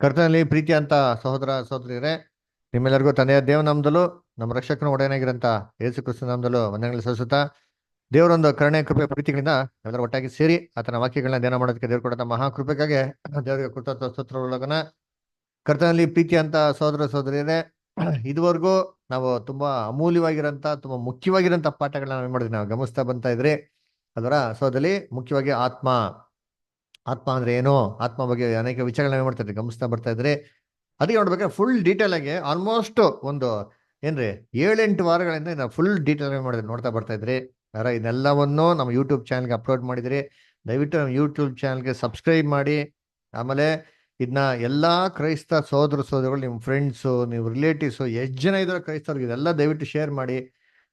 ಕರ್ತನಲ್ಲಿ ಪ್ರೀತಿ ಅಂತ ಸಹೋದರ ಸಹೋದರಿಯರೇ, ನಿಮ್ಮೆಲ್ಲರಿಗೂ ತಂದೆಯ ದೇವನಾಮದಲ್ಲೂ ನಮ್ಮ ರಕ್ಷಕನ ಒಡೆಯನಾಗಿರಂತ ಯೇಸು ಕ್ರಿಸ್ತ ನಾಮದಲ್ಲೂ ವಂದನೆಗಳು ಸಲ್ಲಿಸುತ್ತಾ, ದೇವರೊಂದು ಕರುಣೆ ಕೃಪೆ ಪ್ರೀತಿಗಳಿಂದ ಎಲ್ಲರೂ ಒಟ್ಟಾಗಿ ಸೇರಿ ಆತನ ವಾಕ್ಯಗಳನ್ನ ಧ್ಯಾನ ಮಾಡೋದಕ್ಕೆ ದೇವರು ಕೊಡಂತ ಮಹಾಕೃಪೆಗಾಗಿ ದೇವರಿಗೆ ಕೃತಜ್ಞ ಸ್ತೋತ್ರಗಳನ್ನ. ಕರ್ತನಲ್ಲಿ ಪ್ರೀತಿ ಅಂತ ಸಹೋದರ ಸಹೋದರಿಯರೇ, ಇದುವರೆಗೂ ನಾವು ತುಂಬಾ ಅಮೂಲ್ಯವಾಗಿರಂತ ತುಂಬಾ ಮುಖ್ಯವಾಗಿರಂತ ಪಾಠಗಳನ್ನ ನಾವು ಏನ್ ಮಾಡಿದ್ವಿ, ನಾವು ಗಮನಿಸ್ತಾ ಬಂತಾ ಇದ್ರಿ. ಅದರ ಸೋದಲ್ಲಿ ಮುಖ್ಯವಾಗಿ ಆತ್ಮ ಆತ್ಮ ಅಂದ್ರೆ ಏನು, ಆತ್ಮ ಬಗ್ಗೆ ಅನೇಕ ವಿಚಾರಗಳನ್ನ ಮಾಡ್ತಾ ಇದ್ರಿ, ಗಮನಿಸ್ತಾ ಬರ್ತಾ ಇದ್ರಿ. ಅದಕ್ಕೆ ನೋಡ್ಬೇಕಾದ್ರೆ ಫುಲ್ ಡೀಟೇಲ್ ಆಗಿ ಆಲ್ಮೋಸ್ಟ್ ಒಂದು ಏನ್ರಿ 7-8 ವಾರಗಳಿಂದ ನಾವು ಫುಲ್ ಡೀಟೇಲ್ ಆಗಿ ಮಾಡಿದ್ರಿ, ನೋಡ್ತಾ ಬರ್ತಾ ಇದ್ರಿ. ಇದೆಲ್ಲವನ್ನು ನಮ್ಮ ಯೂಟ್ಯೂಬ್ ಚಾನಲ್ಗೆ ಅಪ್ಲೋಡ್ ಮಾಡಿದಿರಿ. ದಯವಿಟ್ಟು ನಮ್ಮ ಯೂಟ್ಯೂಬ್ ಚಾನಲ್ಗೆ ಸಬ್ಸ್ಕ್ರೈಬ್ ಮಾಡಿ. ಆಮೇಲೆ ಇದನ್ನ ಎಲ್ಲಾ ಕ್ರೈಸ್ತ ಸಹೋದರ ಸಹೋದರಿಗಳು, ನಿಮ್ಮ ಫ್ರೆಂಡ್ಸು, ನೀವು ರಿಲೇಟಿವ್ಸು ಎಷ್ಟು ಜನ ಇದಾರೆ ಕ್ರೈಸ್ತವ್ರಿಗೆ ಇದೆಲ್ಲ ದಯವಿಟ್ಟು ಶೇರ್ ಮಾಡಿ.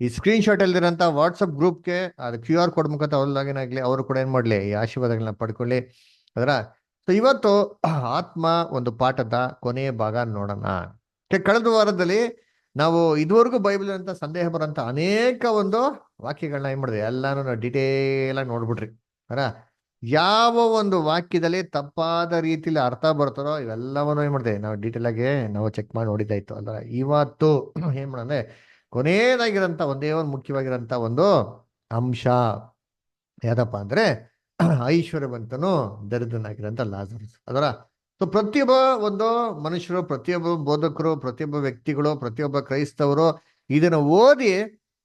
ಈ ಸ್ಕ್ರೀನ್ ಶಾಟ್ ಅಲ್ಲಿರೋಂಥ ವಾಟ್ಸಪ್ ಗ್ರೂಪ್ಗೆ ಅದು QR ಕೋಡ್ ಮುಖಾಂತರ ಅವ್ರ ಲಾಗಿನ್ ಆಗಲಿ, ಅವರು ಕೂಡ ಏನು ಮಾಡಲಿ, ಈ ಆಶೀರ್ವಾದಗಳನ್ನ ಪಡ್ಕೊಳ್ಳಿ. ಅದರ ಸೊ ಇವತ್ತು ಆತ್ಮ ಒಂದು ಪಾಠದ ಕೊನೆಯ ಭಾಗ ನೋಡೋಣ. ಕಳೆದ ವಾರದಲ್ಲಿ ನಾವು ಇದುವರೆಗೂ ಬೈಬಲ್ ಅಂತ ಸಂದೇಹ ಬರೋಂಥ ಅನೇಕ ಒಂದು ವಾಕ್ಯಗಳನ್ನ ಏನ್ ಮಾಡಿದೆ, ಎಲ್ಲಾನು ನಾವು ಡಿಟೇಲ್ ಆಗಿ ನೋಡ್ಬಿಟ್ರಿ. ಅರ ಯಾವ ಒಂದು ವಾಕ್ಯದಲ್ಲಿ ತಪ್ಪಾದ ರೀತಿಲಿ ಅರ್ಥ ಬರ್ತಾರೋ ಇವೆಲ್ಲವನ್ನು ಏನ್ ಮಾಡಿದೆ, ನಾವು ಡೀಟೇಲ್ ಆಗಿ ನಾವು ಚೆಕ್ ಮಾಡಿ ನೋಡಿದ್ದಾಯ್ತು ಅಲ್ರ. ಇವತ್ತು ಏನ್ ಮಾಡಂದ್ರೆ ಕೊನೆಯದಾಗಿರೋಂಥ ಒಂದೇ ಒಂದು ಮುಖ್ಯವಾಗಿರೋಂಥ ಒಂದು ಅಂಶ ಯಾವ್ದಪ್ಪ ಅಂದ್ರೆ ಐಶ್ವರ್ಯವಂತನು ದರಿದ್ರನಾಗಿರೋಂಥ ಲಾಜರಸ್. ಅದರ ಸೊ ಪ್ರತಿಯೊಬ್ಬ ಒಂದು ಮನುಷ್ಯರು, ಪ್ರತಿಯೊಬ್ಬ ಬೋಧಕರು, ಪ್ರತಿಯೊಬ್ಬ ವ್ಯಕ್ತಿಗಳು, ಪ್ರತಿಯೊಬ್ಬ ಕ್ರೈಸ್ತವರು ಇದನ್ನ ಓದಿ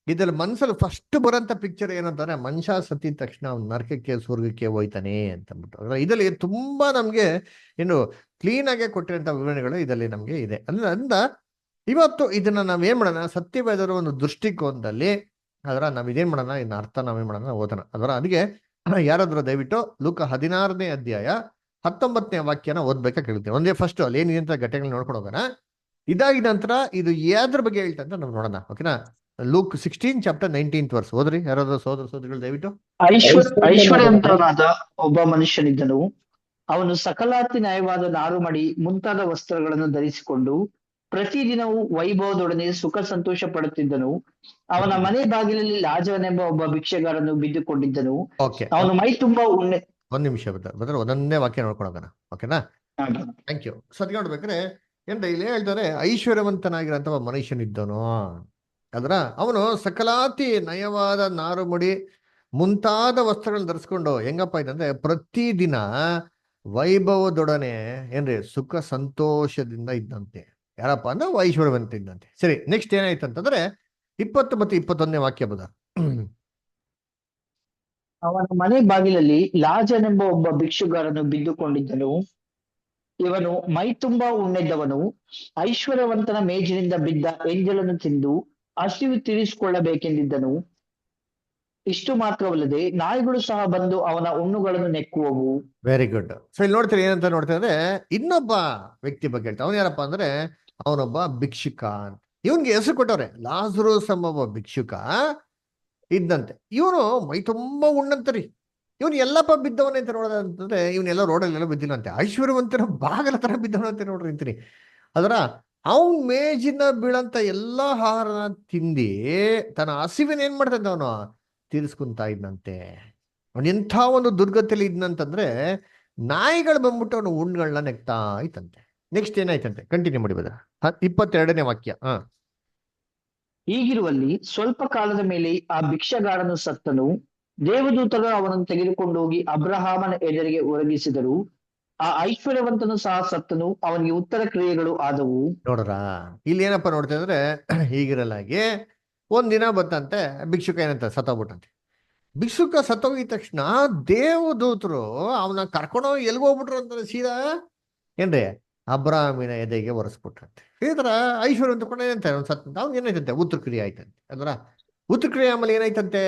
ಇದ್ರಲ್ಲಿ ಮನ್ಸಲ್ಲಿ ಫಸ್ಟ್ ಬರೋಂಥ ಪಿಕ್ಚರ್ ಏನಂತಾನೆ, ಮನುಷ್ಯ ಸತ್ತಿದ ತಕ್ಷಣ ಅವ್ನು ನರಕಕ್ಕೆ ಸ್ವರ್ಗಕ್ಕೆ ಹೋಯ್ತಾನೆ ಅಂತಂದ್ಬಿಟ್ಟು. ಅಂದ್ರೆ ಇದರಲ್ಲಿ ತುಂಬಾ ನಮ್ಗೆ ಏನು ಕ್ಲೀನ್ ಆಗಿ ಕೊಟ್ಟಿರೋಂಥ ವಿವರಣೆಗಳು ಇದರಲ್ಲಿ ನಮ್ಗೆ ಇದೆ. ಅಂದ ಇವತ್ತು ಇದನ್ನ ನಾವೇನ್ ಮಾಡೋಣ, ಸತ್ಯವೇದರ ಒಂದು ದೃಷ್ಟಿಕೋನದಲ್ಲಿ ಅದರ ನಾವ್ ಇದೇನ್ ಮಾಡೋಣ, ಇನ್ನ ಅರ್ಥ ನಾವೇನ್ ಮಾಡೋಣ, ಓದೋಣ. ಅದರ ಅದಕ್ಕೆ ಯಾರಾದ್ರೂ ದಯವಿಟ್ಟು ಲೂಕ 16ನೇ ಅಧ್ಯಾಯ 19ನೇ ವಾಕ್ಯನ ಓದ್ಬೇಕಾ ಕೇಳ್ತೀವಿ. ಒಂದೇ ಫಸ್ಟ್ ಅಲ್ಲಿ ಏನಿದೆ ಅಂತ ಘಟನೆಗಳು ನೋಡ್ಕೊಂಡು ಹೋಗೋಣ. ಇದಾಗಿದ ನಂತರ ಇದು ಯಾವ್ದ್ರ ಬಗ್ಗೆ ಹೇಳ್ತಾ ಅಂತ ನಾವು ನೋಡೋಣ. ಓಕೆನಾ? ಲೂಕ್ 16 ಚಾಪ್ಟರ್ 19th ವರ್ಸ್ ಓದ್ರಿ ಯಾರಾದ್ರೂ ಸಹೋದರ ಸಹೋದರಿಗಳು ದಯವಿಟ್ಟು. ಐಶ್ವರ್ಯವಂತನಾದ ಒಬ್ಬ ಮನುಷ್ಯನಿದ್ದನು. ಅವನು ಸಕಲಾತಿ ನಯವಾದ ನಾರುಮಡಿ ಮುಂತಾದ ವಸ್ತ್ರಗಳನ್ನು ಧರಿಸಿಕೊಂಡು ಪ್ರತಿದಿನವೂ ವೈಭವದೊಡನೆ ಸುಖ ಸಂತೋಷ ಪಡುತ್ತಿದ್ದನು. ಅವನ ಮನೆ ಬಾಗಿಲಲ್ಲಿ ಲಾಜರನೆಂಬ ಒಬ್ಬ ಭಿಕ್ಷೆಗಾರನು ಬಿದ್ದುಕೊಂಡಿದ್ದನು. ಓಕೆ, ಅವನು ಮೈ ತುಂಬಾ ಉಣ್ಣೆ. ಒಂದ್ ನಿಮಿಷ ಬದ್ರೆ ಒಂದೊಂದೇ ವಾಕ್ಯ ನೋಡ್ಕೊಂಡು ಹೋಗೋಣ. ಓಕೆನಾ? Thank you. ಸದ್ಯ ನೋಡ್ಬೇಕ್ರೆ ಏನ್ ಇಲ್ಲಿ ಹೇಳ್ತಾರೆ, ಐಶ್ವರ್ಯವಂತನಾಗಿರೋಂಥ ಒಬ್ಬ ಮನುಷ್ಯನಿದ್ದನು. ಅದ್ರ ಅವನು ಸಕಲಾತಿ ನಯವಾದ ನಾರುಮಡಿ ಮುಂತಾದ ವಸ್ತ್ರಗಳನ್ನ ಧರಿಸ್ಕೊಂಡು ಹೆಂಗಪ್ಪ ಇದಂದ್ರೆ ಪ್ರತಿದಿನ ವೈಭವದೊಡನೆ ಏನ್ರಿ ಸುಖ ಸಂತೋಷದಿಂದ ಇದ್ದಂತೆ. ಯಾರಪ್ಪ ಅಂದ್ರೆ ಐಶ್ವರ್ಯವಂತ ಇದ್ದಂತೆ. ಸರಿ, ನೆಕ್ಸ್ಟ್ ಏನಾಯ್ತು ಅಂತಂದ್ರೆ 20 ಮತ್ತು 21ನೇ ವಾಕ್ಯ ಬದ. ಅವನ ಮನೆ ಬಾಗಿಲಲ್ಲಿ ಲಾಜನೆಂಬ ಒಬ್ಬ ಭಿಕ್ಷುಗಾರನು ಬಿದ್ದುಕೊಂಡಿದ್ದನು. ಇವನು ಮೈ ತುಂಬಾ ಉಣ್ಣೆದ್ದವನು. ಐಶ್ವರ್ಯವಂತನ ಮೇಜಿನಿಂದ ಬಿದ್ದ ಎಂಜಲನ್ನು ತಿಂದು ಹಸಿವು ತೀರಿಸಿಕೊಳ್ಳಬೇಕೆಂದಿದ್ದನು. ಇಷ್ಟು ಮಾತ್ರವಲ್ಲದೆ ನಾಯಿಗಳು ಸಹ ಬಂದು ಅವನ ಹುಣ್ಣುಗಳನ್ನು ನೆಕ್ಕುವವು. Very good. ಸೊ ಇಲ್ಲಿ ನೋಡ್ತೀರಿ ಏನಂತ ನೋಡ್ತಾ ಅಂದ್ರೆ ಇನ್ನೊಬ್ಬ ವ್ಯಕ್ತಿ ಬಗ್ಗೆ ಹೇಳ್ತಾ. ಅವನು ಯಾರಪ್ಪ ಅಂದ್ರೆ ಅವನೊಬ್ಬ ಭಿಕ್ಷುಕ ಅಂತ. ಇವನ್ಗೆ ಹೆಸರು ಕೊಟ್ಟವ್ರೆ, ಲಾಜರಸ್ ಎಂಬ ಒಬ್ಬ ಭಿಕ್ಷುಕ ಇದ್ದಂತೆ. ಇವನು ಮೈ ತುಂಬಾ ಉಣ್ಣಂತರಿ. ಇವನು ಎಲ್ಲಪ್ಪ ಬಿದ್ದವನೇ ಅಂತ ನೋಡೋದಂತಂದ್ರೆ ಇವನ್ನೆಲ್ಲ ರೋಡಲ್ಲೆಲ್ಲ ಬಿದ್ದಿಲ್ಲಂತೆ. ಐಶ್ವರ್ಯವಂತರ ಬಾಗಲ ತರ ಬಿದ್ದವನಂತೆ ನೋಡ್ರಿ ಅಂತೀನಿ. ಅದರ ಅವನ್ ಮೇಜಿನ ಬೀಳಂತ ಎಲ್ಲಾ ಆಹಾರನ ತಿಂದಿ ತನ್ನ ಹಸಿವಿನ ಏನ್ ಮಾಡ್ತಂತ ಅವನು ತೀರಿಸ್ಕೊಂತ ಇದ್ನಂತೆ. ಅವನ್ ಎಂಥ ಒಂದು ದುರ್ಗತಿಯಲ್ಲಿ ಇದ್ನಂತಂದ್ರೆ ನಾಯಿಗಳು ಬಂದ್ಬಿಟ್ಟು ಅವನು ಉಣ್ಗಳನ್ನ ನೆಕ್ತಾ ಇತ್ತಂತೆ. ನೆಕ್ಸ್ಟ್ ಏನಾಯ್ತಂತೆ, ಕಂಟಿನ್ಯೂ ಮಾಡಿ ಬದ 22ನೇ ವಾಕ್ಯ. ಹೀಗಿರುವಲ್ಲಿ ಸ್ವಲ್ಪ ಕಾಲದ ಮೇಲೆ ಆ ಭಿಕ್ಷಗಾರನು ಸತ್ತನು. ದೇವದೂತರು ಅವನನ್ನು ತೆಗೆದುಕೊಂಡು ಹೋಗಿ ಅಬ್ರಹಾಮನ ಎದುರಿಗೆ ಒರಗಿಸಿದರು. ಆ ಐಶ್ವರ್ಯವಂತನು ಸಹ ಸತ್ತನು. ಅವನಿಗೆ ಉತ್ತರ ಕ್ರಿಯೆಗಳು ಆದವು. ನೋಡ್ರ ಇಲ್ಲಿ ಏನಪ್ಪಾ ನೋಡ್ತಾ ಇದ್ರೆ, ಹೀಗಿರಲಾಗಿ ಒಂದಿನ ಬತ್ತಂತೆ ಭಿಕ್ಷುಕ ಏನಂತ ಸತ್ತೋಗ್ಬಿಟ್ಟಂತೆ. ಭಿಕ್ಷುಕ ಸತ್ತೋಗಿದ ತಕ್ಷಣ ದೇವದೂತರು ಅವನ ಕರ್ಕೊಂಡೋಗಿ ಎಲ್ಗೋಗ್ಬಿಟ್ರು ಅಂತಾರೆ. ಸೀದಾ ಏನ್ರಿ ಅಬ್ರಾಹ್ಮಿನ ಎದೆಗೆ ಒರೆಸ್ಬಿಟ್ರಂತೆ. ಈ ತರ ಐಶ್ವರ್ಯ ಅಂತ ಕೂಡ ಏನಂತ ಅವ್ನು ಸತ್ತ ಅವ್ನು ಏನಾಯ್ತಂತೆ, ಉತ್ತರ ಕ್ರಿಯೆ ಆಯ್ತಂತೆ. ಅದರ ಉತ್ತರ ಕ್ರಿಯೆ ಆಮೇಲೆ ಏನಾಯ್ತಂತೆ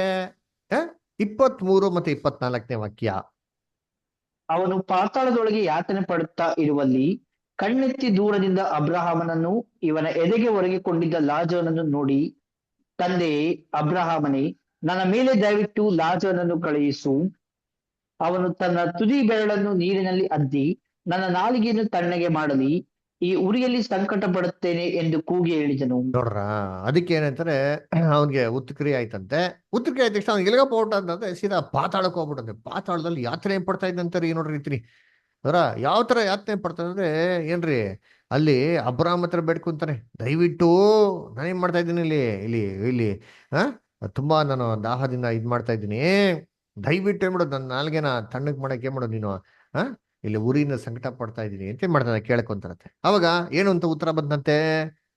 23 ಮತ್ತು 24ನೇ ವಾಕ್ಯ. ಅವನು ಪಾತಾಳದೊಳಗೆ ಯಾತನೆ ಪಡುತ್ತಾ ಇರುವಲ್ಲಿ ಕಣ್ಣೆತ್ತಿ ದೂರದಿಂದ ಅಬ್ರಹಾಮನನ್ನು ಇವನ ಎದೆಗೆ ಒರಗಿಕೊಂಡಿದ್ದ ಲಾಜರನನ್ನು ನೋಡಿ, ತಂದೆಯೇ ಅಬ್ರಹಾಮನೇ, ನನ್ನ ಮೇಲೆ ದಯವಿಟ್ಟು ಲಾಜರನನ್ನು ಕಳುಹಿಸು. ಅವನು ತನ್ನ ತುದಿ ಬೆರಳನ್ನು ನೀರಿನಲ್ಲಿ ಅದ್ದಿ ನನ್ನ ನಾಲಿಗೆಯನ್ನು ತಣ್ಣಗೆ ಮಾಡಲಿ. ಈ ಉರಿಯಲ್ಲಿ ಸಂಕಟ ಪಡುತ್ತೇನೆ ಎಂದು ಕೂಗಿ ಹೇಳಿದನು. ನೋಡ್ರ ಅದಕ್ಕೆ ಏನಂತಾರೆ, ಅವನ್ಗೆ ಉತ್ಕ್ರಿಯೆ ಆಯ್ತಂತೆ. ಉತ್ಕ್ರಿಯೆ ಆಯ್ತ ತಕ್ಷಣ ಅವ್ನಿಗೆ ಎಲ್ಗಪ್ಪ ಹೊರಟ ಅಂತಂದ್ರೆ ಸೀದಾ ಪಾತಾಳಕ್ಕೆ ಹೋಗ್ಬಿಟ್ಟಂತೆ. ಪಾತಾಳದಲ್ಲಿ ಯಾತ್ರೆ ಏನ್ ಪಡ್ತಾ ಇದ್ದಂತಾರೆ ನೋಡ್ರಿ ರೀತಿ. ಅದರ ಯಾವ ತರ ಯಾತನೆ ಪಡ್ತಾನೆ ಅಂದ್ರೆ ಏನ್ರಿ, ಅಲ್ಲಿ ಅಬ್ರಾಮ್ ಹತ್ರ ಬೇಡ್ಕೊಂತಾನೆ, ದಯವಿಟ್ಟು ನಾನೇನ್ ಮಾಡ್ತಾ ಇದ್ದೀನಿ ಇಲ್ಲಿ ಇಲ್ಲಿ ಇಲ್ಲಿ ಆ ತುಂಬಾ ನಾನು ದಾಹದಿಂದ ಇದ್ ಮಾಡ್ತಾ ಇದ್ದೀನಿ, ದಯವಿಟ್ಟು ಏನ್ ಮಾಡೋದು, ನನ್ನ ನಾಲ್ಗೆನ ತಣ್ಣಗ್ ಮಾಡಕ್ ಏನ್ ಮಾಡೋದು ನೀನು, ಆ ಇಲ್ಲಿ ಊರಿನ ಸಂಕಟ ಪಡ್ತಾ ಇದ್ದೀನಿ ಅಂತ ಏನ್ ಮಾಡ್ತಾನೆ, ಕೇಳ್ಕೊಂತಾರತ್ತೆ. ಅವಾಗ ಏನು ಅಂತ ಉತ್ತರ ಬಂದಂತೆ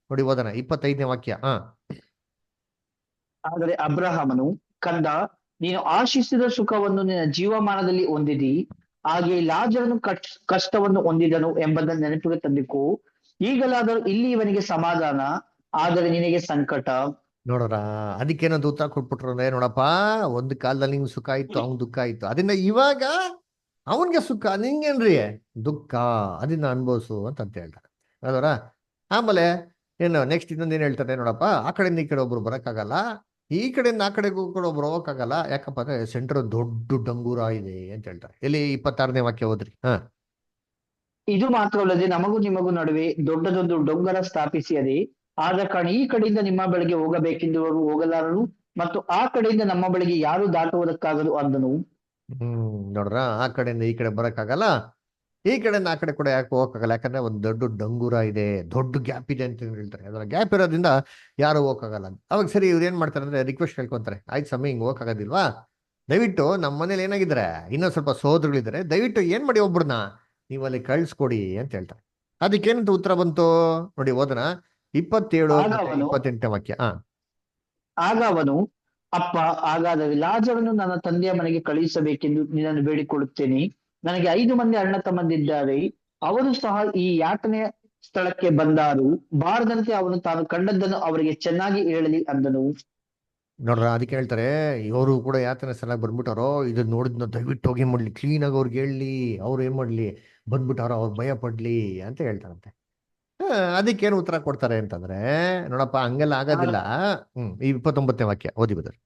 ನೋಡಿ, ಓದೋಣ 25ನೇ ವಾಕ್ಯ. ಆದರೆ ಅಬ್ರಹಾಮನು, ಕಂದ, ನೀನು ಆಶಿಸಿದ ಸುಖವನ್ನು ನಿನ್ನ ಜೀವಮಾನದಲ್ಲಿ ಹೊಂದಿದಿ, ಹಾಗೆ ಲಾಜರನು ಕಷ್ಟವನ್ನು ಹೊಂದಿದನು ಎಂಬುದನ್ನು ನೆನಪಿಗೆ ತಂದಿಕೋ. ಈಗಲಾದರೂ ಇಲ್ಲಿ ಇವನಿಗೆ ಸಮಾಧಾನ, ಆದರೆ ನಿನಗೆ ಸಂಕಟ. ನೋಡೋರ, ಅದಕ್ಕೇನಂತ ಉತ್ತರ ಕೊಟ್ಬಿಟ್ರು ಅಂದ್ರೆ, ನೋಡಪ್ಪ, ಒಂದು ಕಾಲದಲ್ಲಿ ನಿಂಗೆ ಸುಖ ಇತ್ತು, ಅವ್ನ್ ದುಃಖ ಇತ್ತು, ಅದರಿಂದ ಇವಾಗ ಅವನ್ಗೆ ಸುಖ, ನಿಂಗೇನ್ರಿ ದುಃಖ, ಅದನ್ನ ಅನ್ಭವಿಸು ಅಂತ ಹೇಳ್ತಾರೆ ಅದರ. ಆಮೇಲೆ ಏನು ನೆಕ್ಸ್ಟ್ ಇನ್ನೊಂದು ಏನ್ ಹೇಳ್ತಾರೆ ನೋಡಪ್ಪ, ಆ ಕಡೆಯಿಂದ ಈ ಕಡೆ ಒಬ್ರು ಬರಕ್ಕಾಗಲ್ಲ, ಈ ಕಡೆಯಿಂದ ಆ ಕಡೆಗೂ ಕೂಡ ಒಬ್ರು ಹೋಗಕ್ಕಾಗಲ್ಲ, ಯಾಕಪ್ಪ ಅಂದ್ರೆ ಸೆಂಟರ್ ದೊಡ್ಡ ಡಂಗೂರ ಇದೆ ಅಂತ ಹೇಳ್ತಾರೆ. ಇಲ್ಲಿ 26ನೇ ವಾಕ್ಯ ಓದ್ರಿ. ಇದು ಮಾತ್ರವಲ್ಲದೆ ನಮಗೂ ನಿಮಗೂ ನಡುವೆ ದೊಡ್ಡದೊಂದು ಡೊಂಗರ ಸ್ಥಾಪಿಸಿಯದೆ, ಆದ ಕಾರಣ ಈ ಕಡೆಯಿಂದ ನಿಮ್ಮ ಬಳಿಗೆ ಹೋಗಬೇಕೆಂದುವರು ಹೋಗಲಾರರು, ಮತ್ತು ಆ ಕಡೆಯಿಂದ ನಮ್ಮ ಬಳಿಗೆ ಯಾರು ದಾಟುವುದಕ್ಕಾಗದು ಅಂದನು. ನೋಡ್ರ, ಆ ಕಡೆಯಿಂದ ಈ ಕಡೆ ಬರಕ್ಕಾಗಲ್ಲ, ಈ ಕಡೆಯಿಂದ ಆ ಕಡೆ ಕೂಡ ಯಾಕೆ ಹೋಗಕ್ಕಾಗಲ್ಲ, ಯಾಕಂದ್ರೆ ಒಂದು ದೊಡ್ಡ ಡಂಗೂರ ಇದೆ, ದೊಡ್ಡ ಗ್ಯಾಪ್ ಇದೆ ಅಂತ ಹೇಳ್ತಾರೆ. ಅದರ ಗ್ಯಾಪ್ ಇರೋದ್ರಿಂದ ಯಾರು ಹೋಗಕ್ಕಾಗಲ್ಲ. ಅವಾಗ ಸರಿ, ಇವ್ರು ಏನ್ ಮಾಡ್ತಾರೆ ಅಂದ್ರೆ ರಿಕ್ವೆಸ್ಟ್ ಕೇಳ್ಕೊಂತಾರೆ, ಆಯ್ತು ಸ್ವಾಮಿ, ಹಿಂಗ್ ಹೋಗಕ್ಕಾಗೋದಿಲ್ವಾ, ದಯವಿಟ್ಟು ನಮ್ಮ ಮನೇಲಿ ಏನಾಗಿದ್ದಾರೆ ಇನ್ನೊಂದ್ ಸ್ವಲ್ಪ ಸೋದರಗಳಿದ್ದಾರೆ, ದಯವಿಟ್ಟು ಏನ್ ಮಾಡಿ ಒಬ್ರನ್ನ ನೀವು ಅಲ್ಲಿ ಕಳ್ಸ್ಕೊಡಿ ಅಂತ ಹೇಳ್ತಾರೆ. ಅದಕ್ಕೇನಂತ ಉತ್ತರ ಬಂತು ನೋಡಿ, ಓದನ 27 ಆಗ ಮತ್ತೆ ಅವನು 28ನೇ ವಾಕ್ಯ. ಆಗ ಅವನು, ಅಪ್ಪ, ಹಾಗಾದರೆ ಲಾಜರನ್ನು ನನ್ನ ತಂದೆಯ ಮನೆಗೆ ಕಳುಹಿಸಬೇಕೆಂದು ನಿನ್ನನ್ನು ಬೇಡಿಕೊಳ್ಳುತ್ತೇನೆ. ನನಗೆ 5 ಮಂದಿ ಅಣ್ಣ ತಮ್ಮಂದಿದ್ದಾರೆ, ಅವರು ಸಹ ಈ ಯಾತನೆಯ ಸ್ಥಳಕ್ಕೆ ಬಂದಾರು, ಬಾರದಂತೆ ಅವನು ತಾನು ಕಂಡದ್ದನ್ನು ಅವರಿಗೆ ಚೆನ್ನಾಗಿ ಹೇಳಲಿ ಅಂದನು. ನೋಡ್ರ, ಅದಕ್ಕೆ ಹೇಳ್ತಾರೆ, ಇವರು ಕೂಡ ಯಾತನೆ ಸಲ ಬಂದ್ಬಿಟ್ಟಾರೋ, ಇದನ್ನ ನೋಡಿದ್ನ ದಯವಿಟ್ಟು ಹೋಗಿ ಮಾಡ್ಲಿ, ಕ್ಲೀನ್ ಆಗಿ ಅವ್ರಿಗೆ ಹೇಳಲಿ, ಅವ್ರು ಏನ್ ಮಾಡ್ಲಿ, ಬಂದ್ಬಿಟ್ಟಾರೋ ಅವ್ರು ಭಯ ಪಡ್ಲಿ ಅಂತ ಹೇಳ್ತಾರಂತೆ. ಅದಕ್ಕೇನು ಉತ್ತರ ಕೊಡ್ತಾರೆ ಅಂತಂದ್ರೆ, ನೋಡಪ್ಪ, ಹಂಗೆಲ್ಲ ಆಗೋದಿಲ್ಲ. 29ನೇ ವಾಕ್ಯ ಓದಿ ಬದರ್.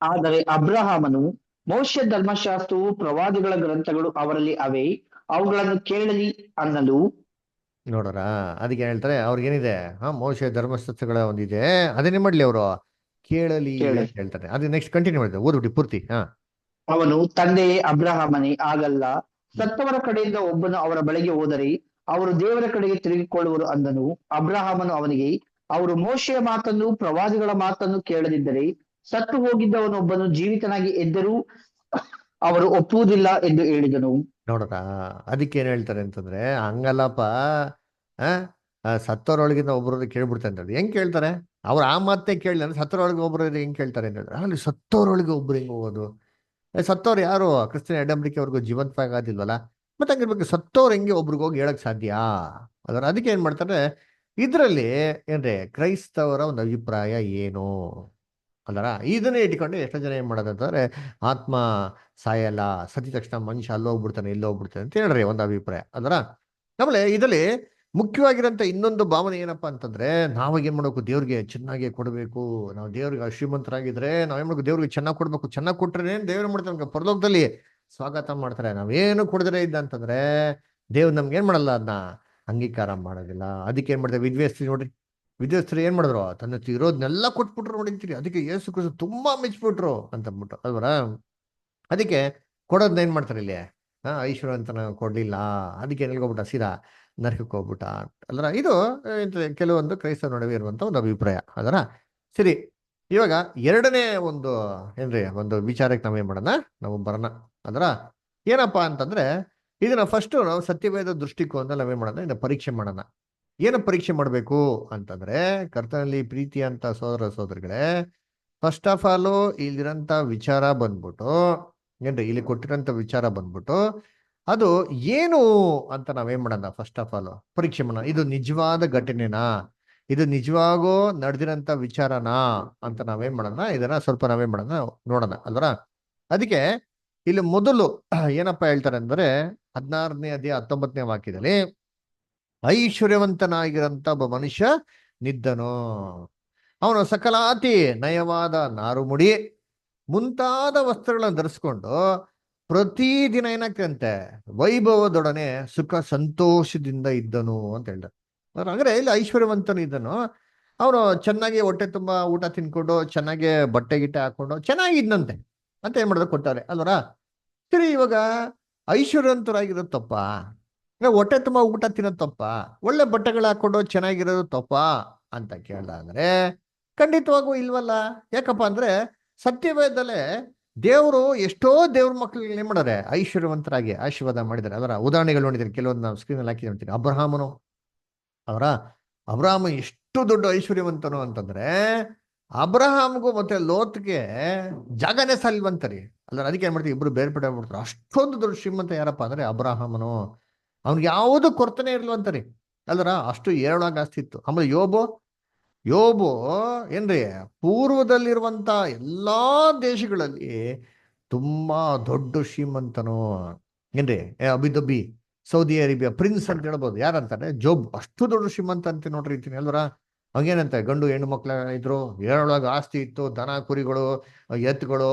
ಆದರೆ ಅಬ್ರಹಾಮನು, ಮೋಶೆ ಧರ್ಮಶಾಸ್ತ್ರವು ಪ್ರವಾದಿಗಳ ಗ್ರಂಥಗಳು ಅವರಲ್ಲಿ ಅವೆ, ಅವುಗಳನ್ನು ಕೇಳಲಿ ಅನ್ನಲು. ನೋಡೋರ, ಅದಕ್ಕೆ ಹೇಳ್ತಾರೆ, ಅವ್ರಿಗೇನಿದೆ, ಮೋಶೆ ಧರ್ಮಶಾಸ್ತ್ರಗಳ ಒಂದಿದೆ, ಅದನ್ನೇ ಮಾಡ್ಲಿ ಅವರು ಕೇಳಲಿ ಕೇಳ ಅಂತ ಹೇಳ್ತಾರೆ. ಅದು ನೆಕ್ಸ್ಟ್ ಕಂಟಿನ್ಯೂ ಮಾಡಿದೆ, ಓದ್ಬಿಟ್ಟು ಪೂರ್ತಿ. ಅವನು, ತಂದೆಯೇ ಅಬ್ರಹಾಮನೇ, ಆಗಲ್ಲ, ಸತ್ತವರ ಕಡೆಯಿಂದ ಒಬ್ಬನು ಅವರ ಬಳಿಗೆ ಹೋದರೆ ಅವರು ದೇವರ ಕಡೆಗೆ ತಿರುಗಿಕೊಳ್ಳುವರು ಅಂದನು. ಅಬ್ರಹಾಮನು ಅವನಿಗೆ, ಅವರು ಮೋಶೆಯ ಮಾತನ್ನು ಪ್ರವಾದಿಗಳ ಮಾತನ್ನು ಕೇಳದಿದ್ದರೆ ಸತ್ತು ಹೋಗಿದ್ದವನೊಬ್ಬನು ಜೀವಿತನಾಗಿ ಎದ್ದರೂ ಅವರು ಒಪ್ಪುವುದಿಲ್ಲ ಎಂದು ಹೇಳಿದನು. ನೋಡ್ರ, ಅದಕ್ಕೇನ್ ಹೇಳ್ತಾರೆ ಅಂತಂದ್ರೆ, ಹಂಗಲ್ಲಪ್ಪ, ಆ ಸತ್ತೋರೊಳಗಿಂದ ಒಬ್ಬರು ಕೇಳ್ಬಿಡ್ತಾರೆ ಅಂತ ಹೇಳಿ ಹೆಂಗ್ ಕೇಳ್ತಾರೆ, ಅವ್ರು ಆ ಮಾತೇ ಕೇಳಿ ಅಂದ್ರೆ ಸತ್ತೋರೊಳಗೆ ಒಬ್ರು ಹೆಂಗ್ ಕೇಳ್ತಾರೆ ಅಂತ ಹೇಳಿದ್ರೆ, ಅಲ್ಲಿ ಸತ್ತೋರೊಳಗೆ ಒಬ್ರು ಹೆಂಗ್ ಹೋಗೋದು, ಸತ್ತೋರು ಯಾರು ಕ್ರಿಸ್ತನ ಎಡಂಬರಿಕೆ ಅವ್ರಿಗೂ ಜೀವಂತವಾಗಿ ಆದಿಲ್ವಲ್ಲ, ಮತ್ತೆ ಹಂಗಿರ್ಬೇಕು, ಸತ್ತೋರು ಹೆಂಗೆ ಒಬ್ರಿಗೆ ಹೋಗಿ ಹೇಳಕ್ ಸಾಧ್ಯ. ಅದಕ್ಕೆ ಏನ್ ಮಾಡ್ತಾರೆ, ಇದ್ರಲ್ಲಿ ಏನ್ರಿ ಕ್ರೈಸ್ತವರ ಒಂದು ಅಭಿಪ್ರಾಯ ಏನು ಅಲ್ಲರ, ಇದನ್ನೇ ಇಟ್ಕೊಂಡು ಎಷ್ಟೋ ಜನ ಏನ್ ಮಾಡೋದಂತಂದ್ರೆ, ಆತ್ಮ ಸಾಯಲ್ಲ, ಸತಿ ತಕ್ಷಣ ಮನುಷ್ಯ ಅಲ್ಲೋಗ್ಬಿಡ್ತಾನೆ ಇಲ್ಲೋಗ್ಬಿಡ್ತಾನೆ ಅಂತ ಹೇಳ್ರಿ ಒಂದು ಅಭಿಪ್ರಾಯ ಅದರ. ಆಮೇಲೆ ಇದರಲ್ಲಿ ಮುಖ್ಯವಾಗಿರೋಂಥ ಇನ್ನೊಂದು ಭಾವನೆ ಏನಪ್ಪಾ ಅಂತಂದ್ರೆ, ನಾವಾಗ ಏನ್ ಮಾಡ್ಬೇಕು, ದೇವ್ರಿಗೆ ಚೆನ್ನಾಗಿ ಕೊಡಬೇಕು, ನಾವು ದೇವ್ರಿಗೆ ಶ್ರೀಮಂತರಾಗಿದ್ರೆ ನಾವೇನ್ ಮಾಡ್ಬೇಕು, ದೇವ್ರಿಗೆ ಚೆನ್ನಾಗಿ ಕೊಡ್ಬೇಕು, ಚೆನ್ನಾಗಿ ಕೊಟ್ರೆ ದೇವ್ರು ಮಾಡ್ತಾರೆ ಪರಲೋಕದಲ್ಲಿ ಸ್ವಾಗತ ಮಾಡ್ತಾರೆ. ನಾವೇನು ಕೊಡದ್ರೆ ಇದ್ದ ಅಂತಂದ್ರೆ ದೇವ್ರು ನಮ್ಗೆ ಏನ್ ಮಾಡಲ್ಲ, ಅದನ್ನ ಅಂಗೀಕಾರ ಮಾಡೋದಿಲ್ಲ. ಅದಕ್ಕೆ ಏನ್ ಮಾಡ್ತಾರೆ ವಿದ್ವೇಸ್ತ್ರಿ, ನೋಡ್ರಿ, ವಿದ್ವೇಸ್ತ್ರಿ ಏನ್ ಮಾಡಿದ್ರು, ತನ್ನ ಇರೋದ್ನೆಲ್ಲ ಕೊಟ್ಬಿಟ್ರು ನೋಡಿರ್ತೀರಿ. ಅದಕ್ಕೆ ಯೇಸು ಕ್ರಿಸ್ತ ತುಂಬಾ ಮೆಚ್ಬಿಟ್ರು ಅಂತ ಅಂದ್ಬಿಟ್ಟು ಅಲ್ವರ. ಅದಕ್ಕೆ ಕೊಡೋದ್ನ ಏನ್ ಮಾಡ್ತಾರೆ ಇಲ್ಲಿ, ಐಶ್ವರ್ಯವಂತನ ಕೊಡ್ಲಿಲ್ಲ, ಅದಕ್ಕೆ ಎಲ್ಗೋಗ್ಬಿಟ್ಟ, ಸೀದಾ ನರಕಕ್ಕೆ ಹೋಗ್ಬಿಟ್ಟ ಅಲ್ರ. ಇದು ಕೆಲವೊಂದು ಕ್ರೈಸ್ತರ ನಡುವೆ ಇರುವಂತ ಒಂದು ಅಭಿಪ್ರಾಯ ಅದರ. ಸರಿ, ಇವಾಗ ಎರಡನೇ ಒಂದು ಏನ್ರಿ ಒಂದು ವಿಚಾರಕ್ಕೆ ನಾವೇನ್ ಮಾಡೋಣ, ನಾವು ಬರೋಣ ಅದರ. ಏನಪ್ಪಾ ಅಂತಂದ್ರೆ, ಇದನ್ನ ಫಸ್ಟ್ ನಾವು ಸತ್ಯವೇದ ದೃಷ್ಟಿಕೋನದಲ್ಲಿ ನಾವೇನ್ ಮಾಡೋಣ, ಇದನ್ನ ಪರೀಕ್ಷೆ ಮಾಡೋಣ. ಏನು ಪರೀಕ್ಷೆ ಮಾಡಬೇಕು ಅಂತಂದ್ರೆ, ಕರ್ತನಲ್ಲಿ ಪ್ರೀತಿ ಅಂತ ಸೋದರ ಸೋದರಿಗಳೇ, ಫಸ್ಟ್ ಆಫ್ ಆಲ್ ಇಲ್ಲಿರಂತ ವಿಚಾರ ಬಂದ್ಬಿಟ್ಟು ಏನ್ರಿ, ಇಲ್ಲಿ ಕೊಟ್ಟಿರೋಂಥ ವಿಚಾರ ಬಂದ್ಬಿಟ್ಟು ಅದು ಏನು ಅಂತ ನಾವೇನ್ ಮಾಡೋಣ, ಫಸ್ಟ್ ಆಫ್ ಆಲ್ ಪರೀಕ್ಷೆ ಮಾಡೋಣ. ಇದು ನಿಜವಾದ ಘಟನೆನಾ, ಇದು ನಿಜವಾಗೋ ನಡೆದಿರಂತ ವಿಚಾರನಾ ಅಂತ ನಾವೇನ್ ಮಾಡೋಣ, ಇದನ್ನ ಸ್ವಲ್ಪ ನಾವೇನ್ ಮಾಡೋಣ ನೋಡೋಣ ಅಲ್ವರ. ಅದಕ್ಕೆ ಇಲ್ಲಿ ಮೊದಲು ಏನಪ್ಪಾ ಹೇಳ್ತಾರೆ ಅಂದ್ರೆ, 16ನೇ ಅಧ್ಯಾಯ 19ನೇ ವಾಕ್ಯದಲ್ಲಿ, ಐಶ್ವರ್ಯವಂತನಾಗಿರಂತ ಒಬ್ಬ ಮನುಷ್ಯ ನಿದ್ದನು, ಅವನು ಸಕಲಾತಿ ನಯವಾದ ನಾರುಮುಡಿ ಮುಂತಾದ ವಸ್ತ್ರಗಳನ್ನು ಧರಿಸ್ಕೊಂಡು ಪ್ರತಿದಿನ ಏನಾಗ್ತಂತೆ, ವೈಭವದೊಡನೆ ಸುಖ ಸಂತೋಷದಿಂದ ಇದ್ದನು ಅಂತ ಹೇಳ್ತಾರೆ. ಅಂದ್ರೆ ಇಲ್ಲಿ ಐಶ್ವರ್ಯವಂತನು ಇದ್ದನು, ಅವನು ಚೆನ್ನಾಗಿ ಹೊಟ್ಟೆ ತುಂಬಾ ಊಟ ತಿನ್ಕೊಂಡು ಚೆನ್ನಾಗಿ ಬಟ್ಟೆ ಗಿಟ್ಟೆ ಹಾಕೊಂಡು ಚೆನ್ನಾಗಿದ್ನಂತೆ ಅಂತ ಏನ್ ಮಾಡಿದ್ರು ಕೊಟ್ಟಾರೆ ಅಲ್ವರ. ಸರಿ, ಇವಾಗ ಐಶ್ವರ್ಯವಂತರಾಗಿರೋದು ತಪ್ಪ? ಹೊಟ್ಟೆ ತುಂಬ ಊಟ ತಿನ್ನೋದು ತಪ್ಪ? ಒಳ್ಳೆ ಬಟ್ಟೆಗಳು ಹಾಕೊಂಡು ಚೆನ್ನಾಗಿರೋದು ತಪ್ಪ ಅಂತ ಕೇಳಿದ್ರೆ ಖಂಡಿತವಾಗೂ ಇಲ್ವಲ್ಲ. ಯಾಕಪ್ಪ ಅಂದ್ರೆ ಸತ್ಯವೇದಲ್ಲೇ ದೇವರು ಎಷ್ಟೋ ದೇವ್ರ ಮಕ್ಕಳಿಗೆ ಏನ್ ಮಾಡಾರೆ, ಐಶ್ವರ್ಯವಂತರಾಗಿ ಆಶೀರ್ವಾದ ಮಾಡಿದ್ದಾರೆ. ಅದರ ಉದಾಹರಣೆಗಳು ನೋಡಿದ್ದೀನಿ, ಕೆಲವೊಂದು ನಾವು ಸ್ಕ್ರೀನಲ್ಲಿ ಹಾಕಿ ನೋಡ್ತೀನಿ. ಅಬ್ರಹಾಮನು ಅವರ ಅಬ್ರಹಾಮ ಎಷ್ಟು ದೊಡ್ಡ ಐಶ್ವರ್ಯವಂತನು ಅಂತಂದ್ರೆ ಅಬ್ರಹಾಮ್ಗೂ ಮತ್ತೆ ಲೋತ್ಗೆ ಜಾಗನೇ ಸಾಲಿಲ್ವಂತರಿ. ಅಲ್ಲ, ಅದಕ್ಕೆ ಏನ್ ಮಾಡ್ತೀವಿ, ಇಬ್ರು ಬೇರ್ಪಡೆ ಮಾಡ್ತಾರೆ. ಅಷ್ಟೊಂದು ದೊಡ್ಡ ಶ್ರೀಮಂತ ಯಾರಪ್ಪ ಅಂದ್ರೆ ಅಬ್ರಹಾಮನು. ಅವ್ನಿಗೆ ಯಾವುದು ಕೊರತೆನೇ ಇರ್ಲವಂತರಿ. ಅಲ್ಲರ ಅಷ್ಟು ಏರಳಾಗ ಆಸ್ತಿ ಇತ್ತು. ಆಮೇಲೆ ಯೋಬು ಏನ್ರಿ ಪೂರ್ವದಲ್ಲಿರುವಂತ ಎಲ್ಲಾ ದೇಶಗಳಲ್ಲಿ ತುಂಬಾ ದೊಡ್ಡ ಶ್ರೀಮಂತನು. ಏನ್ರಿ ಅಬಿದಬಿ ಸೌದಿ ಅರೇಬಿಯಾ ಪ್ರಿನ್ಸ್ ಅಂತ ಹೇಳ್ಬೋದು. ಯಾರಂತಾರೆ? ಜೋಬ್. ಅಷ್ಟು ದೊಡ್ಡ ಶ್ರೀಮಂತ ಅಂತ ನೋಡ್ರಿ ಇರ್ತೀನಿ ಅಲ್ವರ. ಹಂಗೇನಂತೆ, ಗಂಡು ಹೆಣ್ಣು ಮಕ್ಳ ಇದ್ರು, ಏರೊಳಗೆ ಆಸ್ತಿ ಇತ್ತು, ದನ ಕುರಿಗಳು, ಎತ್ತುಗಳು,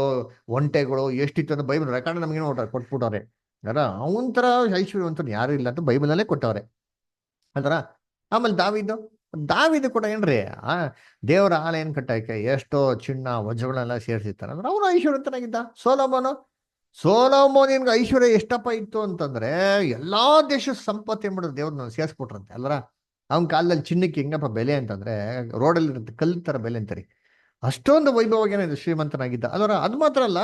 ಒಂಟೆಗಳು ಎಷ್ಟಿತ್ತು ಅಂತ ಬೈಬಲ್ ರೆಕಾರ್ಡ್ ನಮ್ಗೆ ನೋಡ್ತಾರೆ, ಕೊಟ್ಬಿಟ್ಟವ್ರೆ. ಅರ ಅವನ ತರ ಐಶ್ವರ್ಯವಂತನು ಯಾರು ಇಲ್ಲ ಅಂತ ಬೈಬಲ್ನಲ್ಲೇ ಕೊಟ್ಟವ್ರೆ ಅಂತಾರ. ಆಮೇಲೆ ದಾವಿದು ಕೂಡ ಏನ್ರಿ ಆ ದೇವರ ಆಲಯನ್ ಕಟ್ಟಕ್ಕೆ ಎಷ್ಟೋ ಚಿನ್ನ ವಜ್ರಗಳೆಲ್ಲ ಸೇರಿಸಿರ್ತಾನೆ ಅಂದ್ರೆ ಅವನು ಐಶ್ವರ್ಯವಂತನಾಗಿದ್ದ. ಸೋಲೋಮೋನಿನ್ಗೆ ಐಶ್ವರ್ಯ ಎಷ್ಟಪ್ಪ ಇತ್ತು ಅಂತಂದ್ರೆ ಎಲ್ಲಾ ದೇಶದ ಸಂಪತ್ತು ಏನ್ ಮಾಡೋದು, ದೇವ್ರನ್ನ ಸೇರಿಸ್ಬಿಟ್ರಂತೆ ಅಲ್ವರ. ಅವನ ಕಾಲದಲ್ಲಿ ಚಿನ್ನಕ್ಕೆ ಹೆಂಗಪ್ಪ ಬೆಲೆ ಅಂತಂದ್ರೆ ರೋಡಲ್ಲಿ ಇರುತ್ತೆ ಕಲ್ಲು ತರ ಬೆಲೆ ಅಂತಾರೆ. ಅಷ್ಟೊಂದು ವೈಭವಗೇನ ಶ್ರೀಮಂತನಾಗಿದ್ದ ಅಲ್ವರ. ಅದು ಮಾತ್ರ ಅಲ್ಲ,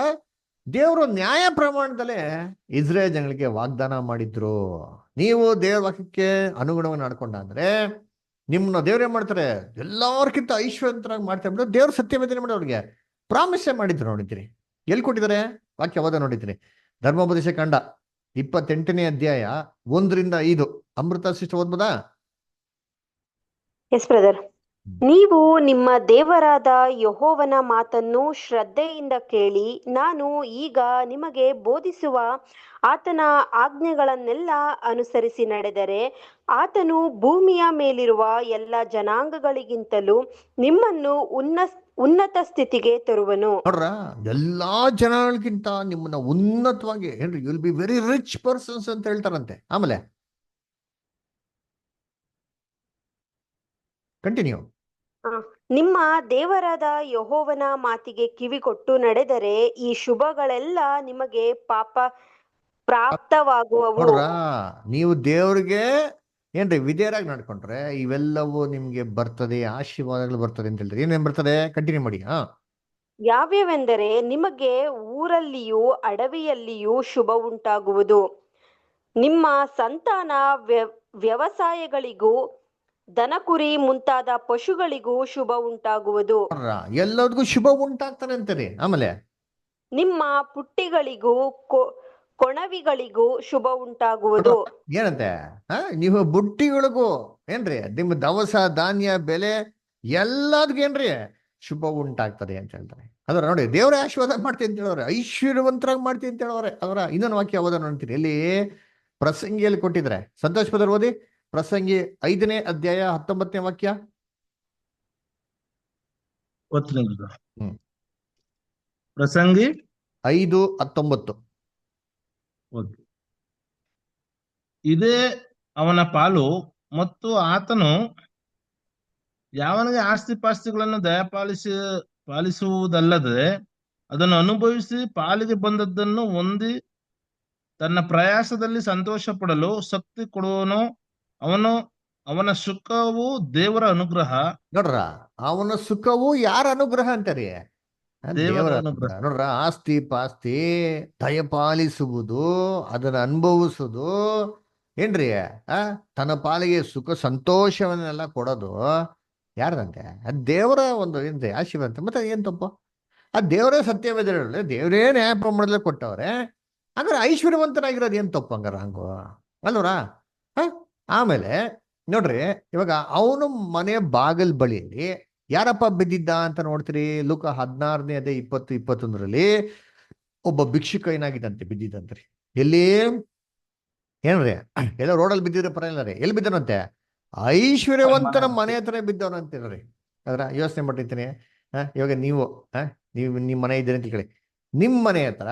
ದೇವರು ನ್ಯಾಯ ಪ್ರಮಾಣದಲ್ಲೇ ಇಸ್ರೇಲ್ ಜನಗಳಿಗೆ ವಾಗ್ದಾನ ಮಾಡಿದ್ರು. ನೀವು ದೇವ್ರ ವಾಕ್ಯಕ್ಕೆ ಅನುಗುಣವಾಗಿ ನಡ್ಕೊಂಡ ಅಂದ್ರೆ ನಿಮ್ಮನ್ನ ದೇವ್ರೇನ್ ಮಾಡ್ತಾರೆ, ಎಲ್ಲಾರ್ಕಿಂತ ಐಶ್ವರ್ಯವಂತರಾಗಿ ಮಾಡ್ತಾರೆ ಬಿಟ್ಟು ದೇವ್ರ ಸತ್ಯವೇದನೆ ಮಾಡಿ ಅವ್ರಿಗೆ ಪ್ರಾಮಿಸೇ ಮಾಡಿದ್ರು. ನೋಡಿದ್ರಿ ಎಲ್ಲಿ ಕೊಟ್ಟಿದ್ದಾರೆ ವಾಕ್ಯ ಓದ ನೋಡಿದ್ರಿ. ಧರ್ಮೋಪದೇಶ ಕಾಂಡ 28ನೇ ಅಧ್ಯಾಯ 1-5. ಅಮೃತ ಶಿಷ್ಟ ಓದ್ಬೋದಾ? S brother. ನೀವು ನಿಮ್ಮ ದೇವರಾದ ಯೆಹೋವನ ಮಾತನ್ನು ಶ್ರದ್ಧೆಯಿಂದ ಕೇಳಿ, ನಾನು ಈಗ ನಿಮಗೆ ಬೋಧಿಸುವ ಆತನ ಆಜ್ಞೆಗಳನ್ನೆಲ್ಲ ಅನುಸರಿಸಿ ನಡೆದರೆ, ಆತನು ಭೂಮಿಯ ಮೇಲಿರುವ ಎಲ್ಲ ಜನಾಂಗಗಳಿಗಿಂತಲೂ ನಿಮ್ಮನ್ನು ಉನ್ನತ ಸ್ಥಿತಿಗೆ ತರುವನು. ನೋಡ್ರ, ಎಲ್ಲಾ ಜನಗಳಿಗಿಂತ ನಿಮ್ಮನ್ನ ಉನ್ನತವಾಗಿ ಏನ್ರಿ, you will be very rich persons ಅಂತ ಹೇಳ್ತಾರಂತೆ. ಆಮೇಲೆ ಕಂಟಿನ್ಯೂ. ನಿಮ್ಮ ದೇವರಾದ ಯೆಹೋವನ ಮಾತಿಗೆ ಕಿವಿಗೊಟ್ಟು ನಡೆದರೆ ಈ ಶುಭಗಳೆಲ್ಲ ನಿಮಗೆ ಪ್ರಾಪ್ತವಾಗುವವು. ನೋಡ್ರ, ನೀವು ದೇವ್ರಿಗೆ ಏನ್ರಿ ವಿಧೇಯರಾಗಿ ನಡ್ಕೊಂಡ್ರೆ ಇವೆಲ್ಲವೂ ನಿಮ್ಗೆ ಬರ್ತದೆ, ಆಶೀರ್ವಾದಗಳು ಬರ್ತದೆ ಅಂತ ಹೇಳ್ತಾರೆ. ಏನೇನ್ ಬರ್ತದೆ? ಕಂಟಿನ್ಯೂ ಮಾಡಿ. ಯಾವ್ಯಾವೆಂದರೆ, ನಿಮಗೆ ಊರಲ್ಲಿಯೂ ಅಡವಿಯಲ್ಲಿಯೂ ಶುಭ ಉಂಟಾಗುವುದು. ನಿಮ್ಮ ಸಂತಾನ ವ್ಯವಸಾಯಗಳಿಗೂ ದನಕುರಿ ಮುಂತಾದ ಪಶುಗಳಿಗೂ ಶುಭ ಉಂಟಾಗುವುದು. ಎಲ್ಲದಕ್ಕೂ ಶುಭ ಉಂಟಾಗ್ತಾನೆ ಅಂತಾರೆ. ಆಮೇಲೆ ನಿಮ್ಮ ಪುಟ್ಟಿಗಳಿಗೂ ಕೊಣವಿಗಳಿಗೂ ಶುಭ ಉಂಟಾಗುವುದು. ಏನಂತೆ? ನೀವು ಬುಟ್ಟಿಗಳಿಗೂ ಏನ್ರಿ, ನಿಮ್ಮ ದವಸ ಧಾನ್ಯ ಬೆಲೆ ಎಲ್ಲದಕ್ಕೂ ಏನ್ರಿ ಶುಭ ಉಂಟಾಗ್ತದೆ ಅಂತ ಹೇಳ್ತಾರೆ. ಅದರ ನೋಡಿ, ದೇವರೇ ಆಶೀರ್ವಾದ ಮಾಡ್ತೀನಿ ಅಂತ ಹೇಳೋರೆ, ಐಶ್ವರ್ಯವಂತರಾಗಿ ಮಾಡ್ತೀನಿ ಅಂತ ಹೇಳೋರೆ. ಅವರ ಇನ್ನೊಂದು ವಾಕ್ಯ ಓದೋಣ ನೋಡ್ತೀರಿ, ಎಲ್ಲಿ ಪ್ರಸಂಗಿಯಲ್ಲಿ ಕೊಟ್ಟಿದ್ರೆ. ಸಂತೋಷ್ ಪದರ್ ಓದಿ ಪ್ರಸಂಗಿ 5ನೇ ಅಧ್ಯಾಯ 19ನೇ ವಾಕ್ಯ. ಪ್ರಸಂಗಿ 5:19. ಇದೇ ಅವನ ಪಾಲು, ಮತ್ತು ಆತನು ಯಾವನಿಗೆ ಆಸ್ತಿ ಪಾಸ್ತಿಗಳನ್ನು ಪಾಲಿಸುವುದಲ್ಲದೆ ಅದನ್ನು ಅನುಭವಿಸಿ ಪಾಲಿಗೆ ಬಂದದ್ದನ್ನು ಹೊಂದಿ ತನ್ನ ಪ್ರಯಾಸದಲ್ಲಿ ಸಂತೋಷ ಪಡಲು ಶಕ್ತಿ ಕೊಡುವನು. ಅವನ ಸುಖವು ದೇವರ ಅನುಗ್ರಹ. ನೋಡ್ರ, ಅವನ ಸುಖವು ಯಾರ ಅನುಗ್ರಹ ಅಂತಾರೆ? ದೇವರ ಅನುಗ್ರಹ. ನೋಡ್ರ, ಆಸ್ತಿ ಪಾಸ್ತಿ ದಯಪಾಲಿಸುವುದು, ಅದನ್ನ ಅನುಭವಿಸುವುದು ಏನ್ರಿ, ತನ್ನ ಪಾಲಿಗೆ ಸುಖ ಸಂತೋಷವನ್ನೆಲ್ಲ ಕೊಡೋದು ಯಾರ್ದಂತೆ? ಅದ್ ದೇವರ ಒಂದು ಏನ್ರಿ ಆಶೀರ್ವಾದ ಅಂತ. ಮತ್ತೆ ಏನ್ ತಪ್ಪು? ಆ ದೇವರೇ ಸತ್ಯವೇದ ದೇವರೇ ನ್ಯಾಯ ಪ್ರಮಾಣದಲ್ಲಿ ಕೊಟ್ಟವ್ರೆ. ಹಂಗಾರೆ ಐಶ್ವರ್ಯವಂತರಾಗಿರೋದು ಏನ್ ತಪ್ಪು ಹಂಗಾರ? ಹಂಗು ಅಲ್ವರ. ಆಮೇಲೆ ನೋಡ್ರಿ, ಇವಾಗ ಅವನು ಮನೆ ಬಾಗಿಲ್ ಬಳಿಯಲ್ಲಿ ಯಾರಪ್ಪ ಬಿದ್ದಿದ್ದ ಅಂತ ನೋಡ್ತೀರಿ. ಲೂಕ 16ನೇ ಅಧ್ಯಾಯ 20-21 ಒಬ್ಬ ಭಿಕ್ಷುಕ ಏನಾಗಿದ್ದಂತೆ, ಬಿದ್ದಿದ್ದಂತ್ರಿ. ಎಲ್ಲಿ? ಏನ್ರಿ, ಎಲ್ಲ ರೋಡಲ್ಲಿ ಬಿದ್ದಿದ್ರೆ ಪರವಾಗಿಲ್ಲ ರೀ, ಎಲ್ಲಿ ಬಿದ್ದನಂತೆ? ಐಶ್ವರ್ಯವಂತನ ಮನೆ ಹತ್ರ ಬಿದ್ದವನಂತೀರಿ. ಅದ್ರ ಯೋಚನೆ ಮಾಡಿರ್ತೀನಿ. ಇವಾಗ ನೀವು ನಿಮ್ಮ ಮನೆ ಇದ್ದೀರಿ ಅಂತ ಕೇಳಿ, ನಿಮ್ ಮನೆ ಹತ್ರ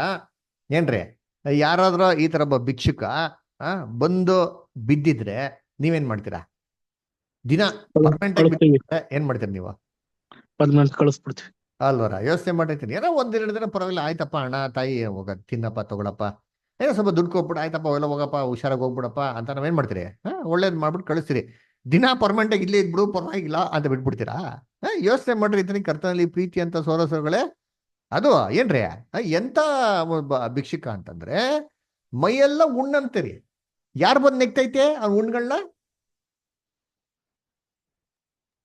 ಏನ್ರಿ ಯಾರಾದ್ರೂ ಈ ತರ ಒಬ್ಬ ಭಿಕ್ಷುಕ ಬಂದು ಬಿದ್ದಿದ್ರೆ ನೀವೇನ್ ಮಾಡ್ತೀರಾ? ದಿನ ಪರ್ಮನೆಂಟ್ ಆಗಿ ಏನ್ ಮಾಡ್ತೀರಿ ನೀವು? ಕಳಿಸ್ಬಿಡ್ತೀವಿ ಅಲ್ವರ. ಯೋಚನೆ ಮಾಡಿರ್ತೀನಿ, ಏನೋ 1-2 ದಿನ ಪರವಾಗಿಲ್ಲ, ಆಯ್ತಪ್ಪ ಅಣ್ಣ ತಾಯಿ ಹೋಗ ತಿನ್ನಪ್ಪ ತಗೊಳಪ್ಪ ಏನೋ ಸ್ವಲ್ಪ ದುಡ್ಡು ಕೊಟ್ಬಿಟ್ಟು ಆಯ್ತಪ್ಪ ಎಲ್ಲ ಹೋಗಪ್ಪ ಹುಷಾರಾಗಿ ಹೋಗ್ಬಿಡಪ್ಪ ಅಂತ ನಾವೇನ್ ಮಾಡ್ತೀರಿ? ಒಳ್ಳೇದು ಮಾಡ್ಬಿಟ್ಟು ಕಳಿಸ್ತೀರಿ. ದಿನ ಪರ್ಮನೆಂಟ್ ಆಗಿ ಇಲ್ಲೇ ಇದ್ಬಿಡು ಪರವಾಗಿಲ್ಲ ಅಂತ ಬಿಟ್ಬಿಡ್ತೀರಾ? ಯೋಚನೆ ಮಾಡ್ರಿ ಇದನ್ನ ಕರ್ತನಲ್ಲಿ ಪ್ರೀತಿ ಅಂತ ಸೋರಸಗಳೇ. ಅದು ಏನ್ರಿ ಎಂತ ಒಬ್ಬ ಭಿಕ್ಷುಕ ಅಂತಂದ್ರೆ ಮೈಯೆಲ್ಲ ಉಣ್ಣಂತೀರಿ. ಯಾರು ಬಂದು ನೆಕ್ತೈತೆ ಆ ಉಣ್ಗಳನ್ನ?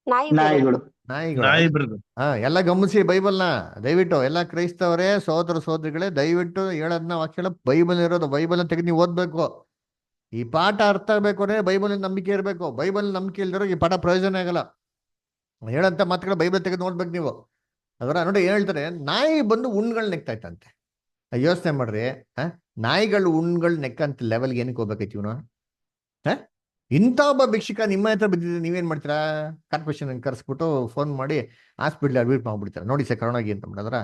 ನಾಯಿ brother. ನಾಯಿಗಳು. ನಾಯಿಗಳು. ನಾಯಿ ಬ್ರದರ್. ಎಲ್ಲ ಗಮನಿಸಿ ಬೈಬಲ್ನ ದಯವಿಟ್ಟು. ಎಲ್ಲ ಕ್ರೈಸ್ತವರೇ ಸಹೋದರ ಸಹೋದರಿಗಳೇ ದಯವಿಟ್ಟು ಹೇಳೋದನ್ನ ವಾಕ್ಯ ಬೈಬಲ್ ಇರೋದು. ಬೈಬಲ್ನ ತೆಗೆದು ನೀವು ಓದ್ಬೇಕು. ಈ ಪಾಠ ಅರ್ಥ ಆಗ್ಬೇಕು ಅಂದ್ರೆ ಬೈಬಲ್ ನಂಬಿಕೆ ಇರಬೇಕು. ಬೈಬಲ್ ನಂಬಿಕೆ ಇಲ್ದಿರೋ ಈ ಪಾಠ ಪ್ರಯೋಜನ ಆಗಲ್ಲ. ಹೇಳಂತ ಮಾತುಗಳು ಬೈಬಲ್ ತೆಗೆದು ನೋಡ್ಬೇಕು ನೀವು. ಅದರ ನೋಡಿ ಹೇಳ್ತಾರೆ ನಾಯಿ ಬಂದು ಉಣ್ಗಳು ನೆಕ್ತಾಯ್ತಂತೆ. ಯೋಚನೆ ಮಾಡ್ರಿ, ನಾಯಿಗಳು ಉಣ್ಗಳು ನೆಕ್ಕಂತ ಲೆವೆಲ್ಗೆ ಏನಕ್ಕೆ ಹೋಗ್ಬೇಕೈತಿ ಇವನು? ಇಂಥ ಒಬ್ಬ ಭಿಕ್ಷುಕ ನಿಮ್ಮ ಹತ್ರ ಬಿದ್ದಿದ್ರೆ ನೀವೇನ್ ಮಾಡ್ತೀರಾ? ಕಾರ್ಪೊರೇಷನ್ ಕರೆಸ್ಬಿಟ್ಟು ಫೋನ್ ಮಾಡಿ ಹಾಸ್ಪಿಟ್ಲ್ ಅಡ್ಮಿಟ್ ಮಾಡ್ಬಿಡ್ತೀರಾ. ನೋಡಿ ಸರ್ ಕರೋನಾಗಿ ಅಂತ ಬಿಡದ್ರ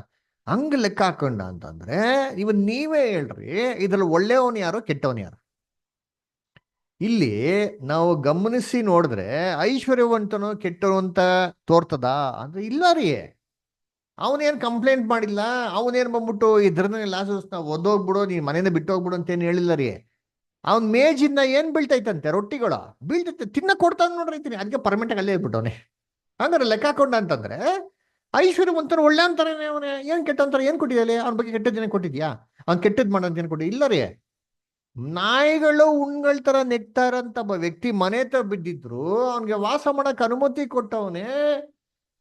ಹಂಗ ಲೆಕ್ಕ ಹಾಕೊಂಡ ಅಂತಂದ್ರೆ ಇವನ್ ನೀವೇ ಹೇಳ್ರಿ, ಇದ್ರಲ್ಲಿ ಒಳ್ಳೆಯವನು ಯಾರು ಕೆಟ್ಟವನು ಯಾರು? ಇಲ್ಲಿ ನಾವು ಗಮನಿಸಿ ನೋಡಿದ್ರೆ ಐಶ್ವರ್ಯವಂತನು ಕೆಟ್ಟವನು ಅಂತ ತೋರ್ತದ ಅಂದ್ರೆ ಇಲ್ಲ ರೀ. ಅವನೇನ್ ಕಂಪ್ಲೇಂಟ್ ಮಾಡಿಲ್ಲ. ಅವನೇನ್ ಬಂದ್ಬಿಟ್ಟು ಇದ್ರನ್ನ ಲಾಸಸ್ನ ಒದ್ದೋಗ್ಬಿಡು, ನೀನ್ ಮನೇನ ಬಿಟ್ಟು ಹೋಗ್ಬಿಡು ಅಂತ ಏನ್ ಹೇಳಿಲ್ಲ ರೀ. ಅವ್ನ್ ಮೇಜಿಂದ ಏನ್ ಬೀಳ್ತೈತಂತೆ? ರೊಟ್ಟಿಗಳು ಬೀಳ್ತೈತೆ, ತಿನ್ನ ಕೊಡ್ತಾನೆ ನೋಡ್ರಿ. ಅದಕ್ಕೆ ಪರ್ಮನೆಂಟ್ ಆಗಿ ಅಲ್ಲೇ ಇದ್ಬಿಟ್ಟವನೆ. ಹಂಗಾರೆ ಲೆಕ್ಕ ಹಾಕೊಂಡ ಅಂತಂದ್ರೆ ಐಶ್ವರ್ಯವಂತರು ಒಳ್ಳೆ ಅಂತಾನೆ. ಅವನೇ ಏನ್ ಕೆಟ್ಟ ಅಂತಾರೆ? ಏನ್ ಕೊಟ್ಟಿದ್ಯಾ ಅವ್ನ ಬಗ್ಗೆ? ಕೆಟ್ಟದ್ದೇನೆ ಕೊಟ್ಟಿದ್ಯಾ? ಅವ್ನ್ ಕೆಟ್ಟದ್ ಮಾಡೋದ್ ಏನ್ ಕೊಟ್ಟಿ? ಇಲ್ಲ ರೀ. ನಾಯಿಗಳು ಉಣ್ಗಳ ತರ ನೆಕ್ತಾರಂತ ಒಬ್ಬ ವ್ಯಕ್ತಿ ಮನೆ ಹತ್ರ ಬಿದ್ದಿದ್ರು ಅವ್ನಿಗೆ ವಾಸ ಮಾಡಕ್ ಅನುಮತಿ ಕೊಟ್ಟವನೇ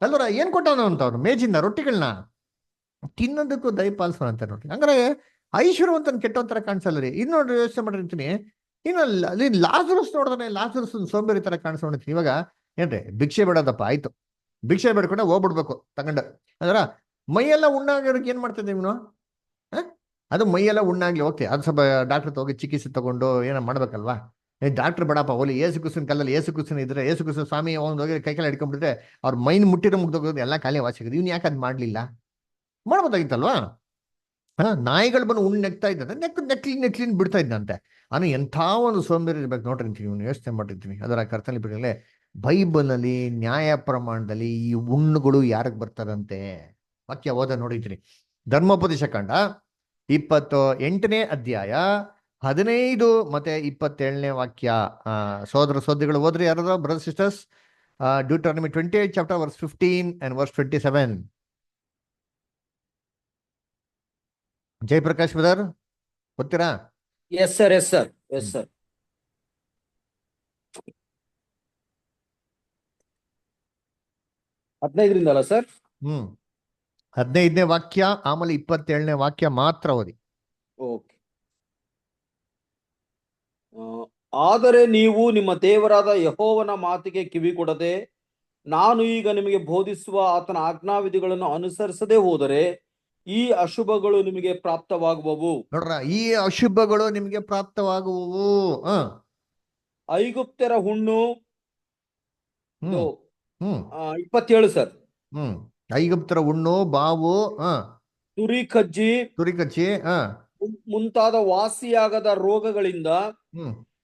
ಅಲ್ವರ. ಏನ್ ಕೊಟ್ಟವನ ಅಂತ ಅವ್ನು ಮೇಜಿಂದ ರೊಟ್ಟಿಗಳನ್ನ ತಿನ್ನೋದಕ್ಕೂ ದಯಪಾಲಿಸೋಣ ಅಂತ ನೋಡ್ರಿ. ಹಂಗಾರೆ ಐಶ್ವರ್ಯವಂತನ ಕೆಟ್ಟವಂತರ ಕಾಣಿಸಲ್ಲ ರೀ. ಇನ್ನು ನೋಡ್ರಿ ಯೋಚನೆ ಮಾಡಿರ್ತೀನಿ. ಇನ್ನು ಲಾಜರಸ್ ನೋಡಿದ್ರೆ ಲಾಜರಸ್ ಸೋಂಬೇರಿ ತರ ಕಾಣಿಸ್ಕೊಂಡಿರ್ತೀನಿ. ಇವಾಗ ಏನ್ರಿ ಭಿಕ್ಷೆ ಬೇಡದಪ್ಪ, ಆಯ್ತು ಭಿಕ್ಷೆ ಬೇಡ್ಕೊಂಡೆ ಹೋಗ್ಬಿಡ್ಬೇಕು ತಗೊಂಡು. ಅದರ ಮೈಯೆಲ್ಲ ಉಣ್ಣಾಗಿರೋಕೆ ಏನ್ ಮಾಡ್ತಿದ್ದೆ ಇವನು? ಅದು ಮೈಯೆಲ್ಲ ಉಣ್ಣಾಗ್ಲಿ ಓಕೆ, ಅದು ಸ್ವಲ್ಪ ಡಾಕ್ಟರ್ ಹೋಗಿ ಚಿಕಿತ್ಸೆ ತಗೊಂಡು ಏನೋ ಮಾಡ್ಬೇಕಲ್ವಾ? ಡಾಕ್ಟರ್ ಬೇಡಪ್ಪ ಓಲಿ ಏಸು ಕುಸಿನ ಕಲ್ಲಲ್ಲಿ ಏಸು ಕುಸಿನ ಇದ್ರೆ ಏಸು ಕುಸಿನ ಸ್ವಾಮಿ ಅವ್ನು ಹೋಗಿ ಕೈಕೆಲ್ಲ ಹಿಡ್ಕೊಂಡ್ಬಿಟ್ರೆ ಅವ್ರ ಮೈನ್ ಮುಟ್ಟಿರೋ ಮುಗ್ದೋಗೋದು ಎಲ್ಲ ಖಾಲಿ ವಾಸಿಗೋದು. ಇವ್ನು ಯಾಕೆ ಅದು ಮಾಡ್ಲಿಲ್ಲ? ಮಾಡ್ಬೋದಾಗಿತ್ತಲ್ವಾ? ನಾಯಿಗಳು ಬಂದು ಉಣ್ಣು ನೆಕ್ತಾ ಇದ್ದಂತೆ, ನೆಕ್ಲಿನ್ ಬಿಡ್ತಾ ಇದ್ದಂತೆ. ಅವನು ಎಂಥ ಒಂದು ಸೋಂಬೇರಿ ಇರ್ಬೇಕು ನೋಡ್ರಿ ಅಂತೀನಿ. ಇವನು ಯೋಚನೆ ಮಾಡಿರ್ತೀನಿ. ಅದರ ಕರ್ತನಲ್ಲಿ ಬಿಡಲೇ ಬೈಬಲ್ನಲ್ಲಿ ನ್ಯಾಯ ಪ್ರಮಾಣದಲ್ಲಿ ಈ ಉಣ್ಣುಗಳು ಯಾರಿಗೆ ಬರ್ತಾರಂತೆ ವಾಕ್ಯ ಓದ ನೋಡಿದ್ದೀನಿ. ಧರ್ಮೋಪದೇಶ ಕಾಂಡ 28ನೇ ಅಧ್ಯಾಯ 15 ಮತ್ತೆ 27ನೇ ವಾಕ್ಯ. ಸೋದರ ಸೋದರಿಗಳು ಓದ್ರಿ ಯಾರು brother sisters. Deuteronomy 28 chapter verse 15 and verse 27. Jayaprakash brother ಓದ್ತೀರಾ? Yes sir, yes sir, yes sir. 15ರಿಂದ ಅಲ್ಲ ಸರ್? 15ನೇ ವಾಕ್ಯ ಆಮೇಲೆ 27ನೇ ವಾಕ್ಯ ಮಾತ್ರ ಓದಿ. ಓಕೆ. ಆದರೆ ನೀವು ನಿಮ್ಮ ದೇವರಾದ ಯೆಹೋವನ ಮಾತಿಗೆ ಕಿವಿ ಕೊಡದೆ ನಾನು ಈಗ ನಿಮಗೆ ಬೋಧಿಸುವ ಆತನ ಆಜ್ಞಾವಿಧಿಗಳನ್ನು ಅನುಸರಿಸದೆ ಹೋದರೆ ಈ ಅಶುಭಗಳು ನಿಮಗೆ ಪ್ರಾಪ್ತವಾಗುವವು. ನೋಡ್ರ, ಈ ಅಶುಭಗಳು ನಿಮಗೆ ಪ್ರಾಪ್ತವಾಗುವವು. ಐಗುಪ್ತರ ಹುಣ್ಣು. 27 ಸರ್. ಐಗುಪ್ತರ ಹುಣ್ಣು, ಬಾವು, ತುರಿಕಚ್ಚಿ ಮುಂತಾದ ವಾಸಿಯಾಗದ ರೋಗಗಳಿಂದ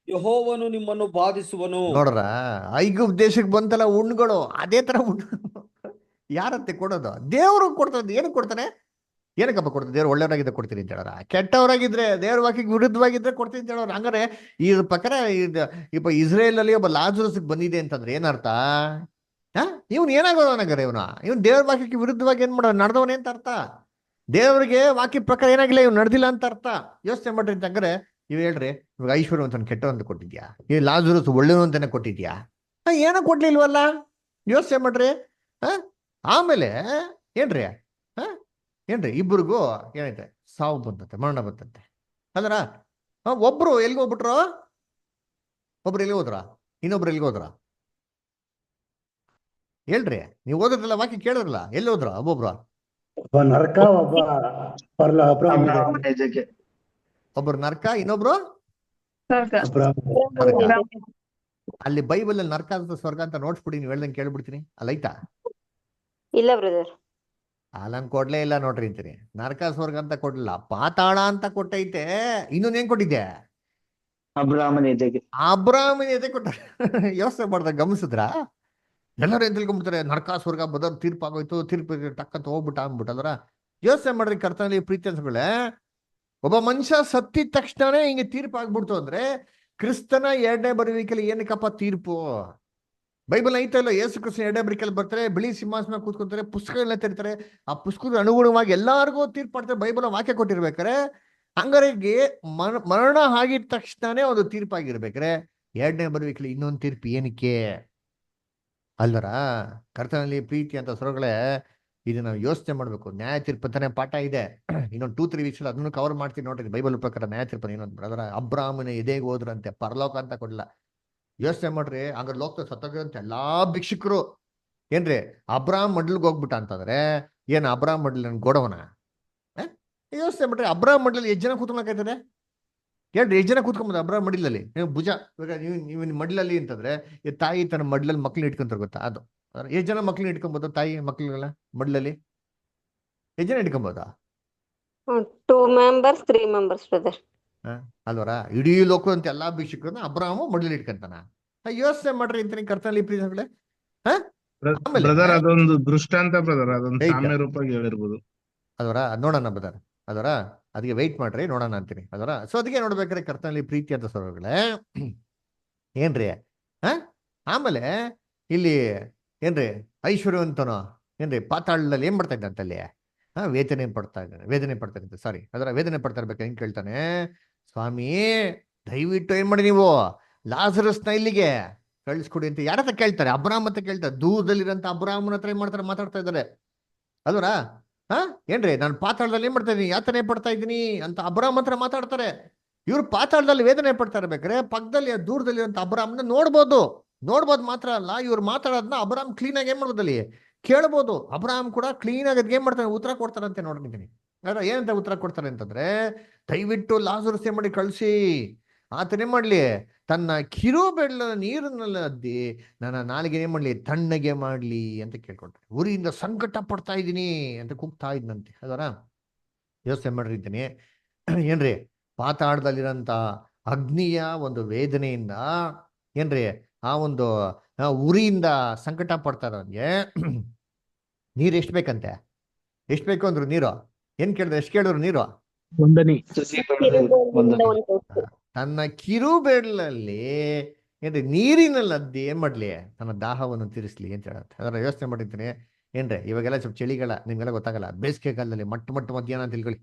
ಯೆಹೋವನು ನಿಮ್ಮನ್ನು ಬಾಧಿಸುವನು. ನೋಡ್ರ, ಐಗುಪ್ತ ದೇಶಕ್ಕೆ ಬಂತಲ್ಲ ಹುಣ್ಣುಗಳು, ಅದೇ ತರ ಹುಣ್ಣು ಯಾರಂತೆ ಕೊಡೋದು? ದೇವ್ರು ಕೊಡ್ತಾರೆ. ಏನಕ್ಕೆ ಕೊಡ್ತಾನೆ? ಏನಕ್ಕಪ್ಪ ಕೊಡ್ತಾರೆ? ದೇವ್ರು ಒಳ್ಳೆಯವರಾಗಿದ್ದರೆ ಕೊಡ್ತೀನಿ ಅಂತ ಹೇಳೋರ? ಕೆಟ್ಟವರಾಗಿದ್ರೆ ದೇವ್ರ ವಾಕ್ಯಕ್ಕೆ ವಿರುದ್ಧವಾಗಿದ್ರೆ ಕೊಡ್ತೀನಿ ಅಂತ ಹೇಳೋರು. ಹಂಗಾರೆ ಈ ಪ್ರಕಾರ ಇಪ್ಪ ಇಸ್ರೇಲ್ ಅಲ್ಲಿ ಒಬ್ಬ ಲಾಜರಸ್ ಬಂದಿದೆ ಅಂತಂದ್ರೆ ಏನರ್ಥ? ಇವನು ಏನಾಗೋದು ಅನ್ನಗಾರೆ? ಇವನು ದೇವ್ರ ವಾಕ್ಯಕ್ಕೆ ವಿರುದ್ಧವಾಗಿ ಏನ್ ಮಾಡೋ ನಡೆದವನೇ ಅಂತ ಅರ್ಥ. ದೇವ್ರಿಗೆ ವಾಕ್ಯ ಪ್ರಕಾರ ಏನಾಗಿಲ್ಲ, ಇವ್ನು ನಡೆದಿಲ್ಲ ಅಂತ ಅರ್ಥ. ಯೋಚನೆ ಮಾಡ್ರಿ ಅಂತ. ಹಂಗಾರೆ ಇವ್ ಹೇಳ್ರಿ, ಇವಾಗ ಐಶ್ವರ್ಯವಂತನ ಕೆಟ್ಟವಂತ ಕೊಟ್ಟಿದ್ಯಾ? ಈ ಲಾಜರಸ್ ಒಳ್ಳೆಯವಂತನೇ ಕೊಟ್ಟಿದ್ಯಾ? ಏನೋ ಕೊಡ್ಲಿಲ್ವಲ್ಲ? ಯೋಚನೆ ಮಾಡ್ರಿ. ಆಮೇಲೆ ಏನ್ರಿ ಇಬ್ಬರಿಗೂ ಏನೈತೆ? ಸಾವು ಬಂತಂತೆ, ಮರಣ ಬಂತಂತೆ. ಅಂದ್ರ ಒಬ್ರು ಎಲ್ಲಿಗೆ ಹೋಗ್ಬಿಟ್ರು? ಒಬ್ರು ಎಲ್ಲಿಗೆ ಹೋದ್ರ? ಇನ್ನೊಬ್ರು ಎಲ್ಲಿಗೆ ಹೋದ್ರ? ಹೇಳ್ರಿ, ನೀವು ಓದಿದ್ರಲ್ಲ, ವಾಕ್ಯ ಕೇಳಿದ್ರಲ್ಲ, ಎಲ್ಲಿ ಹೋದ್ರ? ಒಬ್ಬೊಬ್ರು ನರಕ, ಒಬ್ರು ನರ್ಕ, ಇನ್ನೊಬ್ರು ಅಲ್ಲಿ ಬೈಬಲ್ ಅಲ್ಲಿ ನರ್ಕ ಅಂತ ಸ್ವರ್ಗ ಅಂತ ನೋಡ್ಸ್ಬಿಡಿ. ನೀವು ಹೇಳ್ದಂಗೆ ಕೇಳ್ಬಿಡ್ತೀನಿ. ಅಲ್ಲೈತಾ? ಇಲ್ಲ ಬ್ರದರ್. ಅಲ್ಲಂಗ್ ಕೊಡ್ಲೇ ಇಲ್ಲ ನೋಡ್ರಿ ಅಂತೀನಿ. ನರಕ ಸ್ವರ್ಗ ಅಂತ ಕೊಡ್ಲಿಲ್ಲ, ಪಾತಾಳ ಅಂತ ಕೊಟ್ಟೈತೆ. ಇನ್ನೊಂದೇನ್ ಕೊಟ್ಟಿದ್ದೆ? ಅಬ್ರಾಹ್ಮನ ಎದೆ ಕೊಟ್ಟ. ಯೋಚನೆ ಮಾಡ್ದಾಗ ಗಮನಿಸಿದ್ರ? ಎಲ್ಲರೂ ಎದ್ ತಿಳ್ಕೊಂಡ್ಬಿಡ್ತಾರೆ, ನರಕ ಸ್ವರ್ಗ ಬದರ್ ತೀರ್ಪಾಗೋಯ್ತು, ತೀರ್ಪು ಟಕ್ಕಂತ ಹೋಗ್ಬಿಟ್ಟ ಅಂದ್ಬಿಟ್ಟು. ಅಲ್ರ ಯೋಚನೆ ಮಾಡ್ರಿ ಕರ್ತನಲ್ಲಿ ಪ್ರೀತಿಗಳೇ. ಒಬ್ಬ ಮನುಷ್ಯ ಸತ್ತಿದ ತಕ್ಷಣನೇ ಹಿಂಗೆ ತೀರ್ಪು ಆಗ್ಬಿಡ್ತು ಅಂದ್ರೆ ಕ್ರಿಸ್ತನ ಎರಡನೇ ಬರುವಿಕೆಯಲ್ಲಿ ಏನಕ್ಕಪ್ಪ ತೀರ್ಪು? ಬೈಬಲ್ ಐತಲ್ಲ, ಯೇಸು ಕ್ರಿಸ್ತನ ಎರಡನೇ ಬರುವಿಕೆಯಲ್ಲಿ ಬರ್ತಾರೆ, ಬಿಳಿ ಸಿಂಹಾಸನ ಕೂತ್ಕೊತಾರೆ, ಪುಸ್ತಕಗಳನ್ನ ತೆರೀತಾರೆ, ಆ ಪುಸ್ತಕದ ಅನುಗುಣವಾಗಿ ಎಲ್ಲಾರ್ಗೂ ತೀರ್ಪು ಮಾಡ್ತಾರೆ. ಬೈಬಲ್ ವಾಕ್ಯ ಕೊಟ್ಟಿರ್ಬೇಕಾರೆ ಹಂಗಾರಿಗೆ ಮರಣ ಆಗಿದ ತಕ್ಷಣನೇ ಒಂದು ತೀರ್ಪಾಗಿರ್ಬೇಕಾರೆ ಎರಡನೇ ಬರುವಿಕೆಯಲ್ಲಿ ಇನ್ನೊಂದು ತೀರ್ಪು ಏನಕ್ಕೆ ಅಲ್ವರ? ಕರ್ತನಲ್ಲಿ ಪ್ರೀತಿ ಅಂತ ಸ್ವರಗಳೇ, ಇದು ನಾವು ಯೋಚನೆ ಮಾಡ್ಬೇಕು. ನ್ಯಾಯ ತೀರ್ಪಂತಾನೆ ಪಾಠ ಇದೆ, ಇನ್ನೊಂದು 2-3 ವೀಕ್ಸ್ ಅದನ್ನು ಕವರ್ ಮಾಡ್ತೀನಿ ನೋಡ್ರಿ. ಬೈಬಲ್ ಪ್ರಕಾರ ನ್ಯಾಯ ತೀರ್ಪನ ಇನ್ನೊಂದು ಅದರ ಅಬ್ರಾಹ್ಮನ ಎದೆಗೆ ಹೋದ್ರಂತೆ, ಪರಲೋಕ ಅಂತ ಕೊಡಲ್ಲ. ಯೋಚನೆ ಮಾಡ್ರಿ, ಹಂಗ ಲೋಕದ ಸತ್ತೋಗಿರಂತೆ ಎಲ್ಲಾ ಭಿಕ್ಷುಕರು ಏನ್ರಿ ಅಬ್ರಾಹ್ಮ್ ಮಡ್ಲಿಗೆ ಹೋಗ್ಬಿಟ್ಟ ಅಂತಂದ್ರೆ ಏನ್ ಅಬ್ರಾಹ್ಮ್ ಮಡ್ಲಿ ಗೋಡವನ? ಯೋಚನೆ ಮಾಡ್ರಿ, ಅಬ್ರಾಹ್ಮ್ ಮಡ್ಲಲ್ಲಿ ಎಷ್ಟು ಜನ ಕೂತ್ಕೊಳಕಾಯ್ತದೆ ಹೇಳ್ರಿ? ಎಷ್ಟು ಜನ ಕೂತ್ಕೊಂಬೋದು ಅಬ್ರಾಹ್ಮ್ ಮಡಿಲಲ್ಲಿ? ನೀವು ಭುಜ ಇವಾಗ ನೀವು ಮಡ್ಲಲ್ಲಿ ಅಂತಂದ್ರೆ ಈ ತಾಯಿ ತನ್ನ ಮಡ್ಲಲ್ಲಿ ಮಕ್ಳನ್ನ ಇಟ್ಕೊಂತಾರೆ ಗೊತ್ತಾ? ಅದು ಎಷ್ಟು ಜನ ಮಕ್ಳನ್ನ ಇಟ್ಕೊಬೋದು? ತಾಯಿ ಮಕ್ಳುಗಳ ಮಡ್ಲಲ್ಲಿ ಎಷ್ಟು ಜನ ಇಟ್ಕೊಬೋದಾ? 2 members 3 members ಬ್ರದರ್. ಅಲ್ವರ? ಇಡೀ ಲೋಕ ಅಂತ ಎಲ್ಲಾ ಭಿಕ್ಷುಕರನ್ನ ಅಬ್ರಾಹ್ಮ ಮಡ್ಲಲ್ಲಿ ಇಟ್ಕೊಂತಾನ. ಯೋಚನೆ ಮಾಡ್ರಿ ಇಂತ ಕರ್ತನಲ್ಲಿ ಪ್ರೀತಿಗಳೇ. ಆಮೇಲೆ ಬ್ರದರ್ ಅದೊಂದು ದೃಷ್ಟಾಂತ ಬ್ರದರ್, ಅದೊಂದು ಐತಾ? ಸಾಮ್ಯ ರೂಪವಾಗಿ ಹೇಳಿರ್ಬೋದು. ಅದರ ನೋಡೋಣ ಬದರ ಅದರ ಅದಕ್ಕೆ ವೆಯ್ಟ್ ಮಾಡ್ರಿ, ನೋಡೋಣ ಅಂತೀನಿ ಅದರ. ಸೊ ಅದಕ್ಕೆ ನೋಡ್ಬೇಕಾದ್ರೆ ಕರ್ತನಲ್ಲಿ ಪ್ರೀತಿ ಅಂತ ಸ್ವರಗಳೇ ಏನ್ರಿ ಆಮೇಲೆ ಇಲ್ಲಿ ಏನ್ರಿ ಐಶ್ವರ್ಯವಂತನೋ ಏನ್ರಿ ಪಾತಾಳದಲ್ಲಿ ಏನ್ ಮಾಡ್ತಾ ಇದ್ದಂತ ಅಲ್ಲಿ ವೇದನೆ ಪಡ್ತಾ ಇದ್ದಂತೆ ಸಾರಿ ಅದರ ವೇದನೆ ಪಡ್ತಾ ಇರ್ಬೇಕು. ಹೆಂಗ್ ಕೇಳ್ತಾನೆ, ಸ್ವಾಮಿ ದಯವಿಟ್ಟು ಏನ್ ಮಾಡಿ ನೀವು ಲಾಜರಸ್ನ ಇಲ್ಲಿಗೆ ಕಳಿಸ್ಕೊಡಿ ಅಂತ ಯಾರ ಹತ್ರ ಕೇಳ್ತಾರೆ? ಅಬ್ರಾಹ್ಮ್ ಅಂತ ಕೇಳ್ತಾರೆ. ದೂರದಲ್ಲಿರೋಂಥ ಅಬ್ರಾಹ್ಮನ ಹತ್ರ ಏನ್ ಮಾಡ್ತಾರೆ? ಮಾತಾಡ್ತಾ ಇದ್ದಾರೆ ಅಲ್ವರ? ಏನ್ರಿ ನಾನು ಪಾತಾಳದಲ್ಲಿ ಏನ್ ಮಾಡ್ತಾ ಇದೀನಿ, ಯಾತನೆ ಪಡ್ತಾ ಇದ್ದೀನಿ ಅಂತ ಅಬ್ರಾಹ್ಮ್ ಹತ್ರ ಮಾತಾಡ್ತಾರೆ. ಇವ್ರು ಪಾತಾಳದಲ್ಲಿ ವೇದನೆ ಪಡ್ತಾ ಇರ್ಬೇಕಾರೆ ಪಕ್ಕದಲ್ಲಿ ದೂರದಲ್ಲಿ ಅಂತ ಅಬ್ರಾಹ್ಮನ ನೋಡ್ಬೋದು ಮಾತ್ರ ಅಲ್ಲ, ಇವ್ರು ಮಾತಾಡೋದನ್ನ ಅಬ್ರಾಹ್ಮ್ ಕ್ಲೀನ್ ಆಗಿ ಏನ್ ಮಾಡೋದಲ್ಲಿ ಕೇಳ್ಬೋದು. ಅಬ್ರಾಹ್ಮ್ ಕೂಡ ಕ್ಲೀನ್ ಆಗಿ ಏನ್ ಮಾಡ್ತಾನೆ, ಉತ್ತರ ಕೊಡ್ತಾರಂತೆ. ನೋಡಿದ್ದೀನಿ ಏನಂತ ಉತ್ತರ ಕೊಡ್ತಾರೆ ಅಂತಂದ್ರೆ, ದಯವಿಟ್ಟು ಲಾಜರಸ್ ಏನ್ ಮಾಡಿ ಕಳಿಸಿ, ಆತನೇ ಮಾಡ್ಲಿ ತನ್ನ ಕಿರುಬೆರಳ ನೀರನ್ನೆಲ್ಲ ಅದ್ದಿ ನನ್ನ ನಾಲಿಗೆ ಏನ್ ಮಾಡ್ಲಿ ತಣ್ಣಗೆ ಮಾಡ್ಲಿ ಅಂತ ಕೇಳ್ಕೊಳ್ತಾರೆ. ಉರಿಯಿಂದ ಸಂಕಟ ಪಡ್ತಾ ಇದ್ದೀನಿ ಅಂತ ಕೂಗ್ತಾ ಇದ್ನಂತೆ ಅದರ. ಯೋಚನೆ ಮಾಡಿರ್ತೀನಿ ಏನ್ರಿ, ಪಾತಾಳದಲ್ಲಿರೋಂಥ ಅಗ್ನಿಯ ಒಂದು ವೇದನೆಯಿಂದ ಏನ್ರಿ ಆ ಒಂದು ಉರಿಯಿಂದ ಸಂಕಟ ಪಡ್ತಾ ಇರೋನ್ಗೆ ನೀರು ಎಷ್ಟು ಬೇಕಂತೆ? ಎಷ್ಟು ಬೇಕು ಅಂದ್ರು ನೀರು? ಏನ್ ಕೇಳಿದ್ರು? ಎಷ್ಟು ಕೇಳಿದ್ರು ನೀರು? ತನ್ನ ಕಿರುಬೆರಳಲ್ಲಿ ಏನ್ರಿ ನೀರಿನಲ್ಲಿ ಅದ್ದಿ ಏನ್ ಮಾಡ್ಲಿ ತನ್ನ ದಾಹವನ್ನು ತೀರಿಸ್ಲಿ ಅಂತ ಹೇಳತ್ತೆ. ಅದರ ಯೋಚನೆ ಮಾಡಿರ್ತೀನಿ ಏನ್ರಿ, ಇವಾಗೆಲ್ಲ ಸ್ವಲ್ಪ ಚಳಿಗಾಲ ನಿಮ್ಗೆಲ್ಲ ಗೊತ್ತಾಗಲ್ಲ. ಬೇಸಿಗೆಗಾಲದಲ್ಲಿ ಮಟ್ಟ ಮಧ್ಯಾಹ್ನ ಅಂತ ತಿಳ್ಕೊಳ್ಳಿ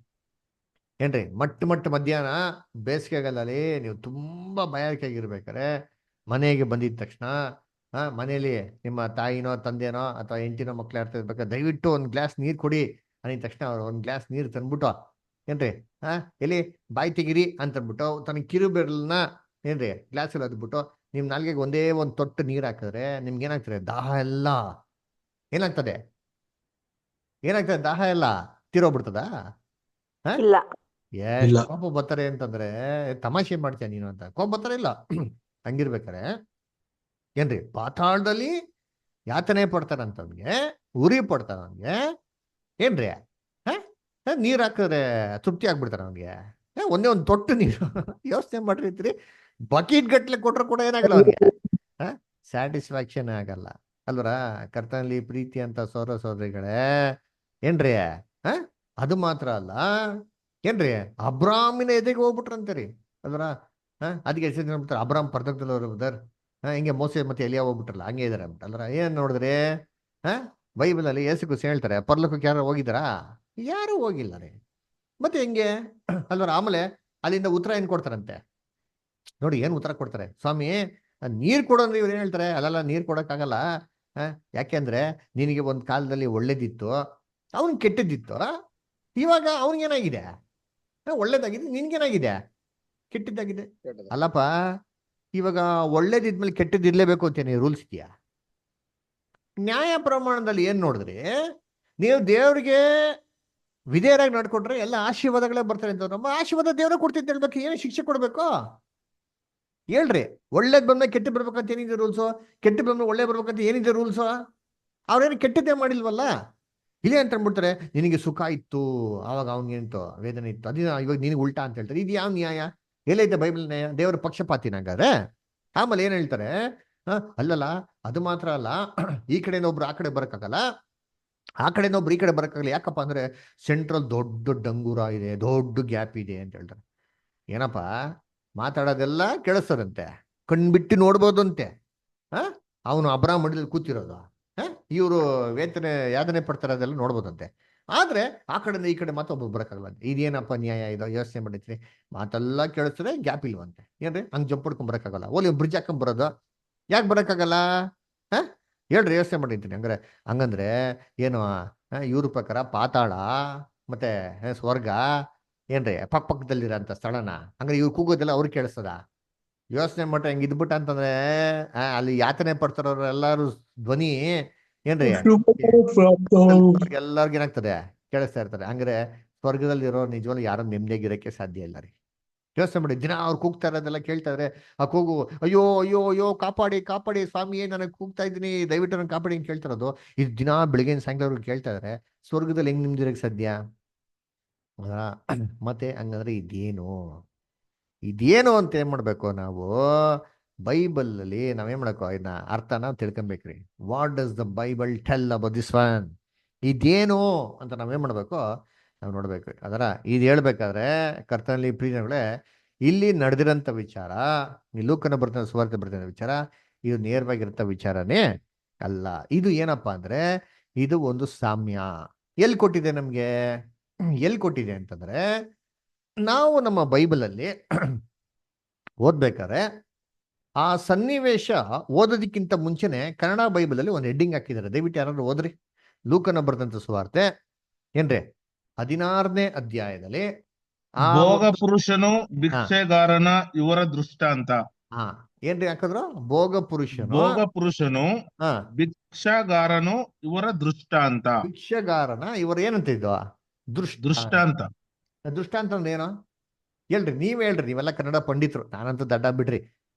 ಏನ್ರಿ, ಮಟ್ಟ ಮಧ್ಯಾಹ್ನ ಬೇಸಿಗೆಗಾಲದಲ್ಲಿ ನೀವು ತುಂಬಾ ಬಾಯಾರಿಕೆ ಆಗಿರ್ಬೇಕಾರೆ ಮನೆಗೆ ಬಂದಿದ ತಕ್ಷಣ ಮನೆಯಲ್ಲಿ ನಿಮ್ಮ ತಾಯಿನೋ ತಂದೆನೋ ಅಥವಾ ಹೆಂಡತಿನೋ ಮಕ್ಳು ಆಡ್ತಾ ಇರ್ಬೇಕಾದ್ರೆ ದಯವಿಟ್ಟು ಒಂದು ಗ್ಲಾಸ್ ನೀರು ಕೊಡಿ ಅಂದಿದ ತಕ್ಷಣ ಅವ್ರು ಒಂದು ಗ್ಲಾಸ್ ನೀರು ತಂದ್ಬಿಟ್ಟು ಏನ್ರಿ ಎಲ್ಲಿ ಬಾಯಿ ತೆಗಿರಿ ಅಂತ ಅಂದ್ಬಿಟ್ಟು ತನ್ನ ಕಿರುಬೆರಳನ್ನ ಏನ್ರಿ ಗ್ಲಾಸಲ್ಲಿ ಅದ್ಬಿಟ್ಟು ನಿಮ್ ನಾಲ್ಗೆಗೆ ಒಂದೇ ಒಂದು ತೊಟ್ಟು ನೀರು ಹಾಕಿದ್ರೆ ನಿಮ್ಗೆ ಏನಾಗ್ತದೆ? ದಾಹ ಎಲ್ಲ ಏನಾಗ್ತದೆ? ದಾಹ ಎಲ್ಲ ತೀರೋಗ್ಬಿಡ್ತದ? ಇಲ್ಲ. ಎಷ್ಟು ಕೋಪ ಬರ್ತಾರೆ ಅಂತಂದ್ರೆ, ತಮಾಷೆ ಮಾಡ್ತೀಯ ನೀನು ಅಂತ ಕೋಪ ಬರ್ತಾರೆ. ಇಲ್ಲ ಹಂಗಿರ್ಬೇಕಾರೆ ಏನ್ರಿ ಪಾತಾಳದಲ್ಲಿ ಯಾತನೆ ಪಡ್ತಾರಂತವ್ನಿಗೆ, ಉರಿ ಪಡ್ತಾರವ್ನಿಗೆ ಏನ್ರಿ ನೀರ್ ಹಾಕಿದ್ರೆ ತೃಪ್ತಿ ಆಗ್ಬಿಡ್ತಾರ ಅವ್ನಿಗೆ. ಒಂದೇ ಒಂದು ತೊಟ್ಟು ನೀರು ಯೋಚನೆ ಮಾಡಿರ್ತೀರಿ, ಬಕೀಟ್ ಗಟ್ಲೆ ಕೊಟ್ರು ಕೂಡ ಏನಾಗಲ್ಲ ಅವ್ನಿಗೆ, ಸ್ಯಾಟಿಸ್ಫ್ಯಾಕ್ಷನ್ ಆಗಲ್ಲ ಅಲ್ವರ? ಕರ್ತನಲ್ಲಿ ಪ್ರೀತಿ ಅಂತ ಸೋದರಿಗಳೇ ಏನ್ರಿ ಅದು ಮಾತ್ರ ಅಲ್ಲ ಏನ್ರಿ ಅಬ್ರಾಹ್ಮಿನ ಎದೆಗೆ ಹೋಗ್ಬಿಟ್ರಂತೀರಿ ಅಲ್ವರ? ಅದಕ್ಕೆ ಹೇಳ್ಬಿಡ್ತಾರೆ ಅಬ್ರಾಹ್ಮ್ ಪರ್ದಕ್ದಲ್ಲಿ ಅವರು ಬದರ್ ಹಿಂಗೆ ಮೋಸೆ ಮತ್ತೆ ಎಲಿಯಾ ಹೋಗ್ಬಿಟ್ರಲ್ಲ ಹಂಗೆ ಇದಾರೆ ಅಲ್ವರ? ಏನ್ ನೋಡಿದ್ರಿ ಬೈಬಲ್ ಅಲ್ಲಿ ಯೇಸು ಕ್ರಿಸ್ತ ಹೇಳ್ತಾರೆ ಪರಲೋಕಕ್ಕೆ ಯಾರು ಹೋಗಿದಾರಾ? ಯಾರು ಹೋಗಿಲ್ಲ ರೀ. ಮತ್ತೆ ಹೆಂಗೆ ಅಲ್ವರ? ಆಮೇಲೆ ಅಲ್ಲಿಂದ ಉತ್ತರ ಏನ್ ಕೊಡ್ತಾರಂತೆ ನೋಡಿ, ಏನ್ ಉತ್ತರ ಕೊಡ್ತಾರೆ? ಸ್ವಾಮಿ ನೀರ್ ಕೊಡೋದ್ರೆ ಇವ್ರು ಏನ್ ಹೇಳ್ತಾರೆ? ಅಲ್ಲಲ್ಲ ನೀರ್ ಕೊಡಕ್ಕಾಗಲ್ಲ, ಯಾಕೆಂದ್ರೆ ನಿನಗೆ ಒಂದ್ ಕಾಲದಲ್ಲಿ ಒಳ್ಳೇದಿತ್ತು, ಅವನ್ ಕೆಟ್ಟದ್ದಿತ್ತು, ಇವಾಗ ಅವನಿಗೇನಾಗಿದೆ? ಒಳ್ಳೇದಾಗಿದೆ, ನಿನ್ಗೇನಾಗಿದೆ? ಕೆಟ್ಟದ್ದಾಗಿದೆ. ಅಲ್ಲಪ್ಪ, ಇವಾಗ ಒಳ್ಳೇದಿದ್ಮೇಲೆ ಕೆಟ್ಟದಿರ್ಲೇಬೇಕು ಅಂತೇನೆ ರೂಲ್ಸ್ ಇದೆಯಾ? ನ್ಯಾಯ ಪ್ರಮಾಣದಲ್ಲಿ ಏನ್ ನೋಡಿದ್ರಿ? ನೀವು ದೇವ್ರಿಗೆ ವಿಧೇಯರಾಗಿ ನಡ್ಕೊಂಡ್ರೆ ಎಲ್ಲ ಆಶೀರ್ವಾದಗಳೇ ಬರ್ತಾರೆ ಅಂತ. ನಮ್ಮ ಆಶೀರ್ವಾದ ದೇವ್ರ ಕೊಡ್ತಿದ್ದ ಹೇಳ್ಬೇಕು, ಏನು ಶಿಕ್ಷೆ ಕೊಡ್ಬೇಕು ಹೇಳ್ರಿ? ಒಳ್ಳೇದ್ ಬಂದ್ರೆ ಕೆಟ್ಟ ಬರ್ಬೇಕಂತ ಏನಿದೆ ರೂಲ್ಸು? ಕೆಟ್ಟ ಬಂದ್ರೆ ಒಳ್ಳೆ ಬರ್ಬೇಕಂತ ಏನಿದೆ ರೂಲ್ಸು? ಅವ್ರೇನು ಕೆಟ್ಟದ್ದೇ ಮಾಡಿಲ್ವಲ್ಲ. ಇಲ್ಲೇ ಅಂತ ಅಂದ್ಬಿಡ್ತಾರೆ ನಿನಗೆ ಸುಖ ಇತ್ತು ಆವಾಗ ಅವನಿಗೇಂತು ವೇದನೆ ಇತ್ತು, ಅದೇ ಇವಾಗ ನಿನಗೆ ಉಲ್ಟಾ ಅಂತ ಹೇಳ್ತಾರೆ. ಇದು ಯಾವ ನ್ಯಾಯ? ಎಲ್ಲೈತೆ ಬೈಬಲ್ ನ್ಯಾಯ? ದೇವರ ಪಕ್ಷಪಾತಿನಾಗಾದ್ರೆ? ಆಮೇಲೆ ಏನ್ ಹೇಳ್ತಾರೆ? ಅಲ್ಲಲ್ಲ ಅದು ಮಾತ್ರ ಅಲ್ಲ, ಈ ಕಡೆಯಿಂದ ಒಬ್ರು ಆ ಕಡೆ ಬರಕ್ಕಾಗಲ್ಲ, ಆ ಕಡೆ ಒಬ್ರು ಈ ಕಡೆ ಬರೋಕ್ಕಾಗಲ್ಲ. ಯಾಕಪ್ಪ ಅಂದ್ರೆ ಸೆಂಟ್ರಲ್ ದೊಡ್ಡ ಡಂಗೂರ ಇದೆ, ದೊಡ್ಡ ಗ್ಯಾಪ್ ಇದೆ ಅಂತ ಹೇಳ್ತಾರೆ. ಏನಪ್ಪ ಮಾತಾಡೋದೆಲ್ಲ ಕೇಳಿಸ್ತದಂತೆ, ಕಣ್ಬಿಟ್ಟು ನೋಡ್ಬೋದಂತೆ. ಅವನು ಅಬ್ರಾಮ್ ಮಡಿಲಲ್ಲಿ ಕೂತಿರೋದು, ಇವರು ಯಾತನೆ ಪಡ್ತಾರೆ ಅದೆಲ್ಲ ನೋಡ್ಬೋದಂತೆ. ಆದ್ರೆ ಆ ಕಡೆಯಿಂದ ಈ ಕಡೆ ಮಾತ್ರ ಒಬ್ಬರು ಬರೋಕ್ಕಾಗಲ್ಲ. ಇದೇನಪ್ಪ ನ್ಯಾಯ ಇದು? ಯೋಚನೆ ಮಾಡಿದ್ರಿ, ಮಾತೆಲ್ಲ ಕೇಳಿಸ್ತದೆ, ಗ್ಯಾಪ್ ಇಲ್ವಂತೆ. ಏನ್ರಿ ಹಂಗೆ ಜಂಪ್ ಹೊಡ್ಕೊಂಡ್ ಬರೋಕ್ಕಾಗಲ್ಲ? ಓಲಿ ಬ್ರಿಡ್ಜ್ ಹಾಕೊಂಡ್ ಬರೋದು, ಯಾಕೆ ಬರೋಕ್ಕಾಗಲ್ಲ? ಹೇಳ್ರಿ, ಯೋಚನೆ ಮಾಡಿದ್ದೀನಿ. ಹಂಗಂದ್ರೆ ಏನು? ಇವ್ರ ಪ್ರಕಾರ ಪಾತಾಳ ಮತ್ತೆ ಸ್ವರ್ಗ ಏನ್ರಿ ಪಕ್ಕದಲ್ಲಿರೋಂಥ ಸ್ಥಳನ? ಹಂಗಾರೆ ಇವ್ರು ಕೂಗೋದೆಲ್ಲ ಅವ್ರಿಗೆ ಕೇಳಿಸ್ತದ? ಯೋಚನೆ ಮಾಡ್ರೆ ಹೆಂಗ್ ಇದ್ಬಿಟ್ಟ ಅಂತಂದ್ರೆ ಅಲ್ಲಿ ಯಾತನೆ ಪಡ್ತಾರವ್ರ ಎಲ್ಲಾರು ಧ್ವನಿ ಏನ್ರಿ ಎಲ್ಲಾರ್ಗು ಏನಾಗ್ತದೆ? ಕೇಳಿಸ್ತಾ ಇರ್ತಾರೆ. ಹಂಗಾರೆ ಸ್ವರ್ಗದಲ್ಲಿರೋ ನಿಜವಾಗ್ಲೂ ಯಾರು ನೆಮ್ಮದಿಯಾಗಿರಕ್ಕೆ ಸಾಧ್ಯ ಇಲ್ಲ ರೀ. ಯೋಚನೆ ಮಾಡಿ, ದಿನ ಅವ್ರು ಕೂಗ್ತಾ ಇರೋದೆಲ್ಲ ಕೇಳ್ತಾ ಇದ್ರೆ ಆ ಕೂಗು, ಅಯ್ಯೋ ಅಯ್ಯೋ ಅಯ್ಯೋ ಕಾಪಾಡಿ ಕಾಪಾಡಿ ಸ್ವಾಮಿ, ನನಗೆ ಕೂಗ್ತಾ ಇದ್ದೀನಿ, ದಯವಿಟ್ಟು ನನಗೆ ಕಾಪಾಡಿ ಅಂತ ಕೇಳ್ತಿರೋದು. ಇದು ದಿನ ಬೆಳಿಗ್ಗೆ ಸಾಯಂಕಾಲ ಕೇಳ್ತಾ ಇದ್ರೆ ಸ್ವರ್ಗದಲ್ಲಿ ಹೆಂಗ್ ನಿಮ್ದಿರಕ್ಕೆ ಸಾಧ್ಯ? ಮತ್ತೆ ಹಂಗಂದ್ರೆ ಇದೇನು ಅಂತ ಏನ್ ಮಾಡ್ಬೇಕು ನಾವು? ಬೈಬಲ್ ಅಲ್ಲಿ ನಾವೇನ್ ಮಾಡಬೇಕು? ಇದನ್ನ ಅರ್ಥನ ತಿಳ್ಕೊಬೇಕ್ರಿ. What does the Bible tell about this one? ಇದೇನು ಅಂತ ನಾವೇನ್ ಮಾಡ್ಬೇಕು? ನಾವು ನೋಡ್ಬೇಕು. ಇದು ಹೇಳ್ಬೇಕಾದ್ರೆ ಕರ್ತನಲ್ಲಿ ಪ್ರಿಯಗಳೇ, ಇಲ್ಲಿ ನಡೆದಿರೋಂಥ ವಿಚಾರ, ಈ ಲೂಕನ ಬರ್ತಾನೆ ಸುವಾರ್ತೆ ಬರ್ತಾನೆ ವಿಚಾರ, ಇದು ನೇರವಾಗಿರಂಥ ವಿಚಾರನೇ ಅಲ್ಲ. ಇದು ಏನಪ್ಪಾ ಅಂದ್ರೆ ಇದು ಒಂದು ಸಾಮ್ಯ. ಎಲ್ಲಿ ಕೊಟ್ಟಿದೆ ನಮ್ಗೆ? ಎಲ್ಲಿ ಕೊಟ್ಟಿದೆ ಅಂತಂದ್ರೆ, ನಾವು ನಮ್ಮ ಬೈಬಲಲ್ಲಿ ಓದ್ಬೇಕಾದ್ರೆ ಆ ಸನ್ನಿವೇಶ ಓದೋದಕ್ಕಿಂತ ಮುಂಚೆನೆ ಕನ್ನಡ ಬೈಬಲಲ್ಲಿ ಒಂದು ಹೆಡ್ಡಿಂಗ್ ಹಾಕಿದ್ದಾರೆ. ದಯವಿಟ್ಟು ಯಾರಾದ್ರೂ ಓದ್ರಿ. ಲೂಕನ ಬರೆದಂತ ಸುವಾರ್ತೆ ಏನ್ರಿ 16ನೇ ಅಧ್ಯಾಯದಲ್ಲಿ ಭೋಗ ಪುರುಷನು ಭಿಕ್ಷೆಗಾರನ ಇವರ ದೃಷ್ಟಾಂತ. ಏನ್ರಿ ಹಾಕಿದ್ರು? ಭೋಗ ಪುರುಷನು ಭಿಕ್ಷಾಗಾರನು ಇವರ ದೃಷ್ಟಾಂತ. ಭಿಕ್ಷಗಾರನ ಇವರು ಏನಂತಿದ್ವ? ದೃಷ್ಟಾಂತ. ದೃಷ್ಟಾಂತ ಅಂದ್ರೆ ಏನು ಹೇಳ್ರಿ? ನೀವೆಲ್ಲ ಕನ್ನಡ ಪಂಡಿತರು, ನಾನಂತೂ ದಡ್ಡ ಬಿಡ್ರಿ.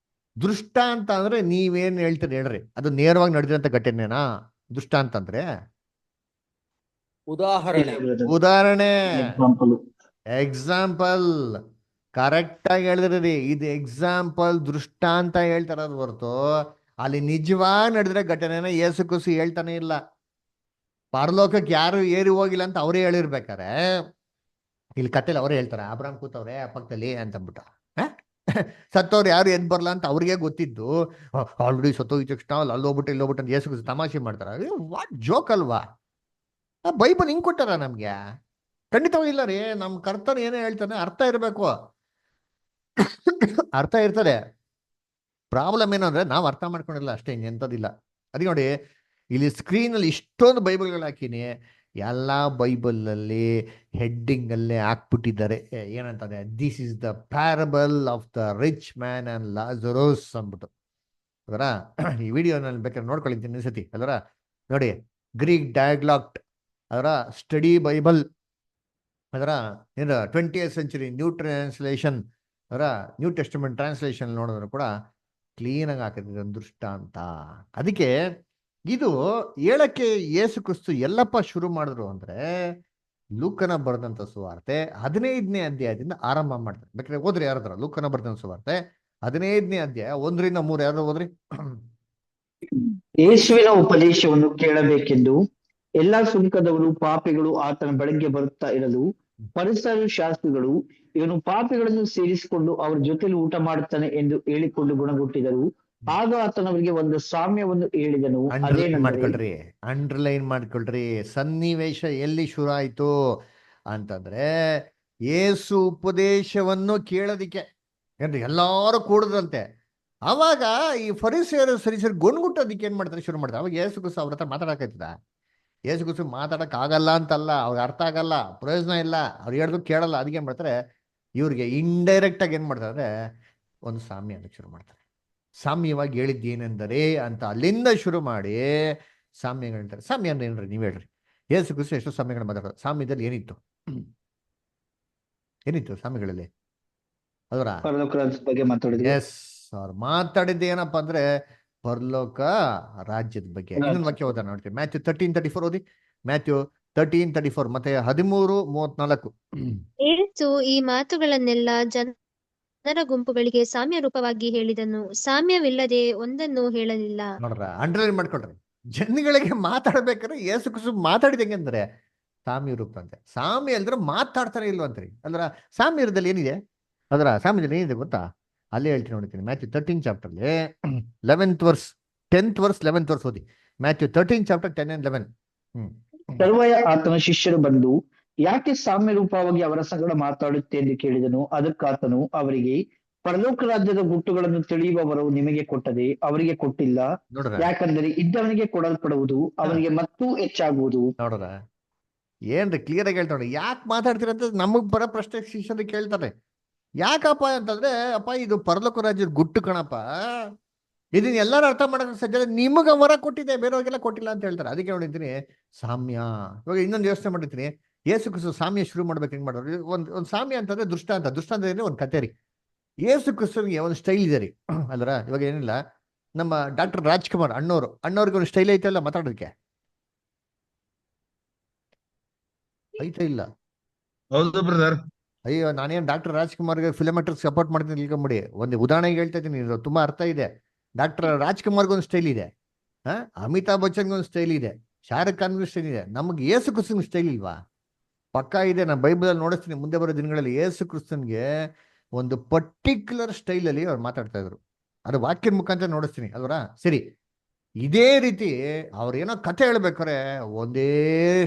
ದೃಷ್ಟಾಂತ ಅಂದ್ರೆ ನೀವೇನ್ ಹೇಳ್ತೀರಿ ಹೇಳ್ರಿ? ಅದು ನೇರವಾಗಿ ನಡೆದಿರಂತ ಘಟನೆನಾ ದೃಷ್ಟಾಂತ ಅಂದ್ರೆ? ಉದಾಹರಣೆ, ಎಕ್ಸಾಂಪಲ್. ಕರೆಕ್ಟ್ ಆಗಿ ಹೇಳಿದ್ರಿ. ಇದು ಎಕ್ಸಾಂಪಲ್, ದೃಷ್ಟಾಂತ ಹೇಳ್ತಾರದು ಹೊರತು ಅಲ್ಲಿ ನಿಜವಾಗಿ ನಡೆದಿರೋ ಘಟನೆನ ಯೇಸು ಕ್ರಿಸ್ತು ಹೇಳ್ತಾನೆ ಇಲ್ಲ. ಪರಲೋಕಕ್ಕೆ ಯಾರು ಏರಿ ಹೋಗಿಲ್ಲ ಅಂತ ಅವರೇ ಹೇಳಿರ್ಬೇಕಾರೆ ಇಲ್ಲಿ ಕಥೆಲಿ ಅವರೇ ಹೇಳ್ತಾರೆ, ಅಬ್ರಾಮ್ ಕೂತವ್ರೆ ಪಕ್ಕದಲ್ಲಿ ಅಂತ ಅಂದ್ಬಿಟ್ಟು. ಸತ್ತವ್ರು ಯಾರು ಎದ್ ಬರಲ್ಲ ಅಂತ ಅವ್ರಿಗೆ ಗೊತ್ತಿದ್ದು ಆಲ್ರೆಡಿ ಸತ್ತೋಗಿದ ತಕ್ಷಣ ಅಲ್ಲೋಗ್ಬಿಟ್ಟು ಇಲ್ಲೋಗ್ಬಿಟ್ಟು ಅಂತ ಯೇಸು ಕ್ರಿಸ್ತು ತಮಾಷೆ ಮಾಡ್ತಾರ. ವಾಟ್ ಜೋಕ್ ಅಲ್ವಾ? ಬೈಬಲ್ ಹಿಂಗ್ ಕೊಟ್ಟಾರ ನಮ್ಗೆ? ಖಂಡಿತವಾಗಿಲ್ಲ ರೀ. ನಮ್ ಕರ್ತನ ಏನೇ ಹೇಳ್ತಾನೆ ಅರ್ಥ ಇರಬೇಕು, ಅರ್ಥ ಇರ್ತದೆ. ಪ್ರಾಬ್ಲಮ್ ಏನು ಅಂದ್ರೆ ನಾವು ಅರ್ಥ ಮಾಡ್ಕೊಂಡಿಲ್ಲ ಅಷ್ಟೇ, ಎಂಥದಿಲ್ಲ. ಅದಕ್ಕೆ ನೋಡಿ, ಇಲ್ಲಿ ಸ್ಕ್ರೀನ್ ಅಲ್ಲಿ ಇಷ್ಟೊಂದು ಬೈಬಲ್ಗಳು ಹಾಕಿನಿ, ಎಲ್ಲ ಬೈಬಲ್ನಲ್ಲಿ ಹೆಡ್ಡಿಂಗ್ ಅಲ್ಲೇ ಹಾಕ್ಬಿಟ್ಟಿದ್ದಾರೆ. ಏನಂತಂದ್ರೆ, this is the parable of the rich man and Lazarus ಅಂದ್ಬಿಟ್ಟು. ಅದರ ಈ ವಿಡಿಯೋನಲ್ಲಿ ಬೇಕಾದ್ರೆ ನೋಡ್ಕೊಳ್ಳಿ ಸತಿ. ಅದರ ನೋಡಿ, ಗ್ರೀಕ್ ಡಯಾಗ್ಲಾಕ್ಟ್, ಅದರ ಸ್ಟಡಿ ಬೈಬಲ್, ಅದರ 20th ಸೆಂಚುರಿ ನ್ಯೂ ಟ್ರಾನ್ಸ್ಲೇಷನ್, ಅದರ ನ್ಯೂ ಟೆಸ್ಟಮೆಂಟ್ ಟ್ರಾನ್ಸ್ಲೇಷನ್ ನೋಡಿದ್ರು ಕೂಡ ಕ್ಲೀನಾಗಿ ಹಾಕಿದ್ರೆ ದೃಷ್ಟಾಂತ. ಅದಕ್ಕೆ ಇದು ಹೇಳಕ್ಕೆ ಯೇಸು ಕ್ರಿಸ್ತು ಎಲ್ಲಪ್ಪ ಶುರು ಮಾಡಿದ್ರು ಅಂದ್ರೆ, ಲೂಕನ ಬರೆದಂತ ಸುವಾರ್ತೆ 15ನೇ ಅಧ್ಯಾಯದಿಂದ ಆರಂಭ ಮಾಡ್ತಾರೆ. ಬೇಕಾದ್ರೆ ಓದ್ರಿ ಯಾರಾದ್ರ ಲೂಕನ ಬರೆದಂತ ಸುವಾರ್ತೆ 15ನೇ ಅಧ್ಯಾಯ 1 ರಿಂದ 3 ಯಾರು ಓದ್ರಿ. ಯೇಸುವಿನ ಉಪದೇಶವನ್ನು ಕೇಳಬೇಕೆಂದು ಎಲ್ಲಾ ಸುಂಕದವರು ಪಾಪಿಗಳು ಆತನ ಬಳಿಗೆ ಬರುತ್ತಾ ಇರಲು ಪರಿಸರ ಶಾಸ್ತ್ರಿಗಳು ಇವನು ಪಾಪಿಗಳನ್ನು ಸೇರಿಸಿಕೊಂಡು ಅವರ ಜೊತೆಲಿ ಊಟ ಮಾಡುತ್ತಾನೆ ಎಂದು ಹೇಳಿಕೊಂಡು ಗುಣಗುಟ್ಟಿದರು. ಆಗ ಆತನವರಿಗೆ ಒಂದು ಸಾಮ್ಯವನ್ನು ಹೇಳಿದನು. ಅಂಡರ್ಲೈನ್ ಮಾಡ್ಕೊಳ್ರಿ. ಸನ್ನಿವೇಶ ಎಲ್ಲಿ ಶುರು ಆಯ್ತು ಅಂತಂದ್ರೆ, ಯೇಸು ಉಪದೇಶವನ್ನು ಕೇಳೋದಿಕ್ಕೆ ಏನ್ರಿ ಎಲ್ಲಾರು ಕೂಡದಂತೆ. ಅವಾಗ ಈ ಫರಿಸೇಯರು ಸರಿ ಗೊಣಗುಟ್ಟೋದಿಕ್ಕೆ ಏನ್ ಮಾಡ್ತಾರೆ? ಶುರು ಮಾಡ್ತಾರೆ. ಅವಾಗ ಯೇಸು ಕ್ರಿಸ್ತು ಅವ್ರ ಹತ್ರ ಮಾತಾಡಕೈತದ? ಯೇಸು ಕ್ರಿಸ್ತು ಮಾತಾಡಕ್ ಆಗಲ್ಲ ಅಂತಲ್ಲ, ಅವ್ರಿಗೆ ಅರ್ಥ ಆಗಲ್ಲ, ಪ್ರಯೋಜನ ಇಲ್ಲ, ಅವ್ರು ಹೇಳಿದ್ರು ಕೇಳಲ್ಲ. ಅದಕ್ಕೆ ಏನ್ ಮಾಡ್ತಾರೆ? ಇವ್ರಿಗೆ ಇಂಡೈರೆಕ್ಟ್ ಆಗಿ ಏನ್ ಮಾಡ್ತಾರೆ ಅಂದ್ರೆ ಒಂದು ಸಾಮ್ಯ ಅನ್ನಕ್ಕೆ ಶುರು ಮಾಡ್ತಾರೆ. ಸಾಮ್ಯವಾಗಿ ಹೇಳಿದ್ದೇನೆಂದರೆ ಅಂತ ಅಲ್ಲಿಂದ ಶುರು ಮಾಡಿ ಸಾಮ್ಯಗಳು ಹೇಳ್ತಾರೆ. ಸಾಮ್ಯ ಅಂದ್ರೆ ಏನ್ರಿ ನೀವ್ ಹೇಳ್ರಿ? ಯೇಸು ಕ್ರಿಸ್ತು ಎಷ್ಟೋ ಸಾಮ್ಯಗಳು ಮಾತಾಡೋದು. ಸಾಮ್ಯದಲ್ಲಿ ಏನಿತ್ತು ಸಾಮ್ಯಗಳಲ್ಲಿ? ಅದರ ಎಸ್, ಅವ್ರು ಮಾತಾಡಿದ್ದು ಏನಪ್ಪಾ ಅಂದ್ರೆ ಪರಲೋಕ ರಾಜ್ಯದ ಬಗ್ಗೆ. ಇನ್ನೊಂದು ವಾಕ್ಯ ಓದೋಣ ನೋಡ್ತೀವಿ. ಮ್ಯಾಥ್ಯೂ 13:34 ಓದಿ. ಮ್ಯಾಥ್ಯೂ 13:34 ಮತ್ತೆ 13:34. ಯೇಸು ಈ ಮಾತುಗಳನ್ನೆಲ್ಲ ಜನರ ಗುಂಪುಗಳಿಗೆ ಸಾಮ್ಯ ರೂಪವಾಗಿ ಹೇಳಿದನು, ಸಾಮ್ಯವಿಲ್ಲದೆ ಒಂದನ್ನು ಹೇಳಲಿಲ್ಲ. ನೋಡ್ರ, ಅಂಡರ್ಲೈನ್ ಮಾಡ್ಕೊಳ್ರಿ. ಜನಗಳಿಗೆ ಮಾತಾಡ್ಬೇಕಾದ್ರೆ ಯೇಸು ಕ್ರಿಸ್ತು ಮಾತಾಡಿದಂಗೆ ಅಂದ್ರೆ ಸಾಮ್ಯ ರೂಪ ಅಂತೆ. ಸಾಮ್ಯ ಅಲ್ದ್ರೆ ಮಾತಾಡ್ತಾನೆ ಇಲ್ವಂತ್ರಿ. ಅಂದ್ರ ಸಾಮ್ಯದಲ್ಲಿ ಏನಿದೆ, ಅದರ ಸಾಮ್ಯದಲ್ಲಿ ಏನಿದೆ ಗೊತ್ತಾ? ಅಲ್ಲೇ ಹೇಳ್ತೀನಿ ನೋಡ್ತೀನಿ. ಮ್ಯಾಥ್ಯೂ 13 ಚಾಪ್ಟರ್ಲಿ 11th verse 10th verse 11th verse ಓದಿ. Matthew 13 chapter 10 and 11. ತರುವಾಯ ಆತನ ಶಿಷ್ಯರು ಬಂದು, ಯಾಕೆ ಸಾಮ್ಯ ರೂಪವಾಗಿ ಅವರ ಸಂಗಡ ಮಾತಾಡುತ್ತೆ ಎಂದು ಕೇಳಿದನು. ಅದಕ್ಕಾತನು ಅವರಿಗೆ, ಪರಲೋಕ ರಾಜ್ಯದ ಗುಟ್ಟುಗಳನ್ನು ತಿಳಿಯುವವರು ನಿಮಗೆ ಕೊಟ್ಟದೆ, ಅವರಿಗೆ ಕೊಟ್ಟಿಲ್ಲ. ನೋಡ್ರ ಯಾಕಂದರೆ ಇದ್ದವನಿಗೆ ಕೊಡಲ್ಪಡುವುದು, ಅವನಿಗೆ ಮತ್ತೂ ಹೆಚ್ಚಾಗುವುದು. ನೋಡ್ರ ಏನ್ರಿ ಕ್ಲಿಯರ್ ಆಗಿ ಹೇಳ್ತಾನೆ. ಯಾಕೆ ಮಾತಾಡ್ತೀರಂತ ನಮಗ್ ಬರೋ ಪ್ರಶ್ನೆ ಶಿಷ್ಯರಿಗೆ ಕೇಳ್ತಾರೆ. ಯಾಕಪ್ಪ ಅಂತಂದ್ರೆ, ಅಪ್ಪ ಇದು ಪರಲೋಕ ರಾಜ್ಯದ ಗುಟ್ಟು ಕಣಪ್ಪ, ಇದನ್ನ ಎಲ್ಲರೂ ಅರ್ಥ ಮಾಡಕ್ ಸಜ್ಜ, ನಿಮಗ ವರ ಕೊಟ್ಟಿದೆ, ಬೇರೆಯವ್ರಿಗೆಲ್ಲ ಕೊಟ್ಟಿಲ್ಲ ಅಂತ ಹೇಳ್ತಾರೆ. ಅದಕ್ಕೆ ನೋಡಿದ್ದೀನಿ ಸಾಮ್ಯ. ಇವಾಗ ಇನ್ನೊಂದು ಯೋಚನೆ ಮಾಡಿರ್ತೀನಿ, ಯೇಸು ಕ್ರಿಸ್ತು ಸಾಮ್ಯ ಶುರು ಮಾಡ್ಬೇಕು ಹೆಂಗ್ ಮಾಡೋರು? ಒಂದ್ ಸಾಮ್ಯ ಅಂತಂದ್ರೆ ದೃಷ್ಟಾಂತ. ದೃಷ್ಟಾಂತ ಅಂದ್ರೆ ಒಂದು ಕತೆ ರೀ. ಯೇಸು ಕ್ರಿಸ್ತನಿಗೆ ಒಂದು ಸ್ಟೈಲ್ ಇದೆ ರೀ ಅಲ್ರ. ಇವಾಗ ಏನಿಲ್ಲ, ನಮ್ಮ ಡಾಕ್ಟರ್ ರಾಜ್ಕುಮಾರ್ ಅಣ್ಣವ್ರಿಗೆ ಒಂದು ಸ್ಟೈಲ್ ಐತೆ ಅಲ್ಲ ಮಾತಾಡೋದಕ್ಕೆ, ಐತೆ ಇಲ್ಲ? ಹೌದು ಬ್ರದರ್. ಅಯ್ಯೋ, ನಾನೇನು ಡಾಕ್ಟರ್ ರಾಜ್ಕುಮಾರ್ಗೆ ಫಿಲಮೆಟ್ರಿಕ್ ಸಪೋರ್ಟ್ ಮಾಡ್ತೀನಿ ಇಲ್ಕೊಂಬಿಡಿ. ಒಂದು ಉದಾಹರಣೆಗೆ ಹೇಳ್ತಾ ಇದ್ದೀನಿ, ಇದು ತುಂಬಾ ಅರ್ಥ ಇದೆ. ಡಾಕ್ಟರ್ ರಾಜ್ಕುಮಾರ್ಗೆ ಒಂದು ಸ್ಟೈಲ್ ಇದೆ, ಅಮಿತಾಬ್ ಬಚ್ಚನ್ಗೆ ಒಂದು ಸ್ಟೈಲ್ ಇದೆ, ಶಾರುಖ್ ಖಾನ್ಗೆ ಸ್ಟೈಲ್ ಇದೆ. ನಮ್ಗೆ ಯೇಸು ಕ್ರಿಸ್ತನ್ಗೆ ಸ್ಟೈಲ್ ಇಲ್ವಾ? ಪಕ್ಕಾ ಇದೆ. ನಾನು ಬೈಬಲಲ್ಲಿ ನೋಡಿಸ್ತೀನಿ ಮುಂದೆ ಬರೋ ದಿನಗಳಲ್ಲಿ. ಯೇಸು ಕ್ರಿಸ್ತನ್ಗೆ ಒಂದು ಪರ್ಟಿಕ್ಯುಲರ್ ಸ್ಟೈಲಲ್ಲಿ ಅವ್ರು ಮಾತಾಡ್ತಾ ಇದ್ರು. ಅದು ವಾಕ್ಯದ ಮುಖಾಂತರ ನೋಡಿಸ್ತೀನಿ ಅಲ್ವರ. ಸರಿ, ಇದೇ ರೀತಿ ಅವ್ರೇನೋ ಕತೆ ಹೇಳ್ಬೇಕಾರೆ ಒಂದೇ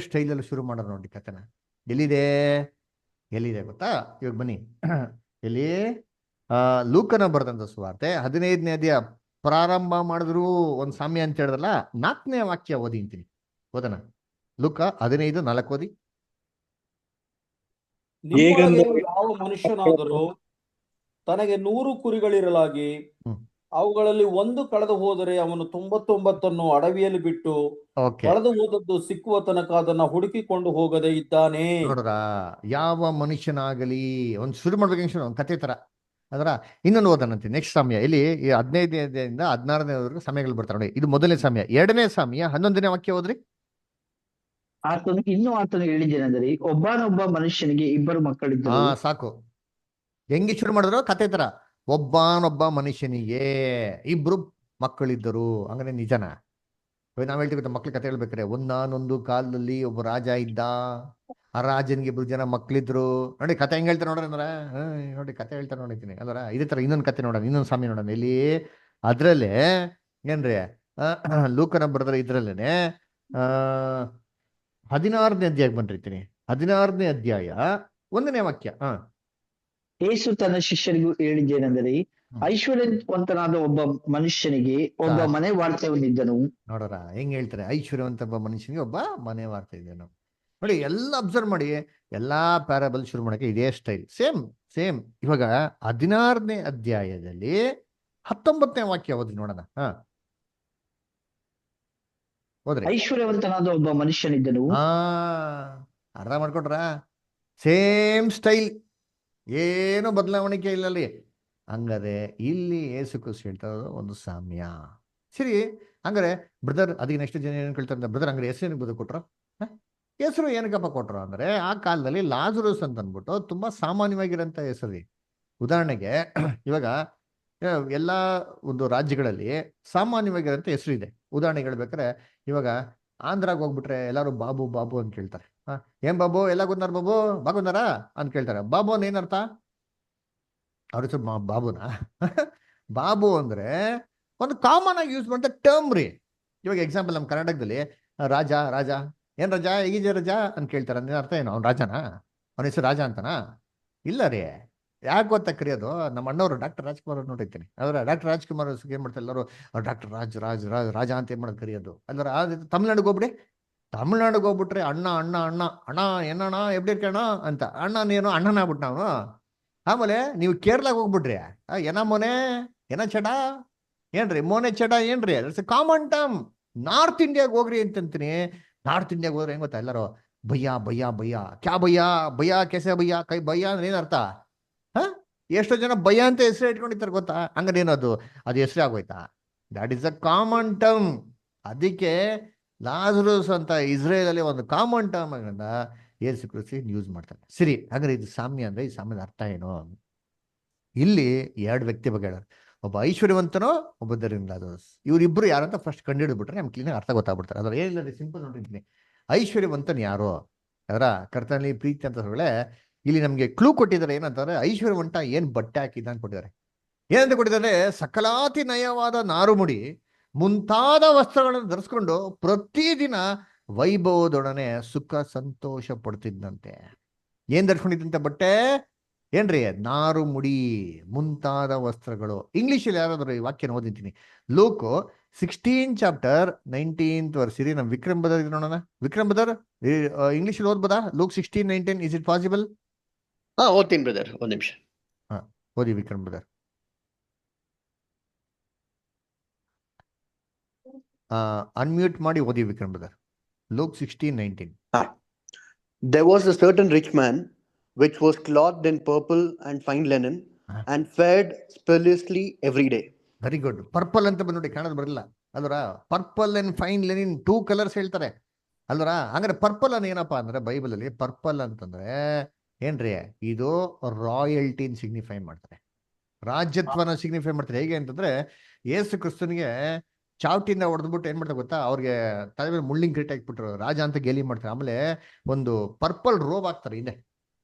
ಸ್ಟೈಲಲ್ಲಿ ಶುರು ಮಾಡೋರು ನೋಡಿ ಕತೆನ. ಎಲ್ಲಿದೆ ಗೊತ್ತಾ? ಇವಾಗ ಬನ್ನಿ, ಎಲ್ಲಿ ಲೂಕನ ಬರೆದಂತ ಸುವಾರ್ತೆ 15ನೇ ಅಧ್ಯಾಯ ಪ್ರಾರಂಭ ಮಾಡಿದ್ರು ಒಂದು ಸಾಮ್ಯ ಅಂತ ಹೇಳಿದ್ರಲ್ಲ, 4ನೇ ವಾಕ್ಯ ಓದಿ ಅಂತೀನಿ. ಓದನ ಲೂಕ 15:4 ಓದಿ. ನಿಮ್ಮೊಳಗೆ ಯಾವ ಮನುಷ್ಯನಾದರೂ ತನಗೆ 100 ಕುರಿಗಳಿರಲಾಗಿ ಅವುಗಳಲ್ಲಿ ಒಂದು ಕಳೆದು ಹೋದರೆ ಅವನು 99 ಅಡವಿಯಲ್ಲಿ ಬಿಟ್ಟು ಕಳೆದು ಹೋದದ್ದು ಸಿಕ್ಕುವ ತನಕ ಅದನ್ನ ಹುಡುಕಿಕೊಂಡು ಹೋಗದೆ ಇದ್ದಾನೆ. ನೋಡ್ರ, ಯಾವ ಮನುಷ್ಯನಾಗಲಿ ಒಂದು ಶುರು ಮಾಡ್ಬೇಕು ಒಂದು ಕತೆ ತರ ಅದರ. ಇನ್ನೊಂದು ಓದನಂತೆ ನೆಕ್ಸ್ಟ್ ಸಮಯ ಇಲ್ಲಿ 15ನೇದಿಂದ 16ನೇವರೆಗೂ ಸಮಯಗಳು ಬರ್ತಾರೆ ನೋಡಿ. ಇದು ಮೊದಲನೇ ಸಮಯ. 2ನೇ ಸಮಯ 11ನೇ ವಾಕ್ಯ ಹೋದ್ರಿ. ಆತನು ಹೇಳಿದ್ದೇನೆಂದರೆ, ಒಬ್ಬನೊಬ್ಬ ಮನುಷ್ಯನಿಗೆ 2 ಮಕ್ಕಳಿದ್ದರು. ಸಾಕು. ಹೆಂಗೆ ಶುರು ಮಾಡಿದ್ರು ಕತೆ ತರ? ಒಬ್ಬನೊಬ್ಬ ಮನುಷ್ಯನಿಗೆ 2 ಮಕ್ಕಳಿದ್ದರು. ಹಂಗಾರೆ ನಿಜನಾ? ನಾವ್ ಹೇಳ್ತೀವಿ ಗೊತ್ತಾ, ಮಕ್ಳ ಕತೆ ಹೇಳ್ಬೇಕಾರೆ, ಒಂದಾನೊಂದು ಕಾಲದಲ್ಲಿ ಒಬ್ಬ ರಾಜ ಇದ್ದ, ಆ ರಾಜನಿಗೆ 2 ಜನ ಮಕ್ಳಿದ್ರು. ನೋಡಿ ಕತೆ ಹೆಂಗ್ ಹೇಳ್ತಾರೆ ನೋಡ್ರಿ ಅಂದ್ರೆ, ನೋಡಿ ಕತೆ ಹೇಳ್ತಾರೆ ನೋಡಿದ್ದೀನಿ ಅಲ್ವರ. ಇದೇ ತರ ಇನ್ನೊಂದು ಕತೆ ನೋಡೋಣ, ಇನ್ನೊಂದು ಸಾಮ್ಯ ನೋಡೋಣ. ಇಲ್ಲಿ ಅದ್ರಲ್ಲೇ ಏನ್ರಿ, ಲೂಕನ ಬರೆದ್ರೆ ಇದ್ರಲ್ಲೇನೆ 16ನೇ ಅಧ್ಯಾಯಕ್ಕೆ ಬಂದಿರ್ತೀನಿ. 16ನೇ ಅಧ್ಯಾಯ 1ನೇ ವಾಕ್ಯ. ಯೇಸು ತನ್ನ ಶಿಷ್ಯರಿಗೂ ಹೇಳಿದ್ದೇನೆಂದರೆ, ಐಶ್ವರ್ಯವಂತನಾದ ಒಬ್ಬ ಮನುಷ್ಯನಿಗೆ ಒಬ್ಬ ಮನೆ ವಾರ್ತೆಯವನಿದ್ದನು. ನೋಡೋರ ಹೆಂಗ್ ಹೇಳ್ತಾರೆ, ಐಶ್ವರ್ಯವಂತ ಒಬ್ಬ ಮನುಷ್ಯನಿಗೆ ಒಬ್ಬ ಮನೆ ವಾರ್ತೆ ಇದ್ದೇನು. ನೋಡಿ, ಎಲ್ಲ ಅಬ್ಸರ್ವ್ ಮಾಡಿ, ಎಲ್ಲಾ ಪ್ಯಾರಾಬಲ್ ಶುರು ಮಾಡಕ್ಕೆ ಇದೇ ಸ್ಟೈಲ್. ಸೇಮ್. ಇವಾಗ 16ನೇ ಅಧ್ಯಾಯದಲ್ಲಿ 19ನೇ ವಾಕ್ಯ ಓದಿ ನೋಡೋಣ. ಹೋದ್ರಿ. ಐಶ್ವರ್ಯವಂತನಾದ ಒಬ್ಬ ಮನುಷ್ಯನಿದ್ದನು. ಅರ್ಥ ಮಾಡ್ಕೊಟ್ರ? ಸೇಮ್ ಸ್ಟೈಲ್, ಏನು ಬದಲಾವಣೆ ಇಲ್ಲ ಅಲ್ಲಿ. ಹಂಗಾರೆ ಇಲ್ಲಿ ಯೇಸು ಕ್ರಿಸ್ತು ಹೇಳ್ತಾ ಇರೋದು ಒಂದು ಸಾಮ್ಯ. ಸರಿ, ಹಂಗಾರೆ ಬ್ರದರ್ ಅದಕ್ಕೆ ನೆಕ್ಸ್ಟ್ ಜನ ಏನ್ ಕೇಳ್ತಾರೆ, ಬ್ರದರ್ ಹಂಗಾರೆ ಹೆಸರು ಏನಕ್ಕೆ ಬದು ಕೊಟ್ರು? ಹೆಸರು ಏನಕ್ಕಪ್ಪ ಕೊಟ್ರು ಅಂದ್ರೆ, ಆ ಕಾಲದಲ್ಲಿ ಲಾಜರಸ್ ಅಂತ ಅಂದ್ಬಿಟ್ಟು ತುಂಬಾ ಸಾಮಾನ್ಯವಾಗಿರೋಂಥ ಹೆಸರು. ಉದಾಹರಣೆಗೆ ಇವಾಗ ಎಲ್ಲಾ ಒಂದು ರಾಜ್ಯಗಳಲ್ಲಿ ಸಾಮಾನ್ಯವಾಗಿರೋಂಥ ಹೆಸರು ಇದೆ. ಉದಾಹರಣೆಗೆ ಹೇಳ್ಬೇಕಾರೆ, ಇವಾಗ ಆಂಧ್ರಾಗ ಹೋಗ್ಬಿಟ್ರೆ ಎಲ್ಲಾರು ಬಾಬು ಅಂತ ಕೇಳ್ತಾರೆ. ಏನ್ ಬಾಬು, ಎಲ್ಲ ಗೊತ್ತಾರ ಬಾಬು, ಬಾಗುಂದಾರ ಅಂತ ಕೇಳ್ತಾರೆ. ಬಾಬು ಅಂತ ಏನರ್ಥ? ಅವ್ರ ಹೆಸರು ಬಾಬುನಾ? ಬಾಬು ಅಂದ್ರೆ ಒಂದು ಕಾಮನ್ ಆಗಿ ಯೂಸ್ ಮಾಡಿದ ಟರ್ಮ್ ರೀ. ಇವಾಗ ಎಕ್ಸಾಂಪಲ್ ನಮ್ಮ ಕರ್ನಾಟಕದಲ್ಲಿ ರಾಜ ಏನ್ ರಾಜ, ಹೇಗಿದ್ಯಾ ರಾಜ ಅಂತ ಕೇಳ್ತಾರೆ. ಅಂದ್ರೆ ಅರ್ಥ ಏನು, ಅವ್ನ ರಾಜನಾ? ಅವನ ಹೆಸರು ರಾಜ ಅಂತನಾ? ಇಲ್ಲ ರೀ. ಯಾಕೆ ಗೊತ್ತಾ ಕರೆಯೋದು? ನಮ್ಮ ಅಣ್ಣವರು ಡಾಕ್ಟರ್ ರಾಜ್ಕುಮಾರ್ ಅವ್ರು ನೋಡಿರ್ತೀನಿ. ಅವರ ಡಾಕ್ಟರ್ ರಾಜ್ಕುಮಾರ್ ಏನ್ ಮಾಡ್ತಾರೆ, ಎಲ್ಲರೂ ಡಾಕ್ಟರ್ ರಾಜ ಅಂತ ಏನ್ ಮಾಡೋದು ಕರೆಯೋದು ಅಲ್ವರ. ತಮಿಳ್ನಾಡಿಗೆ ಹೋಗ್ಬಿಟ್ರೆ ಅಣ್ಣ ಏನಣ್ಣ ಎಬ್ಡಿ ಇರ್ಕಣ ಅಂತ, ಅಣ್ಣನೇನು ಅಣ್ಣನ ಆಗ್ಬಿಟ್ಟು ನಾವು. ಆಮೇಲೆ ನೀವು ಕೇರಳಾಗ ಹೋಗ್ಬಿಟ್ರಿ, ಏನ ಮೊನೆ ಏನ ಚಡ ಏನ್ರಿ, ಮೋನೆ ಚಡ ಏನ್ರಿ, ಕಾಮನ್ ಟರ್ಮ್. ನಾರ್ತ್ ಇಂಡಿಯಾಗ ಹೋಗ್ರಿ ಅಂತಂತೀನಿ. ನಾರ್ತ್ ಇಂಡಿಯಾಗ ಹೋದ್ರೆ ಹೆಂಗ್ ಗೊತ್ತಾ, ಎಲ್ಲರೂ ಭಯ್ಯ ಕ್ಯಾ ಭಯ್ಯ ಕೆಸೆ ಭಯ್ಯ ಕೈ ಭಯ್ಯ ಅಂದ್ರೆ ಏನರ್ಥ? ಎಷ್ಟೋ ಜನ ಭಯ ಅಂತ ಹೆಸರು ಇಟ್ಕೊಂಡಿರ್ತಾರೆ ಗೊತ್ತಾ? ಹಂಗಾರೆ ಏನದು, ಅದು ಹೆಸರು ಆಗೋಯ್ತಾ? That is a common term. ಅದಕ್ಕೆ ಲಾಜರಸ್ ಅಂತ ಇಸ್ರೇಲ್ ಅಲ್ಲಿ ಒಂದು ಕಾಮನ್ ಟರ್ಮ್ ಆಗಿಂದ ಯೇಸು ಕ್ರಿಸ್ತು ಯೂಸ್ ಮಾಡ್ತಾರೆ. ಸರಿ, ಹಾಗಾದ್ರೆ ಇದು ಸಾಮ್ಯ ಅಂದ್ರೆ ಈ ಸಾಮ್ಯದ ಅರ್ಥ ಏನು? ಇಲ್ಲಿ 2 ವ್ಯಕ್ತಿ ಬಗ್ಗೆ ಹೇಳೋರು. ಒಬ್ಬ ಐಶ್ವರ್ಯವಂತನೋ ಒಬ್ಬ ದರಿದ್ರ. ಇವರಿಬ್ರು ಯಾರಂತ ಫಸ್ಟ್ ಕಂಡುಹಿಡಿದ್ಬಿಟ್ರೆ ನಮ್ಗೆ ಕ್ಲೀನಾಗಿ ಅರ್ಥ ಗೊತ್ತಾಗ್ಬಿಡ್ತಾರೆ. ಅದ್ರ ಏನಿಲ್ಲ, ಸಿಂಪಲ್ ನೋಡಿರ್ತೀನಿ. ಐಶ್ವರ್ಯವಂತನ್ ಯಾರು ಅದರ ಕರ್ತನಲ್ಲಿ ಪ್ರೀತಿ ಅಂತ ಹೇಳಿ ಇಲ್ಲಿ ನಮ್ಗೆ ಕ್ಲೂ ಕೊಟ್ಟಿದ್ದಾರೆ. ಏನಂತಾರೆ, ಐಶ್ವರ್ಯವಂತ ಏನ್ ಬಟ್ಟೆ ಹಾಕಿದ್ದ ಅಂತ ಕೊಟ್ಟಿದ್ದಾರೆ. ಏನಂತ ಕೊಟ್ಟಿದ್ದಾರೆ, ಸಕಲಾತಿ ನಯವಾದ ನಾರುಮುಡಿ ಮುಂತಾದ ವಸ್ತ್ರಗಳನ್ನು ಧರಿಸ್ಕೊಂಡು ಪ್ರತಿದಿನ ವೈಭವದೊಡನೆ ಸುಖ ಸಂತೋಷ ಪಡ್ತಿದ್ದಂತೆ. ಏನ್ ಧರಿಸ್ಕೊಂಡಿದ್ದಂತೆ ಬಟ್ಟೆ? ಏನ್ರಿ? ನಾರು ಮುಡಿ ಮುಂತಾದ ವಸ್ತ್ರಗಳು. ಇಂಗ್ಲಿಷಲ್ಲಿ ಯಾರಾದ್ರೂ ಈ ವಾಕ್ಯನ ಓದಿದ್ದೀನಿ. Luke 16 chapter 19th verse. ಇರಿ, ನಮ್ ವಿಕ್ರಮ್ ಬದರ್ ಇದು ನೋಡೋಣ. ವಿಕ್ರಮ್ ಬದರ್ ಇಂಗ್ಲಿಷಲ್ಲಿ ಓದ್ಬೋದಾ? Luke 16:19, is it possible? ಓದ್ತೀನಿ ಬ್ರದರ್, ಒಂದ್ ನಿಮಿಷ. ಓದಿ ವಿಕ್ರಮ್ ಬದರ್. ಅನ್ಮ್ಯೂಟ್ ಮಾಡಿ ಓದಿ Vikram brother. Luke 16:19. There was a certain rich man which was clothed in purple and fine linen and fed spiritually every day. Very good. Purple ಅಂತ ಬಂದ್ಬಿಟ್ಟು ಕಾಣೋದು ಬರಲ್ಲ ಅಲ್ವರ? Purple and fine Lenin 2 colours ಹೇಳ್ತಾರೆ ಅಲ್ವರ? ಹಂಗಾರೆ ಪರ್ಪಲ್ ಅನ್ನ ಏನಪ್ಪಾ ಅಂದ್ರೆ ಬೈಬಲ್ ಅಲ್ಲಿ ಪರ್ಪಲ್ ಅಂತಂದ್ರೆ ಏನ್ರಿ? ಇದು ರಾಯಲ್ಟಿನ ಸಿಗ್ನಿಫೈ ಮಾಡ್ತಾರೆ, ರಾಜ್ಯತ್ವನ ಸಿಗ್ನಿಫೈ ಮಾಡ್ತಾರೆ. ಹೇಗೆ ಅಂತಂದ್ರೆ ಯೇಸು ಕ್ರಿಸ್ತನಿಗೆ ಚಾವಟಿಯಿಂದ ಹೊಡೆದ್ಬಿಟ್ಟು ಏನ್ ಮಾಡ್ತಾರೆ ಗೊತ್ತಾ? ಅವ್ರಿಗೆ ತಲೆ ಮೇಲೆ ಮುಳ್ಳಿಂಗ್ ಕ್ರೀಟ್ ಹಾಕ್ಬಿಟ್ರು, ರಾಜ ಅಂತ ಗೇಲಿ ಮಾಡ್ತಾರೆ. ಆಮೇಲೆ ಒಂದು ಪರ್ಪಲ್ ರೋಬ್ ಹಾಕ್ತಾರೆ, ಹಿಂದೆ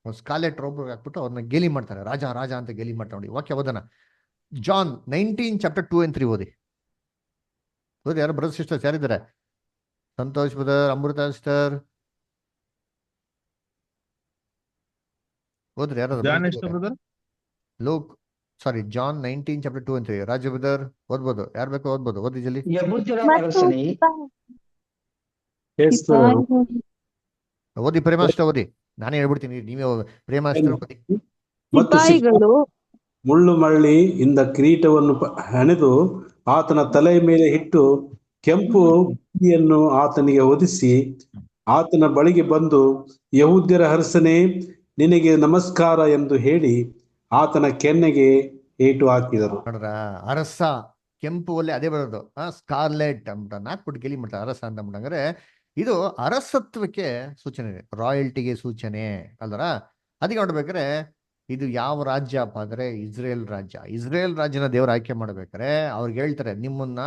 ಒಂದು ಸ್ಕಾಲೆಟ್ ರೋಬ್ ಹಾಕ್ಬಿಟ್ಟು ಅವ್ರನ್ನ ಗೇಲಿ ಮಾಡ್ತಾರೆ, ರಾಜ ರಾಜ ಅಂತ ಗೇಲಿ ಮಾಡ್ತಾರೆ. ನೋಡಿ ವಾಕ್ಯ ಓದೋಣ. ಜಾನ್ 19 ಚಾಪ್ಟರ್ 2 and 3 ಓದಿ. ಯಾರು ಬ್ರದರ್ ಸಿಸ್ಟರ್ಸ್ ಯಾರಿದ್ದಾರೆ? ಸಂತೋಷ್ ಬ್ರದರ್, ಅಮೃತ ಸಿಸ್ಟರ್ ಓದ್ರಿ. ಯಾರು? Luke John 19 chapter 2 and 3. Raju brother ಓದ್ಬೋದು, ಯಾರು ಬೇಕೋ ಓದ್ಬೋದು, ಓದಿ ಜಲ್ಲಿ. ಯಹೂದ್ಯರ ಅರಸನೇ, ಓದಿ ಪ್ರೇಮಾಸ್ಟರ್ ಓದಿ. ನಾನೇ ಹೇಳ್ಬಿಡ್ತೀನಿ, ನೀವೇ ಪ್ರೇಮಾಸ್ಟರ್ ಓದಿ. ಮತ್ತು ಮುಳ್ಳು ಮಳ್ಳಿ ಇಂದ ಕಿರೀಟವನ್ನು ಹೆಣೆದು ಆತನ ತಲೆಯ ಮೇಲೆ ಇಟ್ಟು ಕೆಂಪು ಬೂದಿಯನ್ನು ಆತನಿಗೆ ಹೊದಿಸಿ ಆತನ ಬಳಿಗೆ ಬಂದು, ಯಹೂದ್ಯರ ಅರಸನೇ, ನಿನಗೆ ನಮಸ್ಕಾರ ಎಂದು ಹೇಳಿ ಆತನ ಕೆನ್ನೆಗೆ ಏಟು ಹಾಕಿದರು. ನೋಡ್ರ, ಅರಸ ಕೆಂಪು ಒಲೆ ಅದೇ ಬರೋದು, ಸ್ಕಾರ್ಲೆಟ್ ಅಂತ ನಾಕ್ಬಿಟ್ಟು ಗೇಲಿ ಮಾಡ್ತಾರೆ ಅರಸ ಅಂತ ಅಂದ್ಬಿಟ್ಟಂದ್ರೆ ಇದು ಅರಸತ್ವಕ್ಕೆ ಸೂಚನೆ ಇದೆ, ರಾಯಲ್ಟಿಗೆ ಸೂಚನೆ ಅಲ್ವರ? ಅದಕ್ಕೆ ನೋಡ್ಬೇಕಾರೆ ಇದು ಯಾವ ರಾಜ್ಯ ಅಪ್ಪ ಅಂದ್ರೆ ಇಸ್ರೇಲ್ ರಾಜ್ಯ. ಇಸ್ರೇಲ್ ರಾಜ್ಯನ ದೇವ್ರ ಆಯ್ಕೆ ಮಾಡ್ಬೇಕಾರೆ ಅವ್ರಿಗೆ ಹೇಳ್ತಾರೆ, ನಿಮ್ಮನ್ನ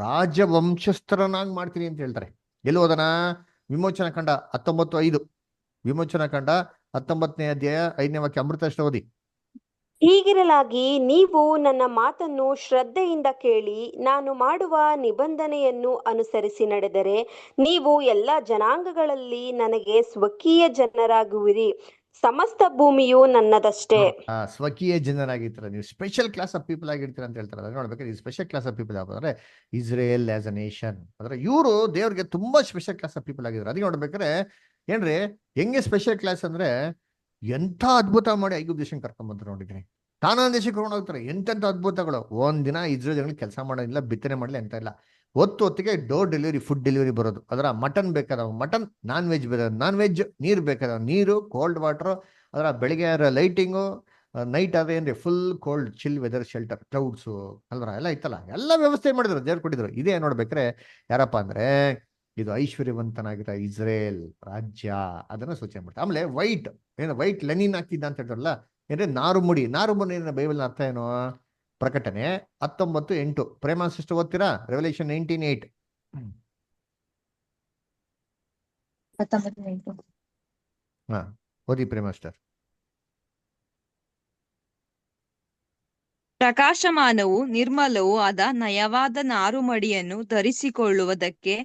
ರಾಜವಂಶಸ್ಥರನಾಗಿ ಮಾಡ್ತೀನಿ ಅಂತ ಹೇಳ್ತಾರೆ. ಎಲ್ಲಿ ಓದನ? ವಿಮೋಚನ ಕಂಡ 19:5. ವಿಮೋಚನ ಕಂಡ 19ನೇ ಅಧ್ಯಾಯ 5ನೇ ವಾಕ್ಯ. ಅಮೃತ ಅಷ್ಟ ಓದಿ. ಹೀಗಿರಲಾಗಿ ನೀವು ನನ್ನ ಮಾತನ್ನು ಶ್ರದ್ಧೆಯಿಂದ ಕೇಳಿ ನಾನು ಮಾಡುವ ನಿಬಂಧನೆಯನ್ನು ಅನುಸರಿಸಿ ನಡೆದರೆ ನೀವು ಎಲ್ಲ ಜನಾಂಗಗಳಲ್ಲಿ ನನಗೆ ಸ್ವಕೀಯ ಜನರಾಗುವಿರಿ. ಸಮಸ್ತ ಭೂಮಿಯು ನನ್ನದಷ್ಟೇ. ಸ್ವಕೀಯ ಜನರಾಗಿರ್ತಾರೆ, ನೀವು ಸ್ಪೆಷಲ್ ಕ್ಲಾಸ್ ಆಫ್ ಪೀಪಲ್ ಆಗಿರ್ತೀರ ಅಂತ ಹೇಳ್ತಾರೆ. ಅದನ್ನ ನೋಡ್ಬೇಕಾದ್ರೆ ಈ ಸ್ಪೆಷಲ್ ಕ್ಲಾಸ್ ಆಫ್ ಪೀಪಲ್ ಯಾವ್ದು ಅಂದ್ರೆ ಇಸ್ರೇಲ್ ಆಸ್ ಅ ನೇಷನ್. ಅಂದ್ರೆ ಇವರು ದೇವ್ರಿಗೆ ತುಂಬಾ ಸ್ಪೆಷಲ್ ಕ್ಲಾಸ್ ಆಫ್ ಪೀಪಲ್ ಆಗಿದ್ರು. ಅದಕ್ಕೆ ನೋಡ್ಬೇಕಾದ್ರೆ ಏನ್ರಿ ಹೆಂಗೆ ಸ್ಪೆಷಲ್ ಕ್ಲಾಸ್ ಅಂದ್ರೆ ಎಂಥ ಅದ್ಭುತ ಮಾಡಿ ಐಗುಪ್ತ ದೇಶಕ್ಕೆ ಕರ್ಕೊಂಡ್ಬಂದ್ರು ನೋಡಿದ್ರಿ. ಕಾನಾನ್ ದೇಶಕ್ಕೆ ಕರ್ಕೊಂಡು ಹೋಗ್ತಾರೆ. ಎಂತೆಂಥ ಅದ್ಭುತಗಳು. ಒಂದಿನ ಇಸ್ರೇಲ್ ಜನಗಳಿಗೆ ಕೆಲಸ ಮಾಡೋದಿಲ್ಲ, ಬಿತ್ತನೆ ಮಾಡಲಿ ಅಂತ ಇಲ್ಲ. ಹೊತ್ತಿಗೆ ಡೋರ್ ಡೆಲಿವರಿ, ಫುಡ್ ಡೆಲಿವರಿ ಬರೋದು. ಅದರ ಮಟನ್ ಬೇಕಾದವ ಮಟನ್, ನಾನ್ ವೆಜ್ ಬೇಕಾದ ನಾನ್ ವೆಜ್, ನೀರು ಬೇಕಾದವ ನೀರು, ಕೋಲ್ಡ್ ವಾಟರ್. ಅದರ ಬೆಳಿಗ್ಗೆ ಲೈಟಿಂಗು, ನೈಟ್ ಆದ್ರೆ ಏನ್ರಿ full cold chill weather shelter, clouds ಅಲ್ವರ ಎಲ್ಲ ಇತ್ತಲ್ಲ, ಎಲ್ಲ ವ್ಯವಸ್ಥೆ ಮಾಡಿದ್ರು, ದೇವ್ರು ಕೊಟ್ಟಿದ್ರು. ಇದೇ ನೋಡ್ಬೇಕ್ರೆ ಯಾರಪ್ಪ ಅಂದ್ರೆ ಇದು ಐಶ್ವರ್ಯವಂತನಾಗಿರೋ ಇಸ್ರೇಲ್ ರಾಜ್ಯ, ಅದನ್ನ ಸೂಚನೆ ಮಾಡ್ತಾರೆ. ಆಮೇಲೆ ವೈಟ್ ಲೆನಿನ್ ಹಾಕಿದ್ದ ಅಂತ ಹೇಳ್ತಾರಲ್ಲ, ಏನ್ರಿ ನಾರುಮುಡಿ. ನಾರುಮುಡಿ ಬೈಬಲ್ ಅರ್ಥ ಏನು? ಪ್ರಕಟಣೆ 19:8. ಪ್ರೇಮ ಸಿಸ್ಟರ್ ಓದ್ತೀರಾ? ರೆವಲ್ಯೂಷನ್ 19:8. ಓದಿ ಪ್ರೇಮ ಸಿಸ್ಟರ್. ಪ್ರಕಾಶಮಾನವೂ ನಿರ್ಮಲವೂ ಆದ ನಯವಾದ ನಾರುಮಡಿಯನ್ನು ಧರಿಸಿಕೊಳ್ಳುವುದಕ್ಕೆ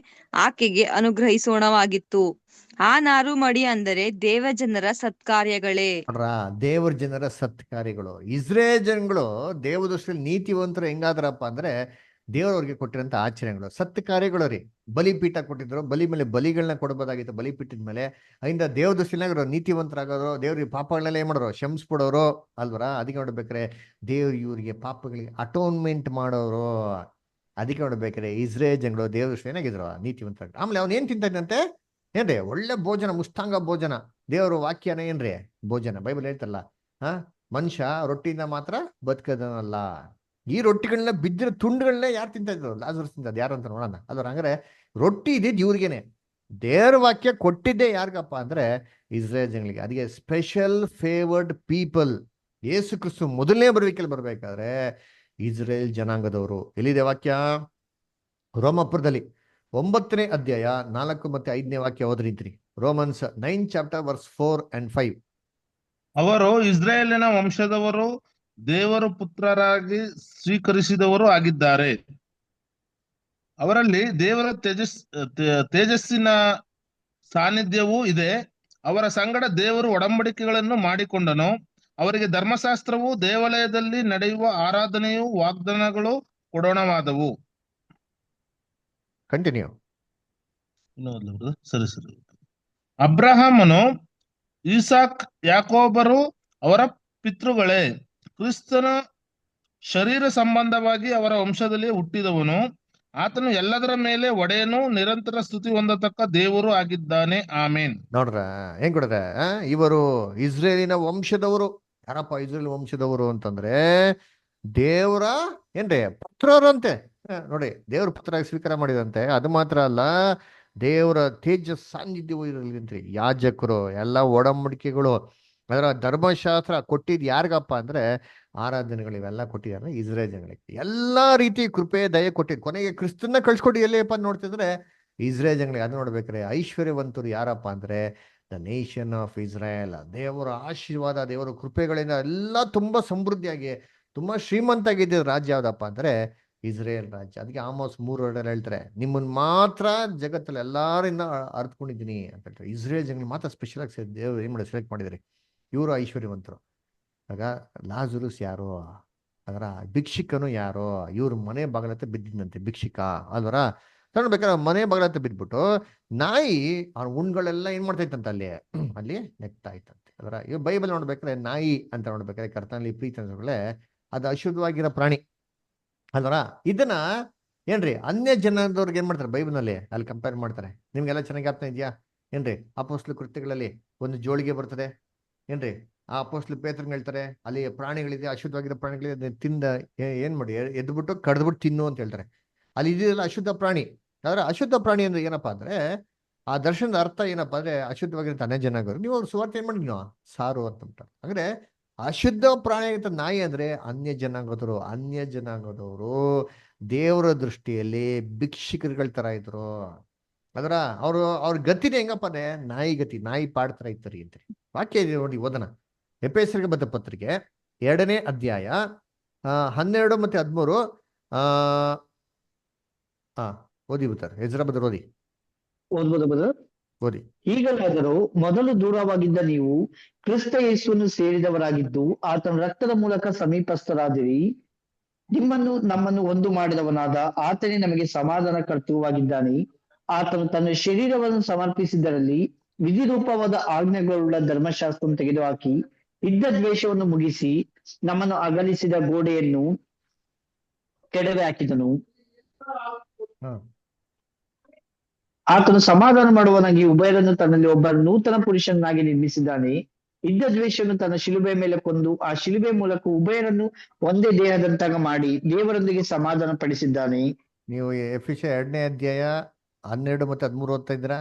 ಆಕೆಗೆ ಅನುಗ್ರಹಿಸೋಣವಾಗಿತ್ತು. ಆ ನಾರುಮಡಿ ಅಂದರೆ ದೇವಜನರ ಸತ್ಕಾರ್ಯಗಳೇ. ದೇವರ ಜನರ ಸತ್ಕಾರ್ಯಗಳು. ಇಸ್ರೇಲ್ ಜನಗಳು ದೇವದೃಷ್ಟಿಯಲ್ಲಿ ನೀತಿವಂತರು ಹೆಂಗಾದ್ರಪ್ಪ ಅಂದ್ರೆ ದೇವರವ್ರಿಗೆ ಕೊಟ್ಟಿರೋಂಥ ಆಚರಣೆಗಳು, ಸತ್ಕಾರ್ಯಗಳು ರೀ. ಬಲಿಪೀಠ ಕೊಟ್ಟಿದ್ರು, ಬಲಿ ಮೇಲೆ ಬಲಿಗಳನ್ನ ಕೊಡಬಹುದಾಗಿತ್ತು. ಬಲಿಪೀಠದ ಮೇಲೆ ಅದರಿಂದ ದೇವದೃಷ್ಟಿನಾಗ ನೀತಿವಂತರಾಗೋರು, ದೇವ್ರಿಗೆ ಪಾಪಗಳನ್ನೆಲ್ಲ ಏನ್ ಮಾಡೋರು? ಶಮಿಸ್ಬಿಡೋರು ಅಲ್ವರ? ಅದಕ್ಕೆ ನೋಡ್ಬೇಕಾರೆ ದೇವ್ರು ಇವ್ರಿಗೆ ಪಾಪಗಳಿಗೆ ಅಟೋನ್ಮೆಂಟ್ ಮಾಡೋರು. ಅದಕ್ಕೆ ನೋಡ್ಬೇಕಾರೆ ಇಸ್ರೇಲ್ ಜನಗಳು ದೇವ್ರ ದೃಷ್ಟಿ ಏನಾಗಿದ್ರು? ನೀತಿವಂತರ. ಆಮೇಲೆ ಅವ್ನು ಏನ್ ತಿಂತ ಇದ್ದಂತೆ? ಏನ್ರಿ ಒಳ್ಳೆ ಭೋಜನ, ಮುಷ್ಟಾಂಗ ಭೋಜನ. ದೇವ್ರ ವಾಕ್ಯನ ಏನ್ರಿ ಭೋಜನ. ಬೈಬಲ್ ಹೇಳ್ತಲ್ಲ, ಮನುಷ್ಯ ರೊಟ್ಟಿಯಿಂದ ಮಾತ್ರ ಬದುಕದನಲ್ಲ. ಈ ರೊಟ್ಟಿಗಳನ್ನ ಬಿದ್ದಿರೋ ತುಂಡುಗಳನ್ನೇ ಯಾರು ತಿಂತ ಇದ್ರು? ಲಾಜರಸ್ ತಿಂತದ್ ಯಾರು ಅಂತ ನೋಡೋಣ ಅಲ್ವರ? ಹಂಗಾರೆ ರೊಟ್ಟಿ ಇದ್ದಿದ್ದು ಇವ್ರಿಗೇನೆ. ದೇವ್ರ ವಾಕ್ಯ ಕೊಟ್ಟಿದ್ದೆ ಯಾರಿಗಪ್ಪ ಅಂದ್ರೆ ಇಸ್ರೇಲ್ ಜನಗಳಿಗೆ. ಅದಕ್ಕೆ special favoured people. Yesu Kristu ಮೊದಲನೇ ಬರುವಿಕೆಯಲ್ಲಿ ಬರ್ಬೇಕಾದ್ರೆ ಇಸ್ರೇಲ್ ಜನಾಂಗದವರು. ಎಲ್ಲಿದೆ ವಾಕ್ಯ? ರೋಮಪುರದಲ್ಲಿ 9ನೇ ಅಧ್ಯಾಯ 4 ಮತ್ತು 5ನೇ ವಾಕ್ಯ ಓದ್ರಿದ್ರಿ. Romans 9 chapter verse 4 and 5. ಅವರು ಇಸ್ರಾಯೇಲಿನ ವಂಶದವರು, ದೇವರ ಪುತ್ರರಾಗಿ ಸ್ವೀಕರಿಸಿದವರು ಆಗಿದ್ದಾರೆ. ಅವರಲ್ಲಿ ದೇವರ ತೇಜಸ್ಸಿನ ಸಾನ್ನಿಧ್ಯವೂ ಇದೆ. ಅವರ ಸಂಗಡ ದೇವರು ಒಡಂಬಡಿಕೆಗಳನ್ನು ಮಾಡಿಕೊಂಡನು. ಅವರಿಗೆ ಧರ್ಮಶಾಸ್ತ್ರವು, ದೇವಾಲಯದಲ್ಲಿ ನಡೆಯುವ ಆರಾಧನೆಯು, ವಾಗ್ದಾನಗಳು ಕೊಡೋಣವಾದವು. ಕಂಟಿನ್ಯೂ. ಸರಿ. ಅಬ್ರಹಾಮನು, ಈಸಾಕ್, ಯಾಕೋಬರು ಅವರ ಪಿತೃಗಳೇ. ಕ್ರಿಸ್ತನ ಶರೀರ ಸಂಬಂಧವಾಗಿ ಅವರ ವಂಶದಲ್ಲಿ ಹುಟ್ಟಿದವನು. ಆತನು ಎಲ್ಲದರ ಮೇಲೆ ಒಡೆಯನು, ನಿರಂತರ ಸ್ತುತಿ ಹೊಂದತಕ್ಕ ದೇವರು ಆಗಿದ್ದಾನೆ. ಆಮೇನ್. ನೋಡ್ರ ಹೆಂಗ್ ಕೊಡದೆ, ಇವರು ಇಸ್ರೇಲಿನ ವಂಶದವರು. ಯಾರಪ್ಪ ಇಸ್ರೇಲ್ ವಂಶದವರು ಅಂತಂದ್ರೆ ದೇವರ ಏನ್ರಿ ಪುತ್ರರಂತೆ. ನೋಡಿ, ದೇವ್ರ ಪುತ್ರರಾಗಿ ಸ್ವೀಕಾರ ಮಾಡಿದಂತೆ. ಅದು ಮಾತ್ರ ಅಲ್ಲ, ದೇವರ ತೇಜಸ್ ಸಾನ್ನಿಧ್ಯವೂ ಇರಲಿಂತ್ರಿ. ಯಾಜಕರು ಎಲ್ಲ ಒಡಂಬಡಿಕೆಗಳು, ಅದರ ಧರ್ಮಶಾಸ್ತ್ರ ಕೊಟ್ಟಿದ್ ಯಾರಿಗಪ್ಪ ಅಂದ್ರೆ ಆರಾಧನೆಗಳು ಇವೆಲ್ಲ ಕೊಟ್ಟಿದ್ದಾರೆ ಇಸ್ರೇಲ್ ಜನಗಳಿಗೆ. ಎಲ್ಲಾ ರೀತಿ ಕೃಪೆ ದಯೆ ಕೊಟ್ಟಿದ್ದು. ಕೊನೆಗೆ ಕ್ರಿಸ್ತನ್ನ ಕಳ್ಸ್ಕೊಟ್ಟು ಎಲ್ಲಿಯಪ್ಪ ನೋಡ್ತಿದ್ರೆ ಇಸ್ರೇಲ್ ಜನಗಳಿಗೆ. ಅದು ನೋಡ್ಬೇಕ್ರೆ ಐಶ್ವರ್ಯವಂತರು ಯಾರಪ್ಪ ಅಂದ್ರೆ ದ ನೇಷನ್ ಆಫ್ ಇಸ್ರೇಲ್. ದೇವರ ಆಶೀರ್ವಾದ, ದೇವರ ಕೃಪೆಗಳಿಂದ ಎಲ್ಲ ತುಂಬಾ ಸಮೃದ್ಧಿಯಾಗಿ ತುಂಬಾ ಶ್ರೀಮಂತಾಗಿದ್ದ ರಾಜ್ಯ ಯಾವ್ದಪ್ಪ ಅಂದ್ರೆ ಇಸ್ರೇಲ್ ರಾಜ್ಯ. ಅದಕ್ಕೆ ಆಮೋಸ್ 3:2 ಹೇಳ್ತಾರೆ, ನಿಮ್ಮನ್ನ ಮಾತ್ರ ಜಗತ್ತಲ್ಲಿ ಎಲ್ಲಾರಿಂದ ಅರ್ತ್ಕೊಂಡಿದ್ದೀನಿ ಅಂತ ಹೇಳ್ತಾರೆ. ಇಸ್ರೇಲ್ ಜನಗಳು ಮಾತ್ರ ಸ್ಪೆಷಲ್ ಆಗಿ ದೇವರು ಏನ್ ಮಾಡಿ ಸೆಲೆಕ್ಟ್ ಮಾಡಿದ್ರಿ. ಇವರು ಐಶ್ವರ್ಯವಂತರು. ಆಗ ಲಾಜರುಸ್ ಯಾರೋ, ಅದರ ಭಿಕ್ಷಿಕನು ಯಾರೋ, ಇವ್ರ ಮನೆ ಬಾಗಲತ್ತೆ ಬಿದ್ದಿದ್ದಂತೆ ಭಿಕ್ಷಿಕ ಅಲ್ವರ. ತಗೊಳ್ಬೇಕಾದ್ರೆ ಮನೆ ಬಾಗಲತ್ತೆ ಬಿದ್ಬಿಟ್ಟು ನಾಯಿ ಅವ್ರ ಉಣ್ಗಳೆಲ್ಲ ಏನ್ ಮಾಡ್ತಾ ಇತ್ತಂತ ಅಲ್ಲಿ ನೆಕ್ತಾ ಇತ್ತಂತೆ. ಅದರ ಇವ್ ಬೈಬಲ್ ನೋಡ್ಬೇಕಾದ್ರೆ ನಾಯಿ ಅಂತ ನೋಡ್ಬೇಕಾದ್ರೆ ಕರ್ತನಲ್ಲಿ ಪ್ರೀತಿ ಅನ್ಸೋಗಳೇ ಅದು ಅಶುದ್ಧವಾಗಿರೋ ಪ್ರಾಣಿ ಅಲ್ವರ. ಇದನ್ನ ಏನ್ರಿ ಅನ್ಯ ಜನದವ್ರಿಗೆ ಏನ್ ಮಾಡ್ತಾರೆ ಬೈಬಲ್ನಲ್ಲಿ ಅಲ್ಲಿ ಕಂಪೇರ್ ಮಾಡ್ತಾರೆ. ನಿಮ್ಗೆಲ್ಲ ಚೆನ್ನಾಗಿ ಅರ್ಥ ಇದೆಯಾ ಏನ್ರಿ? ಅಪೊಸ್ತಲ ಕೃತ್ಯಗಳಲ್ಲಿ ಒಂದು ಜೋಳಿಗೆ ಬರ್ತದೆ ಏನ್ರಿ, ಆ ಅಪೊಸ್ತಲ ಪೇತ್ರನ್ ಹೇಳ್ತಾರೆ ಅಲ್ಲಿ ಪ್ರಾಣಿಗಳಿದೆ, ಅಶುದ್ಧವಾಗಿರೋ ಪ್ರಾಣಿಗಳಿದೆ, ತಿಂದ ಏನ್ ಮಾಡಿ ಎದ್ಬಿಟ್ಟು ಕಡ್ದ್ಬಿಟ್ಟು ತಿನ್ನು ಅಂತ ಹೇಳ್ತಾರೆ. ಅಲ್ಲಿ ಇದೆಯಲ್ಲ ಅಶುದ್ಧ ಪ್ರಾಣಿ. ಆದ್ರೆ ಅಶುದ್ಧ ಪ್ರಾಣಿ ಅಂದ್ರೆ ಏನಪ್ಪಾ ಅಂದ್ರೆ ಆ ದರ್ಶನದ ಅರ್ಥ ಏನಪ್ಪಾ ಅಂದ್ರೆ ಅಶುದ್ಧವಾಗಿರೋ ಅನ್ಯ ಜನಾಂಗರು ನೀವು ಅವ್ರ ಸುವಾರ್ತೆ ಏನ್ ಮಾಡಿ ನೀವು ಸಾರು ಅಂತ. ಅಂದ್ರೆ ಅಶುದ್ಧ ಪ್ರಾಣಿ ಅಂತ ನಾಯಿ ಅಂದ್ರೆ ಅನ್ಯ ಜನಾಂಗದವರು ದೇವರ ದೃಷ್ಟಿಯಲ್ಲಿ ಭಿಕ್ಷುಕರುಗಳ ತರ ಇದ್ರು. ಅದರ ಅವ್ರ ಗತಿನೇ ಹೆಂಗಪ್ಪ ಅಂದ್ರೆ ನಾಯಿ ಗತಿ, ನಾಯಿ ಪಾಡ್ತರ ಇತ್ತರಿ ಅಂತ್ರಿ. ವಾಕ್ಯ ಇದೆ ನೋಡಿ, ಓದನ. ಎಫೆಸರಿಗೆ ಬರೆದ ಪತ್ರಿಕೆ 2ನೇ ಅಧ್ಯಾಯ 12 ಮತ್ತು 13. ಓದಿ ಬಿಡ್ತಾರೆ. ಎಜ್ರಾ ಬದರ್ ಓದಿ. ಓದಿ. ಈಗಲಾದರೂ ಮೊದಲು ದೂರವಾಗಿದ್ದ ನೀವು ಕ್ರಿಸ್ತ ಯೇಸುವನ್ನು ಸೇರಿದವರಾಗಿದ್ದು ಆತನ ರಕ್ತದ ಮೂಲಕ ಸಮೀಪಸ್ಥರಾದಿರಿ. ನಮ್ಮನ್ನು ಒಂದು ಮಾಡಿದವನಾದ ಆತನೇ ನಮಗೆ ಸಮಾಧಾನ ಕರ್ತೃವಾಗಿದ್ದಾನೆ. ಆತನು ತನ್ನ ಶರೀರವನ್ನು ಸಮರ್ಪಿಸಿದ್ದರಲ್ಲಿ ವಿಧಿರೂಪವಾದ ಆಜ್ಞೆಗಳುಳ್ಳ ಧರ್ಮಶಾಸ್ತ್ರವನ್ನು ತೆಗೆದುಹಾಕಿ ಇದ್ದ ದ್ವೇಷವನ್ನು ಮುಗಿಸಿ ನಮ್ಮನ್ನು ಅಗಲಿಸಿದ ಗೋಡೆಯನ್ನು ಕೆಡವೆ ಹಾಕಿದನು. ಆತನು ಸಮಾಧಾನ ಮಾಡುವನಾಗಿ ಉಭಯರನ್ನು ತನ್ನಲ್ಲಿ ಒಬ್ಬ ನೂತನ ಪುರುಷನಾಗಿ ನಿರ್ಮಿಸಿದ್ದಾನೆ. ಇದ್ದ ದ್ವೇಷವನ್ನು ತನ್ನ ಶಿಲುಬೆ ಮೇಲೆ ಕೊಂದು ಆ ಶಿಲುಬೆ ಮೂಲಕ ಉಭಯರನ್ನು ಒಂದೇ ದೇಹದಂತಾಗ ಮಾಡಿ ದೇವರೊಂದಿಗೆ ಸಮಾಧಾನ ಪಡಿಸಿದ್ದಾನೆ. ನೀವು ಎಫೆಸ 2ನೇ ಅಧ್ಯಾಯ 12 ಮತ್ತು 13 ಓದ್ತಾ ಇದ್ದೀರಾ?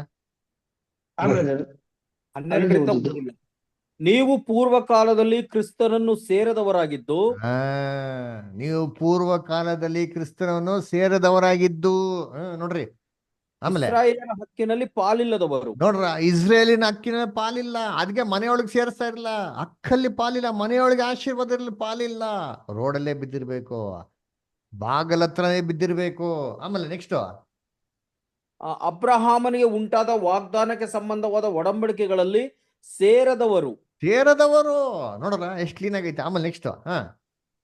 ನೀವು ಪೂರ್ವ ಕಾಲದಲ್ಲಿ ಕ್ರಿಸ್ತನನ್ನು ಸೇರದವರಾಗಿದ್ದು ನೋಡ್ರಿ. ಆಮೇಲೆ ಇಸ್ರಾಯೇಲಿನ ಹಕ್ಕಿನಲ್ಲಿ ಪಾಲಿಲ್ಲದವರು. ನೋಡ್ರ, ಇಸ್ರೇಲಿನ ಹಕ್ಕಿನಲ್ಲಿ ಪಾಲಿಲ್ಲ, ಅದಕ್ಕೆ ಮನೆಯೊಳಗೆ ಸೇರಿಸ್ತಾ ಇರಲ್ಲ. ಹಕ್ಕಲ್ಲಿ ಪಾಲಿಲ್ಲ, ಮನೆಯೊಳಗೆ ಆಶೀರ್ವಾದದಲ್ಲಿ ಪಾಲಿಲ್ಲ. ರೋಡಲ್ಲೇ ಬಿದ್ದಿರ್ಬೇಕು, ಬಾಗಲ ಹತ್ರನೇ ಬಿದ್ದಿರ್ಬೇಕು. ಆಮೇಲೆ ನೆಕ್ಸ್ಟ್ ಅಬ್ರಹಾಮನಿಗೆ ಉಂಟಾದ ವಾಗ್ದಾನಕ್ಕೆ ಸಂಬಂಧವಾದ ಒಡಂಬಡಿಕೆಗಳಲ್ಲಿ ಸೇರದವರು. ನೋಡ್ರ ಎಷ್ಟು ಕ್ಲೀನ್ ಆಗೈತೆ. ಆಮೇಲೆ ನೆಕ್ಸ್ಟ್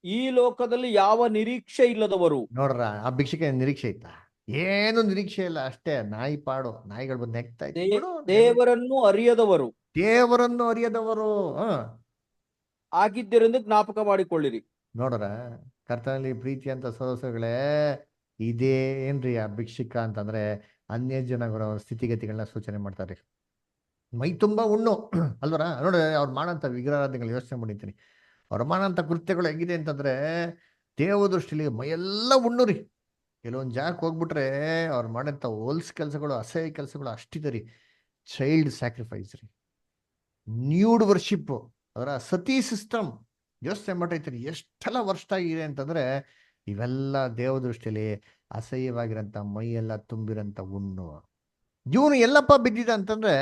ಈ ಲೋಕದಲ್ಲಿ ಯಾವ ನಿರೀಕ್ಷೆ ಇಲ್ಲದವರು. ನೋಡ್ರ, ಆ ಭಿಕ್ಷೆಗೆ ನಿರೀಕ್ಷೆ ಇತ್ತ? ಏನು ನಿರೀಕ್ಷೆ ಇಲ್ಲ, ಅಷ್ಟೇ ನಾಯಿ ಪಾಡು. ನಾಯಿಗಳು ಬಂದು ನೆಕ್ತಾ ದೇವರನ್ನು ಅರಿಯದವರು ಆಗಿದ್ದರಿಂದ ಜ್ಞಾಪಕ ಮಾಡಿಕೊಳ್ಳಿರಿ. ನೋಡ್ರ, ಕರ್ತನಲ್ಲಿ ಪ್ರೀತಿ ಅಂತ ಸಹೋದರಗಳೇ, ಇದೇ ಏನ್ರಿ ಆ ಭಿಕ್ಷಿಕ ಅಂತಂದ್ರೆ ಅನ್ಯ ಜನಗಳ ಸ್ಥಿತಿಗತಿಗಳನ್ನ ಸೂಚನೆ ಮಾಡ್ತಾರೆ. ಮೈ ತುಂಬಾ ಹುಣ್ಣು ಅಲ್ವರ. ನೋಡ್ರಿ, ಅವ್ರು ಮಾಡಂತ ವಿಗ್ರಹಾರಾಧನೆಗಳು ಯೋಚನೆ ಮಾಡಿರ್ತೀನಿ. ಅವ್ರು ಮಾಡಂತ ಕೃತ್ಯಗಳು ಹೆಂಗಿದೆ ಅಂತಂದ್ರೆ ದೇವ ದೃಷ್ಟಿಲಿ ಮೈಯೆಲ್ಲ ಹುಣ್ಣು ರೀ. ಕೆಲವೊಂದು ಜಾಗಕ್ಕೆ ಹೋಗ್ಬಿಟ್ರೆ ಅವ್ರು ಮಾಡಂತ ಹೋಲ್ಸ್ ಕೆಲಸಗಳು, ಅಸಹ್ಯ ಕೆಲಸಗಳು ಅಷ್ಟಿದೆ ರೀ. ಚೈಲ್ಡ್ ಸ್ಯಾಕ್ರಿಫೈಸ್ ರೀ, ನ್ಯೂಡ್ ವರ್ಷಿಪ್, ಅವರ ಸತಿ ಸಿಸ್ಟಮ್ ಯೋಚನೆ ಮಾಡಿರ್ತೀನಿ. ಎಷ್ಟೆಲ್ಲ ವರ್ಷ ಆಗಿದೆ ಅಂತಂದ್ರೆ ಇವೆಲ್ಲ ದೇವ ದೃಷ್ಟಿಯಲ್ಲಿ ಅಸಹ್ಯವಾಗಿರಂತ ಮೈಯೆಲ್ಲ ತುಂಬಿರಂತ ಹುಣ್ಣು. ಇವನು ಎಲ್ಲಪ್ಪ ಬಿದ್ದಿದ್ದ ಅಂತಂದ್ರೆ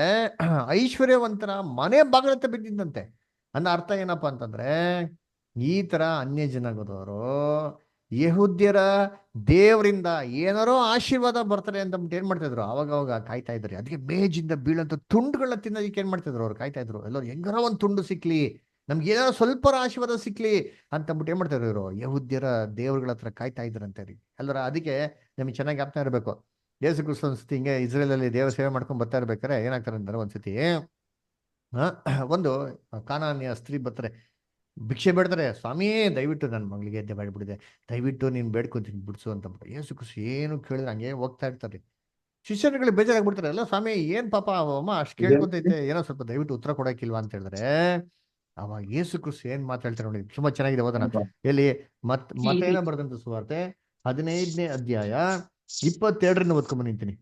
ಐಶ್ವರ್ಯವಂತರ ಮನೆ ಬಾಗಿಲತ್ತ ಬಿದ್ದಿದ್ದಂತೆ. ಅನ್ನೋ ಅರ್ಥ ಏನಪ್ಪ ಅಂತಂದ್ರೆ, ಈ ತರ ಅನ್ಯ ಜನಾಂಗದವರು ಯಹೂದ್ಯರ ದೇವರಿಂದ ಏನಾರೋ ಆಶೀರ್ವಾದ ಬರ್ತಾರೆ ಅಂತ ಏನ್ ಮಾಡ್ತಾ ಇದ್ರು, ಅವಾಗ ಕಾಯ್ತಾ ಇದ್ರು. ಅದಕ್ಕೆ ಮೇಜಿಂದ ಬೀಳಂತ ತುಂಡುಗಳನ್ನ ತಿನ್ನೋದಕ್ಕೆ ಏನ್ ಮಾಡ್ತಿದ್ರು, ಅವ್ರು ಕಾಯ್ತಾ ಇದ್ರು. ಎಲ್ಲರೂ ಹೆಂಗಾರ ಒಂದು ತುಂಡು ಸಿಕ್ಲಿ, ನಮ್ಗೆ ಏನಾರ ಸ್ವಲ್ಪ ಆಶೀರ್ವಾದ ಸಿಕ್ಲಿ ಅಂತಂದ್ಬಿಟ್ಟು ಏನ್ ಮಾಡ್ತಾ ಇದ್ರು ಇವರು, ಯಹೂದ್ಯರ ದೇವರುಗಳ ಹತ್ರ ಕಾಯ್ತಾ ಇದ್ರಂತೆ ರೀ ಅಲ್ವರ. ಅದಕ್ಕೆ ನಮ್ಗೆ ಚೆನ್ನಾಗಿ ಜ್ಞಾಪಕ ಇರಬೇಕು, ಯೇಸು ಕ್ರಿಸ್ತ ಒಂದ್ಸತಿ ಹಿಂಗೆ ಇಸ್ರೇಲ್ ಅಲ್ಲಿ ದೇವರ ಸೇವೆ ಮಾಡ್ಕೊಂಡ್ ಬರ್ತಾ ಇರ್ಬೇಕಾರೆ ಏನಾಗ್ತಾರೆ ಅಂದ್ರೆ, ಒಂದ್ಸತಿ ಒಂದು ಕಾನಾನ್ಯ ಸ್ತ್ರೀ ಬರ್ತಾರೆ, ಭಿಕ್ಷೆ ಬೇಡ್ತಾರೆ. ಸ್ವಾಮಿ ದಯವಿಟ್ಟು ನನ್ನ ಮಗಳಿಗೆ ಎದ್ದೆ ಮಾಡಿಬಿಡಿದೆ, ದಯವಿಟ್ಟು ನೀನು ಬೇಡ್ಕೊಂತೀನಿ ಬಿಡ್ಸು ಅಂತ. ಯೇಸು ಕ್ರಿಸ್ತ ಏನು ಕೇಳಿದ್ರೆ ಹಂಗೆ ಹೋಗ್ತಾ ಇರ್ತಾರೆ. ಶಿಷ್ಯರುಗಳು ಬೇಜಾರಾಗ್ಬಿಡ್ತಾರೆ, ಅಲ್ಲ ಸ್ವಾಮಿ ಏನ್ ಪಾಪ ಅಮ್ಮ ಅಷ್ಟು ಕೇಳ್ಕೊತೈತೆ, ಏನೋ ಸ್ವಲ್ಪ ದಯವಿಟ್ಟು ಉತ್ತರ ಕೊಡಕ್ಕಿಲ್ವಾ ಅಂತ ಹೇಳಿದ್ರೆ, ಅವಾಗ ಯೇಸು ಕ್ರಿಸ್ತ ಏನ್ ಮಾತಾಡ್ತಾರೆ ನೋಡಿ, ತುಂಬಾ ಚೆನ್ನಾಗಿದೆ. ಓದೋಣ ಎಲ್ಲಿ ಮತ್ತೇನ ಬರ್ದಂತ ಸುವಾರ್ತೆ 15ನೇ ಅಧ್ಯಾಯ 22 ಓದ್ಕೊಂಡ್ ನಿಂತೀನಿ.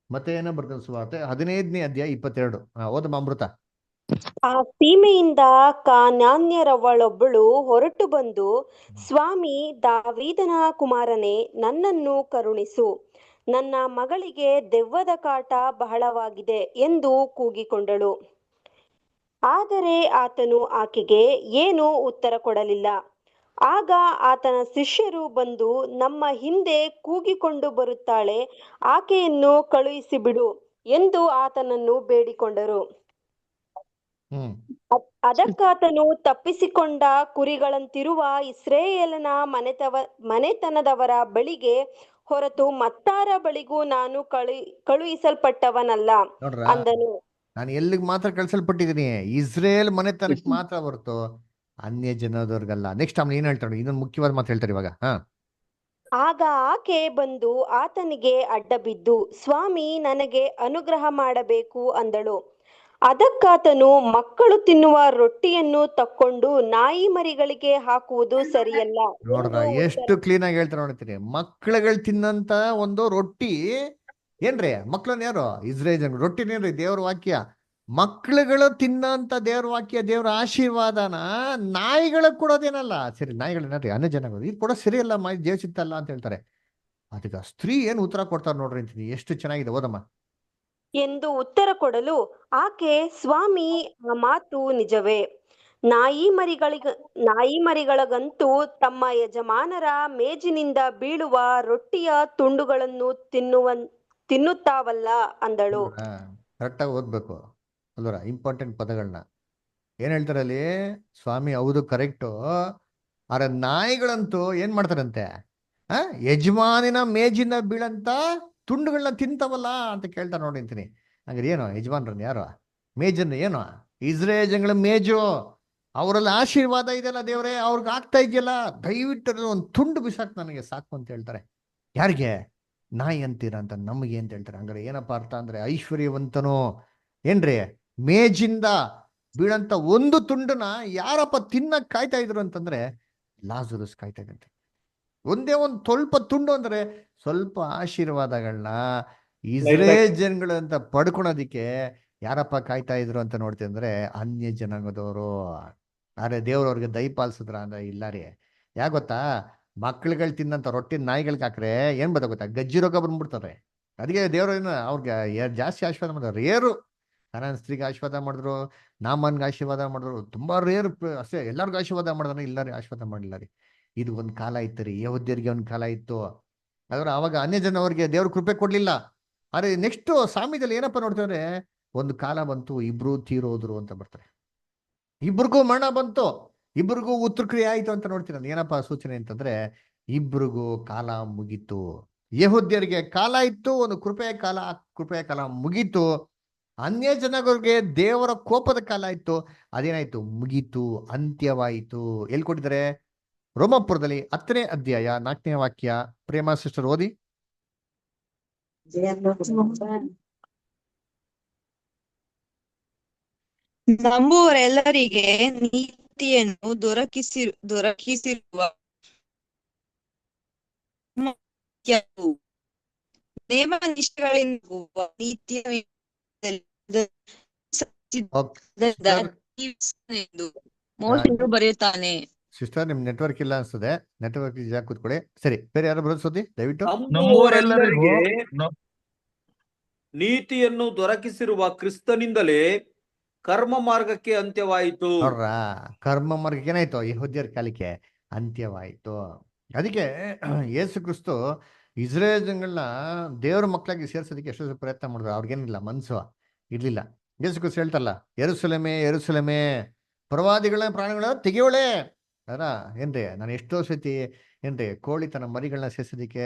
ಮತ್ತೆ ಏನ ಬರ್ದಂತ ಸುವಾರ್ತೆ 15ನೇ ಅಧ್ಯಾಯ 22. ಓದಮ್ಮ ಅಮೃತ. ಆ ಸೀಮೆಯಿಂದ ಕಾನಾನ್ಯರವಳೊಬ್ಬಳು ಹೊರಟು ಬಂದು, ಸ್ವಾಮಿ ದಾವೀದನ ಕುಮಾರನೇ, ನನ್ನನ್ನು ಕರುಣಿಸು, ನನ್ನ ಮಗಳಿಗೆ ದೆವ್ವದ ಕಾಟ ಬಹಳವಾಗಿದೆ ಎಂದು ಕೂಗಿಕೊಂಡಳು. ಆದರೆ ಆತನು ಆಕೆಗೆ ಏನೂ ಉತ್ತರ ಕೊಡಲಿಲ್ಲ. ಆಗ ಆತನ ಶಿಷ್ಯರು ಬಂದು, ನಮ್ಮ ಹಿಂದೆ ಕೂಗಿಕೊಂಡು ಬರುತ್ತಾಳೆ, ಆಕೆಯನ್ನು ಕಳುಹಿಸಿಬಿಡು ಎಂದು ಆತನನ್ನು ಬೇಡಿಕೊಂಡರು. ಅದಕ್ಕಾತನು ತಪ್ಪಿಸಿಕೊಂಡ ಕುರಿಗಳಂತಿರುವ ಇಸ್ರಾಯೇಲನ ಮನೆತನದವರ ಬಳಿಗೆ ಹೊರತು ಮತ್ತಾರ ಬಳಿಗೂ ನಾನು ಕಳುಹಿಸಲ್ಪಟ್ಟವನಲ್ಲ ಅಂದನು. ನಾನು ಎಲ್ಲಿಗೆ ಮಾತ್ರ ಕಳ್ಸಲ್ಪಟ್ಟಿದ್ದೀನಿ, ಇಸ್ರೇಲ್ ಮನೆತನಕ್ಕೆ ಮಾತ್ರ ಹೊರತು ಅನ್ಯ ಜನದವ್ರಿಗಲ್ಲ. ನೆಕ್ಸ್ಟ್ ಆಮೇಲೆ ಏನ್ ಹೇಳ್ತಾರೆ, ಇದೊಂದು ಮುಖ್ಯವಾದ ಮಾತು ಹೇಳ್ತಾರೆ ಇವಾಗ. ಆಗ ಆಕೆ ಬಂದು ಆತನಿಗೆ ಅಡ್ಡ ಬಿದ್ದು, ಸ್ವಾಮಿ ನನಗೆ ಅನುಗ್ರಹ ಮಾಡಬೇಕು ಅಂದಳು. ಅದಕ್ಕಾತನು, ಮಕ್ಕಳು ತಿನ್ನುವ ರೊಟ್ಟಿಯನ್ನು ತಕ್ಕೊಂಡು ನಾಯಿ ಮರಿಗಳಿಗೆ ಹಾಕುವುದು ಸರಿಯಲ್ಲ. ನೋಡ್ರ ಎಷ್ಟು ಕ್ಲೀನ್ ಆಗಿ ಹೇಳ್ತಾರೆ ನೋಡ್ತೀನಿ. ಮಕ್ಕಳುಗಳು ತಿನ್ನಂತ ಒಂದು ರೊಟ್ಟಿ ಏನ್ರಿ, ಮಕ್ಳನ್ನ ಯಾರು, ಇಸ್ರೇಲ್ ಜನ ರೊಟ್ಟಿನೇನ್ರಿ ದೇವ್ರ ವಾಕ್ಯ. ಮಕ್ಳುಗಳು ತಿನ್ನಂತ ದೇವ್ರ ವಾಕ್ಯ, ದೇವ್ರ ಆಶೀರ್ವಾದನ ನಾಯಿಗಳಿಗೆ ಕೊಡೋದೇನಲ್ಲ ಸರಿ. ನಾಯಿಗಳೇನ್ರಿ ಅನ್ಯ ಜನ ಇದು ಕೊಡೋ ಸರಿಯಲ್ಲ, ದೇವ್ ಸಿಗ್ತಲ್ಲ ಅಂತ ಹೇಳ್ತಾರೆ. ಅದಕ್ಕೆ ಸ್ತ್ರೀ ಏನ್ ಉತ್ತರ ಕೊಡ್ತಾರೆ ನೋಡ್ರಿ ಅಂತೀನಿ, ಎಷ್ಟು ಚೆನ್ನಾಗಿದೆ. ಓದಮ್ಮ. ಎಂದು ಉತ್ತರ ಕೊಡಲು ಆಕೆ, ಸ್ವಾಮಿ ಆ ಮಾತು ನಿಜವೇ. ನಾಯಿ ಮರಿಗಳಿಗಂತೂ ತಮ್ಮ ಯಜಮಾನರ ಮೇಜಿನಿಂದ ಬೀಳುವ ರೊಟ್ಟಿಯ ತುಂಡುಗಳನ್ನು ತಿನ್ನುತ್ತಾವಲ್ಲ ಅಂದಳು. ಕರೆಕ್ಟಾಗಿ ಓದ್ಬೇಕು ಅಲ್ವರ, ಇಂಪಾರ್ಟೆಂಟ್ ಪದಗಳನ್ನ. ಏನ್ ಹೇಳ್ತಾರೆ ಅಲ್ಲಿ, ಸ್ವಾಮಿ ಹೌದು ಕರೆಕ್ಟು, ಆದ್ರೆ ನಾಯಿಗಳಂತೂ ಏನ್ ಮಾಡ್ತಾರಂತೆ, ಯಜಮಾನಿನ ಮೇಜಿನ ಬೀಳಂತ ತುಂಡುಗಳನ್ನ ತಿಂತವಲ್ಲ ಅಂತ ಕೇಳ್ತಾರೆ ನೋಡಿ ಅಂತೀನಿ. ಹಂಗಾರೆ ಏನು ಯಜಮಾನ್ರನ್ನ ಯಾರು, ಮೇಜನ್ನ ಏನು ಇಸ್ರೇಲ್ ಜನಗಳ ಮೇಜು, ಅವರಲ್ಲಿ ಆಶೀರ್ವಾದ ಇದೆಯಲ್ಲ ದೇವ್ರೆ, ಅವ್ರಿಗೆ ಆಗ್ತಾ ಇದೆಯಲ್ಲ, ದಯವಿಟ್ಟು ಒಂದು ತುಂಡು ಬಿಸಾಕ್ ನನಗೆ ಸಾಕು ಅಂತ ಹೇಳ್ತಾರೆ. ಯಾರಿಗೆ, ನಾಯಿ ಅಂತೀರ ಅಂತ ನಮಗೆ ಅಂತ ಹೇಳ್ತಾರೆ. ಹಂಗಾರೆ ಏನಪ್ಪ ಅರ್ಥ ಅಂದ್ರೆ, ಐಶ್ವರ್ಯವಂತನು ಏನ್ರಿ ಮೇಜಿಂದ ಬೀಳಂತ ಒಂದು ತುಂಡನ್ನ ಯಾರಪ್ಪ ತಿನ್ನಕ್ ಕಾಯ್ತಾ ಇದ್ರು ಅಂತಂದ್ರೆ ಲಾಜರಸ್ ಕಾಯ್ತಾ ಇದ್ದಂತೆ. ಒಂದೇ ಒಂದು ಸ್ವಲ್ಪ ತುಂಡು ಅಂದ್ರೆ ಸ್ವಲ್ಪ ಆಶೀರ್ವಾದಗಳನ್ನ ಇಸ್ರೇಲ್ ಜನಗಳು ಅಂತ ಪಡ್ಕೊಳೋದಿಕ್ಕೆ ಯಾರಪ್ಪ ಕಾಯ್ತಾ ಇದ್ರು ಅಂತ ನೋಡ್ತೀವಿ ಅಂದ್ರೆ ಅನ್ಯ ಜನಾಂಗದವರು. ಆದ್ರೆ ದೇವ್ರವ್ರಿಗೆ ದಯಪಾಲಿಸಿದ್ರ ಅಂದ್ರೆ ಇಲ್ಲ ರೀ. ಯಾಕೆ ಗೊತ್ತಾ, ಮಕ್ಳುಗಳು ತಿನ್ನಂತ ರೊಟ್ಟಿ ನಾಯಿಗಳಿಗೆ ಹಾಕ್ರೆ ಏನ್ ಬತ್ತ ಗೊತ್ತಾ, ಗಜ್ಜಿ ರೋಗ ಬಂದ್ಬಿಡ್ತಾರೆ. ಅದಕ್ಕೆ ದೇವ್ರ ಅವ್ರಿಗೆ ಜಾಸ್ತಿ ಆಶೀರ್ವಾದ ಮಾಡಿದ್ರು. ರೇರು ಕಾನಾನ್ ಸ್ತ್ರೀಗೆ ಆಶೀರ್ವಾದ ಮಾಡಿದ್ರು, ನಾಮನ್ಗೆ ಆಶೀರ್ವಾದ ಮಾಡಿದ್ರು, ತುಂಬಾ ರೇರು ಅಷ್ಟೇ. ಎಲ್ಲರಿಗೂ ಆಶೀರ್ವಾದ ಮಾಡಿದ್ರೆ ಇಲ್ಲ ರೀ, ಆಶೀರ್ವಾದ ಮಾಡಿಲ್ಲ ರೀ. ಇದು ಒಂದ್ ಕಾಲ ಇತ್ತು ರೀ, ಯಹೂದ್ಯರಿಗೆ ಒಂದ್ ಕಾಲ ಇತ್ತು. ಆದ್ರೆ ಅವಾಗ ಅನ್ಯ ಜನ ಅವ್ರಿಗೆ ದೇವ್ರ ಕೃಪೆ ಕೊಡ್ಲಿಲ್ಲ. ಆದ್ರೆ ನೆಕ್ಸ್ಟ್ ಸಾಮ್ಯದಲ್ಲಿ ಏನಪ್ಪ ನೋಡ್ತಾರೆ, ಒಂದು ಕಾಲ ಬಂತು, ಇಬ್ರು ತೀರೋದ್ರು ಅಂತ ಬರ್ತಾರೆ. ಇಬ್ರಿಗೂ ಮರಣ ಬಂತು, ಇಬ್ರಿಗೂ ಉತ್ತರಕ್ರಿಯೆ ಆಯ್ತು ಅಂತ ನೋಡ್ತೀನಿ. ನಾನು ಏನಪ್ಪಾ ಸೂಚನೆ ಅಂತಂದ್ರೆ, ಇಬ್ರಿಗೂ ಕಾಲ ಮುಗೀತು. ಯಹೂದ್ಯರಿಗೆ ಕಾಲ ಇತ್ತು, ಒಂದು ಕೃಪೆಯ ಕಾಲ ಮುಗೀತು. ಅನ್ಯ ಜನಗಳಿಗೆ ದೇವರ ಕೋಪದ ಕಾಲ ಇತ್ತು, ಅದೇನಾಯ್ತು, ಮುಗೀತು, ಅಂತ್ಯವಾಯಿತು. ಎಲ್ಲಿ ಕೊಟ್ಟಿದ್ದಾರೆ, ರೋಮಾಪುರದಲ್ಲಿ 10ನೇ ಅಧ್ಯಾಯ 4ನೇ ವಾಕ್ಯ. ಪ್ರೇಮ ಸಿಸ್ಟರ್ ಓದಿ. ನಂಬುವರೆಲ್ಲರಿಗೆ ನೀತಿಯನ್ನು ದೊರಕಿಸಿರುವ ನೇಮ ನಿಷ್ಠೆಗಳಿಂದ ನೀತಿಯ ಎಂದು ಮೋಶೆಯು ಬರೆಯುತ್ತಾನೆ. ಸಿಸ್ಟರ್ ನಿಮ್ ನೆಟ್ವರ್ಕ್ ಇಲ್ಲ ಅನ್ಸ್ತದೆ, ನೆಟ್ವರ್ಕ್ ಜಾಗ ಕೂತ್ಕೊಳ್ಳಿ. ಸರಿ, ಬೇರೆ ಯಾರು ಬರೋದು ಸುದ್ದಿ ದಯವಿಟ್ಟು. ನಂಬುವವರೆಲ್ಲರಿಗೂ ನ- ನೀತಿಯನ್ನು ದೊರಕಿಸಿರುವ ಕ್ರಿಸ್ತನಿಂದಲೇ ಕರ್ಮ ಮಾರ್ಗಕ್ಕೆ ಅಂತ್ಯವಾಯಿತು. ನೋಡ್ರ, ಕರ್ಮ ಮಾರ್ಗಕ್ಕೆ ಏನಾಯ್ತು? ಯೆಹೂದ್ಯರ ಕಾಲಕ್ಕೆ ಅಂತ್ಯವಾಯಿತು. ಅದಕ್ಕೆ ಯೇಸು ಕ್ರಿಸ್ತು ಇಸ್ರೇಲ್ ಜನಗಳನ್ನ ದೇವ್ರ ಮಕ್ಕಳಾಗಿ ಸೇರ್ಸೋದಕ್ಕೆ ಎಷ್ಟೋ ಪ್ರಯತ್ನ ಮಾಡಿದ್ರು. ಅವ್ರಿಗೇನಿಲ್ಲ, ಮನ್ಸು ಇರ್ಲಿಲ್ಲ. ಯೇಸು ಕ್ರಿಸ್ತು ಹೇಳ್ತಾರಲ್ಲ, ಯೆರೂಸಲೇಮೇ ಯೆರೂಸಲೇಮೇ, ಪ್ರವಾದಿಗಳ ಪ್ರಾಣಗಳನ್ನ ತೆಗೆಯೋಳೆ ಅದರ ಏನ್ರಿ, ನಾನು ಎಷ್ಟೋ ಸತಿ ಏನ್ರಿ ಕೋಳಿ ತನ್ನ ಮರಿಗಳನ್ನ ಸೇರ್ಸೋದಕ್ಕೆ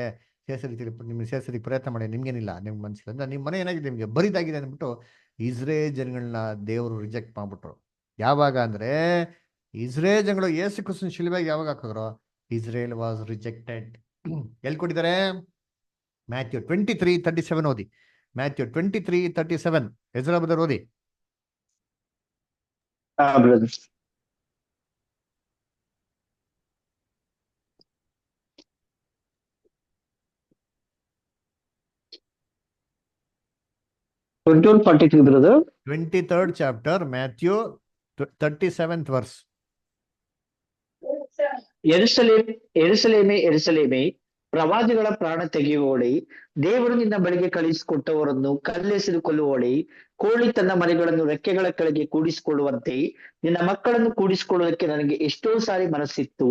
ನಿಮ್ಗೆ ಸೇರ್ಸೋದಕ್ಕೆ ಪ್ರಯತ್ನ ಮಾಡಿ, ನಿಮ್ಗೇನಿಲ್ಲ, ನಿಮ್ಗೆ ಮನ್ಸಿಲ್ಲ ಅಂದ್ರೆ ನಿಮ್ಮ ಮನೆ ಏನಾಗಿದೆ, ನಿಮ್ಗೆ ಬರಿದಾಗಿದೆ ಅಂದ್ಬಿಟ್ಟು ಇಸ್ರೇಲ್ ಜನಗಳನ್ನ ದೇವರು ರಿಜೆಕ್ಟ್ ಮಾಡ್ಬಿಟ್ರು. ಯಾವಾಗ ಅಂದ್ರೆ ಇಸ್ರೇಲ್ ಜನಗಳು ಯೇಸು ಕ್ರಿಸ್ತನ ಶಿಲುಬೆಗೆ ಯಾವಾಗ ಹಾಕಿದ್ರು? Israel was rejected. ಎಲ್ಲಿ ಕೊಟ್ಟಿದ್ದಾರೆ? ಮ್ಯಾಥ್ಯೂ 23:37 ಓದಿ. ಮ್ಯಾಥ್ಯೂ 23:37 ಎಜ್ರಾ ಬ್ರದರ್ ಓದಿ. Brother. Brother. 23rd chapter, Matthew 37th verse. ಎರುಸಲೇಮೇ ಎರುಸಲೇಮೇ, ಪ್ರವಾದಿಗಳ ಪ್ರಾಣ ತೆಗೆಯುವೋಳೆ, ದೇವರು ನಿನ್ನ ಬಳಿಗೆ ಕಳುಹಿಸಿಕೊಟ್ಟವರನ್ನು ಕಲ್ಲೆಸೆದು ಕೊಲ್ಲುವೋಳೆ, ಕೋಳಿ ತನ್ನ ಮರಿಗಳನ್ನು ರೆಕ್ಕೆಗಳ ಕೆಳಗೆ ಕೂಡಿಸಿಕೊಳ್ಳುವಂತೆ ನಿನ್ನ ಮಕ್ಕಳನ್ನು ಕೂಡಿಸಿಕೊಳ್ಳುವುದಕ್ಕೆ ನನಗೆ ಎಷ್ಟೋ ಸಾರಿ ಮನಸ್ಸಿತ್ತು,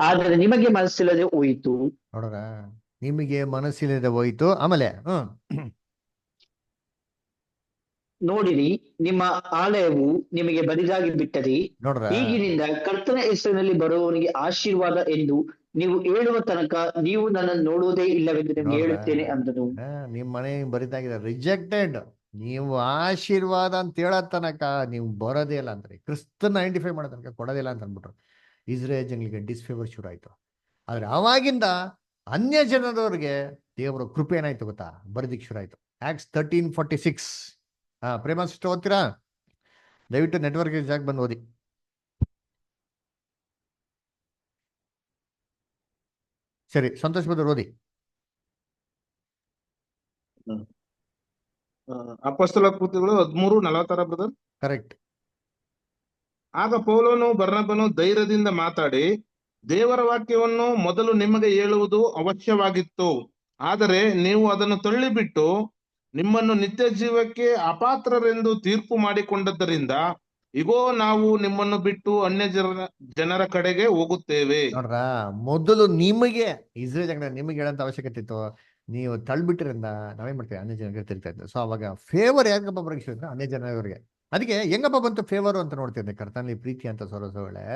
ಆದರೆ ನಿಮಗೆ ಮನಸ್ಸಿಲ್ಲದೆ ಹೋಯಿತು. ನೋಡ್ರ, ನಿಮಗೆ ಮನಸ್ಸಿಲ್ಲದೆ ಹೋಯ್ತು. ಆಮೇಲೆ ನೋಡಿರಿ, ನಿಮ್ಮ ಆಲಯವು ನಿಮಗೆ ಬರಿದಾಗಿ ಬಿಟ್ಟದೆ. ನೋಡ್ರ, ಈಗಿನಿಂದ ಕರ್ತನ ಹೆಸರಿನಲ್ಲಿ ಬರುವವನಿಗೆ ಆಶೀರ್ವಾದ ಎಂದು ನೀವು ಹೇಳುವ ತನಕ ನೀವು ನನ್ನನ್ನು ನೋಡುವುದೇ ಇಲ್ಲವೆಂದು ನಿಮ್ಗೆ ಹೇಳುತ್ತೇನೆ ಅಂದನು. ನಿಮ್ ಮನೆ ಬರಿದಾಗಿದೆ, ರಿಜೆಕ್ಟೆಡ್. ನೀವು ಆಶೀರ್ವಾದ ಅಂತ ಹೇಳೋ ತನಕ ನೀವು ಬರೋದೇ ಇಲ್ಲ ಅಂದ್ರಿ, ಕ್ರಿಸ್ತನ ಐಡೆಂಟಿಫೈ ಮಾಡೋ ತನಕ ಕೊಡೋದೇ ಇಲ್ಲ ಅಂತ ಅಂದ್ಬಿಟ್ರು. ಇಸ್ರೇಲ್ ಜನಗಳಿಗೆ ಡಿಸ್ಫೇವರ್ ಶುರು ಆಯ್ತು. ಆದ್ರೆ ಅವಾಗಿಂದ ಅನ್ಯ ಜನದವ್ರಿಗೆ ದೇವರ ಕೃಪೆ ಏನಾಯ್ತು ಗೊತ್ತಾ? ಬರೋದಿಕ್ ಶುರು ಆಯ್ತು. Acts 13:46. ಪ್ರೇಮ ಸಿಸ್ಟರ್ ಓದ್ತೀರಾ? ದಯವಿಟ್ಟು ನೆಟ್ವರ್ಕ್ ಜಾಗ ಬಂದು ಓದಿ. ಸರಿ, ಸಂತೋಷ್ ಬದರ್ ಓದಿ. ಅಪೊಸ್ತಲ ಕೃತ್ಯಗಳು 13:46 ಬ್ರದರ್. ಕರೆಕ್ಟ್. ಆಗ ಪೌಲನು ಬರ್ನಬನು ಧೈರ್ಯದಿಂದ ಮಾತಾಡಿ, ದೇವರ ವಾಕ್ಯವನ್ನು ಮೊದಲು ನಿಮಗೆ ಹೇಳುವುದು ಅವಶ್ಯವಾಗಿತ್ತು, ಆದರೆ ನೀವು ಅದನ್ನು ತಳ್ಳಿಬಿಟ್ಟು ನಿಮ್ಮನ್ನು ನಿತ್ಯ ಜೀವಕ್ಕೆ ಅಪಾತ್ರರೆಂದು ತೀರ್ಪು ಮಾಡಿಕೊಂಡದ್ದರಿಂದ ಇಗೋ ನಾವು ನಿಮ್ಮನ್ನು ಬಿಟ್ಟು ಅನ್ಯ ಜನರ ಕಡೆಗೆ ಹೋಗುತ್ತೇವೆ. ನೋಡ್ರ, ಮೊದಲು ನಿಮಗೆ ಇಸ್ರೇಲ್ ಜನ ನಿಮಗೆ ಹೇಳಂತ ಅವಶ್ಯಕತೆ ಇತ್ತು, ನೀವು ತಳ್ಬಿಟ್ಟಿರಿಂದ ನಾವೇನ್ ಮಾಡ್ತೀವಿ? ಅನ್ಯ ಜನರಿಗೆ ತಿರ್ತಾ ಇದ್ದೆ. ಸೊ ಅವಾಗ ಫೇವರ್ ಯಾರಿಗಪ್ಪ ಬರಕ್ಕೆ ಶುರು? ಅನ್ಯ ಜನರಿಗೆ. ಅದಕ್ಕೆ ಹೆಂಗಪ್ಪ ಬಂತು ಫೇವರ್ ಅಂತ ನೋಡ್ತಿದ್ದೆ. ಕರ್ತನಲ್ಲಿ ಪ್ರೀತಿ ಅಂತ ಸೊರಸೊಳೆ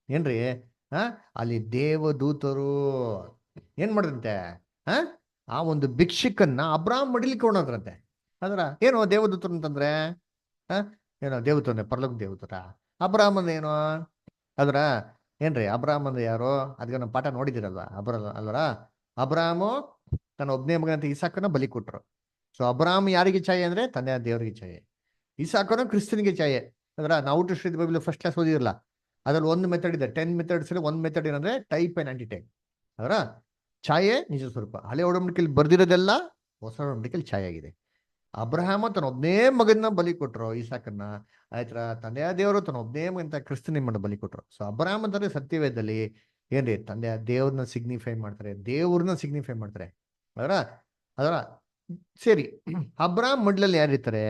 ಏನ್ರಿ, ಅಲ್ಲಿ ದೇವದೂತರು ಏನ್ ಮಾಡಿದಂತೆ? ಆ ಒಂದು ಭಿಕ್ಷಕನ್ನ ಅಬ್ರಾಮ್ ಮಡಿಲಿಕ್ಕೆ ಹೊಣದ್ರಂತೆ. ಅದ್ರ ಏನು ದೇವದೂತರು ಅಂತಂದ್ರೆ ಏನೋ ದೇವತಂದ್ರೆ ಪರಲೋಕ ದೇವತರ. ಅಬ್ರಾಮನ್ ಏನು ಅದ್ರ ಏನ್ರಿ? ಅಬ್ರಾಮನ್ ಯಾರು? ಅದಕ್ಕೆ ನಾವು ಪಾಠ ನೋಡಿದಿರಲ್ವಾ? ಅಲ್ವರ ಅಬ್ರಾಮು ತನ್ನ ಒಬ್ಬನೇ ಮಗನಂತ ಇಸಾಕನ ಬಲಿ ಕೊಟ್ರು. ಸೊ ಅಬ್ರಾಮ್ ಯಾರಿಗೆ ಛಾಯೆ ಅಂದ್ರೆ ತಂದೆ ದೇವರಿಗೆ ಛಾಯೆ, ಇಸಾಕನು ಕ್ರಿಸ್ತನಿಗೆ ಛಾಯೆ. ಅಂದ್ರೆ ನಾವು ಶ್ರೀ ಬೈಬಲ್ ಫಸ್ಟ್ ಕ್ಲಾಸ್ ಓದಿರಲ್ಲ, ಅದ್ರಲ್ಲಿ ಒಂದು ಮೆಥಡ್ ಇದೆ. 10 ಮೆಥಡ್ಸ್. ಒಂದು ಮೆಥಡ್ ಏನಂದ್ರೆ ಟೈಪ್ ಅಂಡ್ ಆಂಟಿಟೈಪ್. ಅದರ ಛಾಯೆ ನಿಜ ಸ್ವರೂಪ. ಹಳೆ ಒಡಂಬಡಿಕೆಯಲ್ಲಿ ಬರ್ದಿರೋದೆಲ್ಲ ಹೊಸ ಒಡಂಬಡಿಕೆಯಲ್ಲಿ ಛಾಯೆ ಆಗಿದೆ. ಅಬ್ರಹಾಮ ತನ್ನ ಒಬ್ಬನೇ ಮಗನ ಬಲಿ ಕೊಟ್ರು, ಇಸಾಕನ್ನ. ಆಯ್ತರ ತಂದೆಯ ದೇವರು ತನ್ನ ಒಬ್ಬನೇ ಮಗಂತ ಕ್ರಿಸ್ತನ ಮಗನ ಬಲಿ ಕೊಟ್ರು. ಸೊ ಅಬ್ರಹಾಮ ಅಂತಂದ್ರೆ ಸತ್ಯವೇದದಲ್ಲಿ ಏನ್ರಿ? ತಂದೆಯ ದೇವ್ರನ್ನ ಸಿಗ್ನಿಫೈ ಮಾಡ್ತಾರೆ, ದೇವ್ರನ್ನ ಸಿಗ್ನಿಫೈ ಮಾಡ್ತಾರೆ. ಅದರ ಸರಿ, ಅಬ್ರಾಮ್ ಮಡ್ಲಲ್ಲಿ ಯಾರಿರ್ತಾರೆ?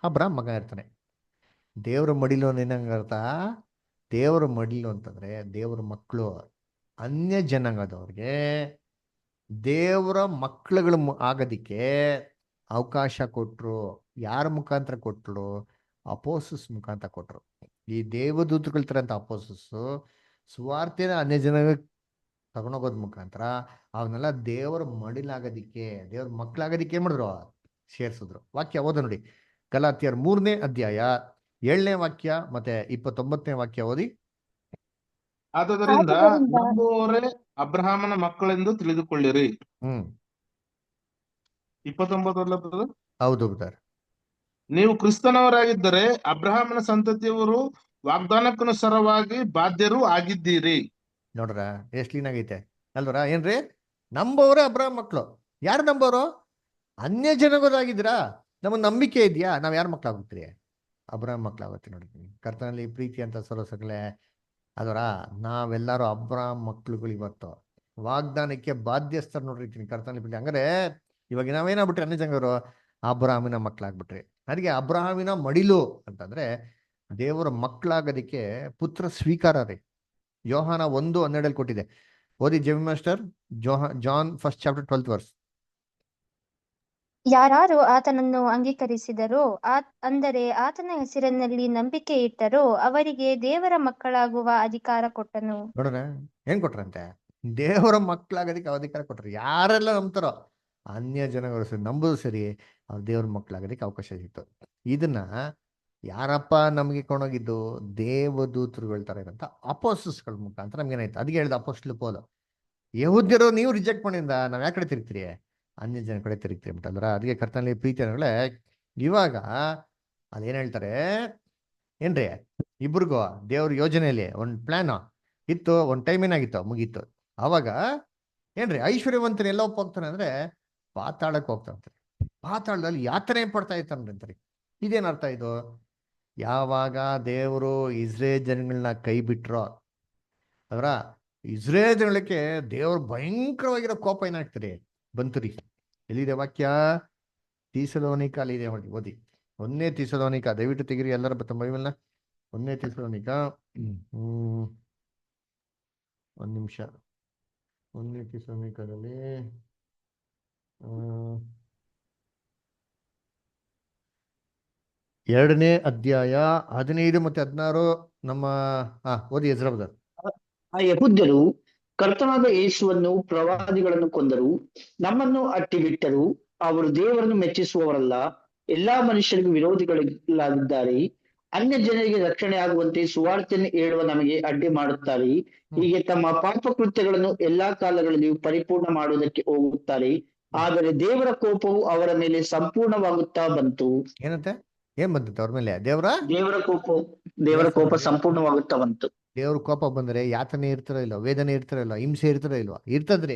ಅಬ್ರಾಮ್ ಮಗ ಇರ್ತಾನೆ. ದೇವ್ರ ಮಡಿಲು ಏನಂಗರ್ಥ? ದೇವ್ರ ಮಡಿಲು ಅಂತಂದ್ರೆ ದೇವ್ರ ಮಕ್ಕಳು. ಅನ್ಯ ಜನಾಂಗದವ್ರಿಗೆ ದೇವರ ಮಕ್ಕಳುಗಳು ಆಗೋದಿಕ್ಕೆ ಅವಕಾಶ ಕೊಟ್ರು. ಯಾರ ಮುಖಾಂತರ ಕೊಟ್ರು? ಅಪೋಸಸ್ ಮುಖಾಂತರ ಕೊಟ್ರು. ಈ ದೇವದೂತಗಳ ತರ ಅಂತ ಅಪೋಸಸ್ ಸುವಾರ್ತೆನ ಅನ್ಯ ಜನ ತಗೊಂಡೋಗೋದ್ ಮುಖಾಂತರ ಅವನ್ನೆಲ್ಲ ದೇವರ ಮಡಿಲಾಗೋದಿಕ್ಕೆ, ದೇವ್ರ ಮಕ್ಕಳಾಗೋದಿಕ್ಕೆ ಏನ್ ಮಾಡಿದ್ರು? ಸೇರ್ಸಿದ್ರು. ವಾಕ್ಯ ಓದ ನೋಡಿ, ಗಲಾತ್ಯರ್ 3ನೇ ಅಧ್ಯಾಯ 7ನೇ ವಾಕ್ಯ ಮತ್ತೆ 29ನೇ ವಾಕ್ಯ ಓದಿ. ಆದುದರಿಂದ ನಂಬುವವರೇ ಅಬ್ರಹಾಮನ ಮಕ್ಕಳೆಂದು ತಿಳಿದುಕೊಳ್ಳಿರಿ. 29 ಹೌದು ಬ್ರದರ್. ನೀವು ಕ್ರಿಸ್ತನವರಾಗಿದ್ದರೆ ಅಬ್ರಹಾಮನ ಸಂತತಿಯವರು ವಾಗ್ದಾನಕ್ಕನುಸಾರವಾಗಿ ಬಾಧ್ಯರು ಆಗಿದ್ದೀರಿ. ನೋಡ್ರ, ಎಷ್ಟು ಕ್ಲೀನ್ ಆಗೈತೆ ಅಲ್ವರ? ಏನ್ರಿ? ನಂಬೋರೆ ಅಬ್ರಹಾಮ್ ಮಕ್ಕಳು. ಯಾರು ನಂಬೋರು? ಅನ್ಯ ಜನಗೋದಾಗಿದ್ದೀರಾ? ನಮಗೆ ನಂಬಿಕೆ ಇದೆಯಾ? ನಾವ್ ಯಾರ ಮಕ್ಳಾಗುತ್ತೀರಿ? ಅಬ್ರಹಾಮ್ ಮಕ್ಳಾಗುತ್ತೆ. ನೋಡ್ತೀನಿ ಕರ್ತನಲ್ಲಿ ಪ್ರೀತಿ ಅಂತ ಸೊರಸಗಳೇ, ಅದರ ನಾವೆಲ್ಲರೂ ಅಬ್ರಾಹಂ ಮಕ್ಳುಗಳು ಇವತ್ತು ವಾಗ್ದಾನಕ್ಕೆ ಬಾಧ್ಯಸ್ಥರು ನೋಡಿರ್ತೀನಿ ಕರ್ತನಲ್ಲಿ ಬಿಟ್ಟು. ಹಂಗಾರೆ ಇವಾಗ ನಾವೇನಾಗ್ಬಿಟ್ರಿ ಅನ್ಯ ಜಂಗರು ಅಬ್ರಾಹಮಿನ ಮಕ್ಕಳಾಗ್ಬಿಟ್ರಿ. ಅದಕ್ಕೆ ಅಬ್ರಾಹಮಿನ ಮಡಿಲು ಅಂತಂದ್ರೆ ದೇವರ ಮಕ್ಕಳಾಗೋದಕ್ಕೆ ಪುತ್ರ ಸ್ವೀಕಾರ ರೀ. ಯೋಹಾನ 1:12 ಕೊಟ್ಟಿದೆ. ಓದಿ JV master. John 1st chapter 12th verse. ಯಾರು ಆತನನ್ನು ಅಂಗೀಕರಿಸಿದರೋ ಅಂದರೆ ಆತನ ಹೆಸರಿನಲ್ಲಿ ನಂಬಿಕೆ ಇಟ್ಟರೋ ಅವರಿಗೆ ದೇವರ ಮಕ್ಕಳಾಗುವ ಅಧಿಕಾರ ಕೊಟ್ಟನು. ನೋಡ್ರ ಏನ್ ಕೊಟ್ರಂತೆ? ದೇವರ ಮಕ್ಕಳಾಗೋದಕ್ಕೆ ಅಧಿಕಾರ ಕೊಟ್ರು. ಯಾರೆಲ್ಲ ನಂಬ್ತಾರೋ ಅನ್ಯ ಜನಗಳು ಸರಿ ನಂಬೋದು ಸರಿ ಅವ್ರ ದೇವ್ರ ಮಕ್ಕಳಾಗೋದಕ್ಕೆ ಅವಕಾಶ ಸಿಕ್ತು. ಇದನ್ನ ಯಾರಪ್ಪ ನಮ್ಗೆ ಕೊಂಡೋಗಿದ್ದು? ದೇವದೂತರುಗಳ ತರ ಇರೋಂಥ ಅಪೋಸ್ಟಲ್ಸ್ಗಳ ಮುಖಾಂತರ ನಮ್ಗೆ ಏನಾಯ್ತು? ಅದಕ್ಕೆ ಹೇಳಿದ ಅಪೋಸ್ಟಲ್ ಪೌಲ, ಯಹೂದ್ಯರು ನೀವು ರಿಜೆಕ್ಟ್ ಮಾಡಿಂದ ನಾವ್ ಯಾವ ಕಡೆ ತಿರುಗ್ತೀರಿ? ಅನ್ಯ ಜನ ಕಡೆ ತಿರುಗ್ತೀರಿ ಅಂತಂದ್ರ. ಅದಕ್ಕೆ ಕರ್ತನಲ್ಲಿ ಪ್ರೀತಿ ಅನ್ನಗಳೇ ಇವಾಗ ಅದೇನ್ ಹೇಳ್ತಾರೆ ಏನ್ರಿ, ಇಬ್ರಿಗೂ ದೇವ್ರ ಯೋಜನೆಯಲ್ಲಿ ಒಂದ್ ಪ್ಲಾನ್ ಇತ್ತು, ಒಂದ್ ಟೈಮ್ ಏನಾಗಿತ್ತು ಮುಗೀತು. ಅವಾಗ ಏನ್ರಿ ಐಶ್ವರ್ಯವಂತನ ಎಲ್ಲ ಹೋಗ್ತಾನೆ ಅಂದ್ರೆ ಪಾತಾಳಕ್ಕೆ ಹೋಗ್ತಾನೆ. ಪಾತಾಳದಲ್ಲಿ ಯಾತನೆ ಪಡ್ತಾ ಇರ್ತಾನೆ. ಇದೇನ್ ಅರ್ಥ ಇದು? ಯಾವಾಗ ದೇವರು ಇಸ್ರೇಲ್ ಜನಗಳನ್ನ ಕೈ ಬಿಟ್ರೋ ಅದರ ಇಸ್ರೇಲ್ ಜನಗಳಿಗೆ ದೇವ್ರ ಭಯಂಕರವಾಗಿರೋ ಕೋಪ ಏನಾಗ್ತದೆ ಬಂತುರಿ. ಎಲ್ಲಿದೆ ವಾಕ್ಯ? ಥೆಸಲೋನಿಕ ಇದೆ ನೋಡಿ, ಓದಿ. 1ನೇ ಥೆಸಲೋನಿಕ, ದಯವಿಟ್ಟು ತೆಗಿರಿ ಎಲ್ಲರ ಬೈಬಲ್ನ. 1ನೇ ಥೆಸಲೋನಿಕ 1 ನಿಮಿಷ. 1ನೇ ಥೆಸಲೋನಿಕದಲ್ಲಿ 2ನೇ ಅಧ್ಯಾಯ 15 ಮತ್ತೆ 16 ನಮ್ಮ ಓದಿ ಎಜ್ರ ಬ್ರದರ್. ಆ ಯಹೂದ್ಯರು ಕರ್ತನಾದ ಯೇಸುವನ್ನು ಪ್ರವಾದಿಗಳನ್ನು ಕೊಂದರು, ನಮ್ಮನ್ನು ಅಟ್ಟಿಬಿಟ್ಟರು. ಅವರು ದೇವರನ್ನು ಮೆಚ್ಚಿಸುವವರಲ್ಲ, ಎಲ್ಲಾ ಮನುಷ್ಯರಿಗೂ ವಿರೋಧಿಗಳಾಗಿದ್ದಾರೆ. ಅನ್ಯ ಜನರಿಗೆ ರಕ್ಷಣೆ ಆಗುವಂತೆ ಸುವಾರ್ತೆಯನ್ನು ಹೇಳುವ ನಮಗೆ ಅಡ್ಡಿ ಮಾಡುತ್ತಾರೆ. ಹೀಗೆ ತಮ್ಮ ಪಾಪ ಕೃತ್ಯಗಳನ್ನು ಎಲ್ಲಾ ಕಾಲಗಳಲ್ಲಿಯೂ ಪರಿಪೂರ್ಣ ಮಾಡುವುದಕ್ಕೆ ಹೋಗುತ್ತಾರೆ. ಆದರೆ ದೇವರ ಕೋಪವು ಅವರ ಮೇಲೆ ಸಂಪೂರ್ಣವಾಗುತ್ತಾ ಬಂತು. ಏನಂತೆ? ಏನ್ ಬಂತಂತೆ ಅವ್ರ ಮೇಲೆ? ದೇವರ ಕೋಪ ಸಂಪೂರ್ಣವಾಗುತ್ತಾ ಬಂತು. ದೇವ್ರ ಕೋಪ ಬಂದ್ರೆ ಯಾತನೆ ಇರ್ತಾರ ಇಲ್ಲ, ವೇದನೆ ಇರ್ತಾರ ಇಲ್ಲ, ಹಿಂಸೆ ಇರ್ತಾರ ಇಲ್ವಾ? ಇರ್ತದ್ರಿ.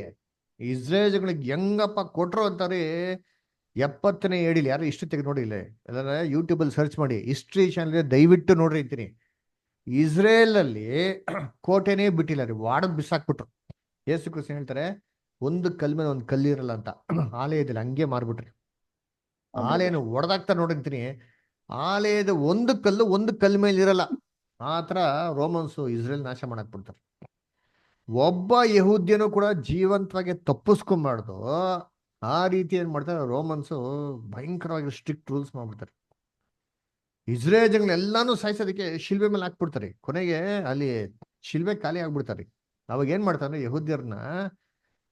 ಇಸ್ರೇಲ್ಗಳಿಗೆ ಹೆಂಗಪ್ಪ ಕೊಟ್ರು ಅಂತಾರೆ. 70ನೇ ಏಡಿಲಿ ಯಾರು ಇಷ್ಟು ತೆಗೆದು ನೋಡಿಲ್ಲ, ಎಲ್ಲ ಯೂಟ್ಯೂಬ್ ಅಲ್ಲಿ ಸರ್ಚ್ ಮಾಡಿ, ಹಿಸ್ಟ್ರಿ ಚಾನಲ್ ದಯವಿಟ್ಟು ನೋಡ್ರಿ ಅಂತೀನಿ. ಇಸ್ರೇಲ್ ಅಲ್ಲಿ ಕೋಟೆನೇ ಬಿಟ್ಟಿಲ್ಲ ರೀ, ವಾಡದ್ ಬಿಸಾಕ್ಬಿಟ್ರು. ಯೇಸು ಕ್ರಿಸ್ತ ಹೇಳ್ತಾರೆ ಒಂದು ಕಲ್ ಮೇಲೆ ಒಂದು ಕಲ್ಲಿರಲ್ಲ ಅಂತ. ಆಲಯದಲ್ಲಿ ಹಂಗೆ ಮಾರ್ಬಿಟ್ರಿ. ಆಲಯನ ಒಡೆದಾಕ್ತಾ ನೋಡಿರ್ತೀನಿ, ಆಲಯದ ಒಂದು ಕಲ್ಲು ಮೇಲೆ ಇರಲ್ಲ. ಆತರ ರೋಮನ್ಸು ಇಸ್ರೇಲ್ ನಾಶ ಮಾಡಕ್ ಬಿಡ್ತಾರೆ. ಒಬ್ಬ ಯಹೂದ್ಯನು ಕೂಡ ಜೀವಂತವಾಗಿ ತಪ್ಪಿಸ್ಕೊಂಬಾರ್ದು. ಆ ರೀತಿ ಏನ್ ಮಾಡ್ತಾರೆ ರೋಮನ್ಸು, ಭಯಂಕರವಾಗಿ ಸ್ಟ್ರಿಕ್ಟ್ ರೂಲ್ಸ್ ಮಾಡ್ಬಿಡ್ತಾರೆ. ಇಸ್ರೇಲ್ ಜನಗಳೆಲ್ಲಾನು ಸಾಯಿಸೋದಕ್ಕೆ ಶಿಲ್ಬೆ ಮೇಲೆ ಹಾಕ್ಬಿಡ್ತಾರೆ. ಕೊನೆಗೆ ಅಲ್ಲಿ ಶಿಲ್ಬೆ ಖಾಲಿ ಆಗ್ಬಿಡ್ತಾರೆ. ಅವಾಗ ಏನ್ ಮಾಡ್ತಾರೆ, ಯಹೂದ್ಯರನ್ನ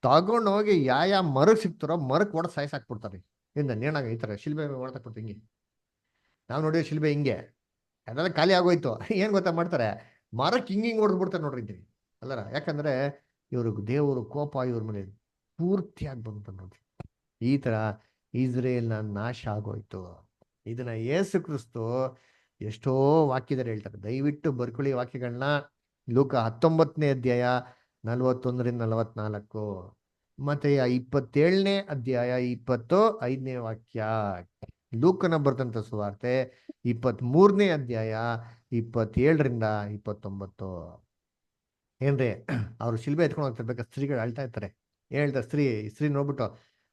ತಗೊಂಡು ಹೋಗಿ ಯಾವ ಮರಕ್ ಸಿಕ್ತಾರೋ ಮರಕ್ ಹೊಡೆದ್ ಸಾಯಿಸಾಕ್ಬಿಡ್ತಾರೆ. ಇಂದ ನೇಣಾಗ ಈ ತರ ಶಿಲ್ಬೆ ಹೊಡೆದಾಕ್ಬಿಡ್ತಾರೆ. ಹಿಂಗೆ ನಾವು ನೋಡಿದ್ರೆ ಶಿಲ್ಬೆ ಹಿಂಗೆ ಅದೆಲ್ಲ ಖಾಲಿ ಆಗೋಯ್ತು. ಏನ್ ಗೊತ್ತಾ ಮಾಡ್ತಾರೆ, ಮರಕ್ಕೆ ಹಿಂಗಿಂಗ್ ಹೊಡೆದ್ಬಿಡ್ತಾರೆ ನೋಡ್ರಿದ್ದೀನಿ ಅಲ್ಲರ. ಯಾಕಂದ್ರೆ ಇವ್ರಿಗೆ ದೇವರು ಕೋಪ ಇವ್ರ ಮೇಲೆ ಪೂರ್ತಿಯಾಗಿ ಬಂತು ನೋಡ್ರಿ. ಈ ತರ ಇಸ್ರೇಲ್ನ ನಾಶ ಆಗೋಯ್ತು. ಇದನ್ನ ಯೇಸು ಕ್ರಿಸ್ತು ಎಷ್ಟೋ ವಾಕ್ಯದಲ್ಲಿ ಹೇಳ್ತಾರೆ. ದಯವಿಟ್ಟು ಬರ್ಕೊಳ್ಳಿ ವಾಕ್ಯಗಳನ್ನ. ಲೂಕ 19ನೇ ಅಧ್ಯಾಯ 41-44, ಮತ್ತೆ 27ನೇ ಅಧ್ಯಾಯ 25ನೇ ವಾಕ್ಯ. ಲೂಕನ ಬರೆದಂತ ಸುವಾರ್ತೆ 23ನೇ ಅಧ್ಯಾಯ 27-29. ಏನ್ರಿ ಅವ್ರು ಶಿಲ್ಬೆ ಎತ್ಕೊಂಡು ಹೋಗ್ತಿರ್ಬೇಕು, ಸ್ತ್ರೀಗಳು ಅಳ್ತಾ ಇರ್ತಾರೆ. ಹೇಳ್ತಾರೆ ಸ್ತ್ರೀ ನೋಡ್ಬಿಟ್ಟು,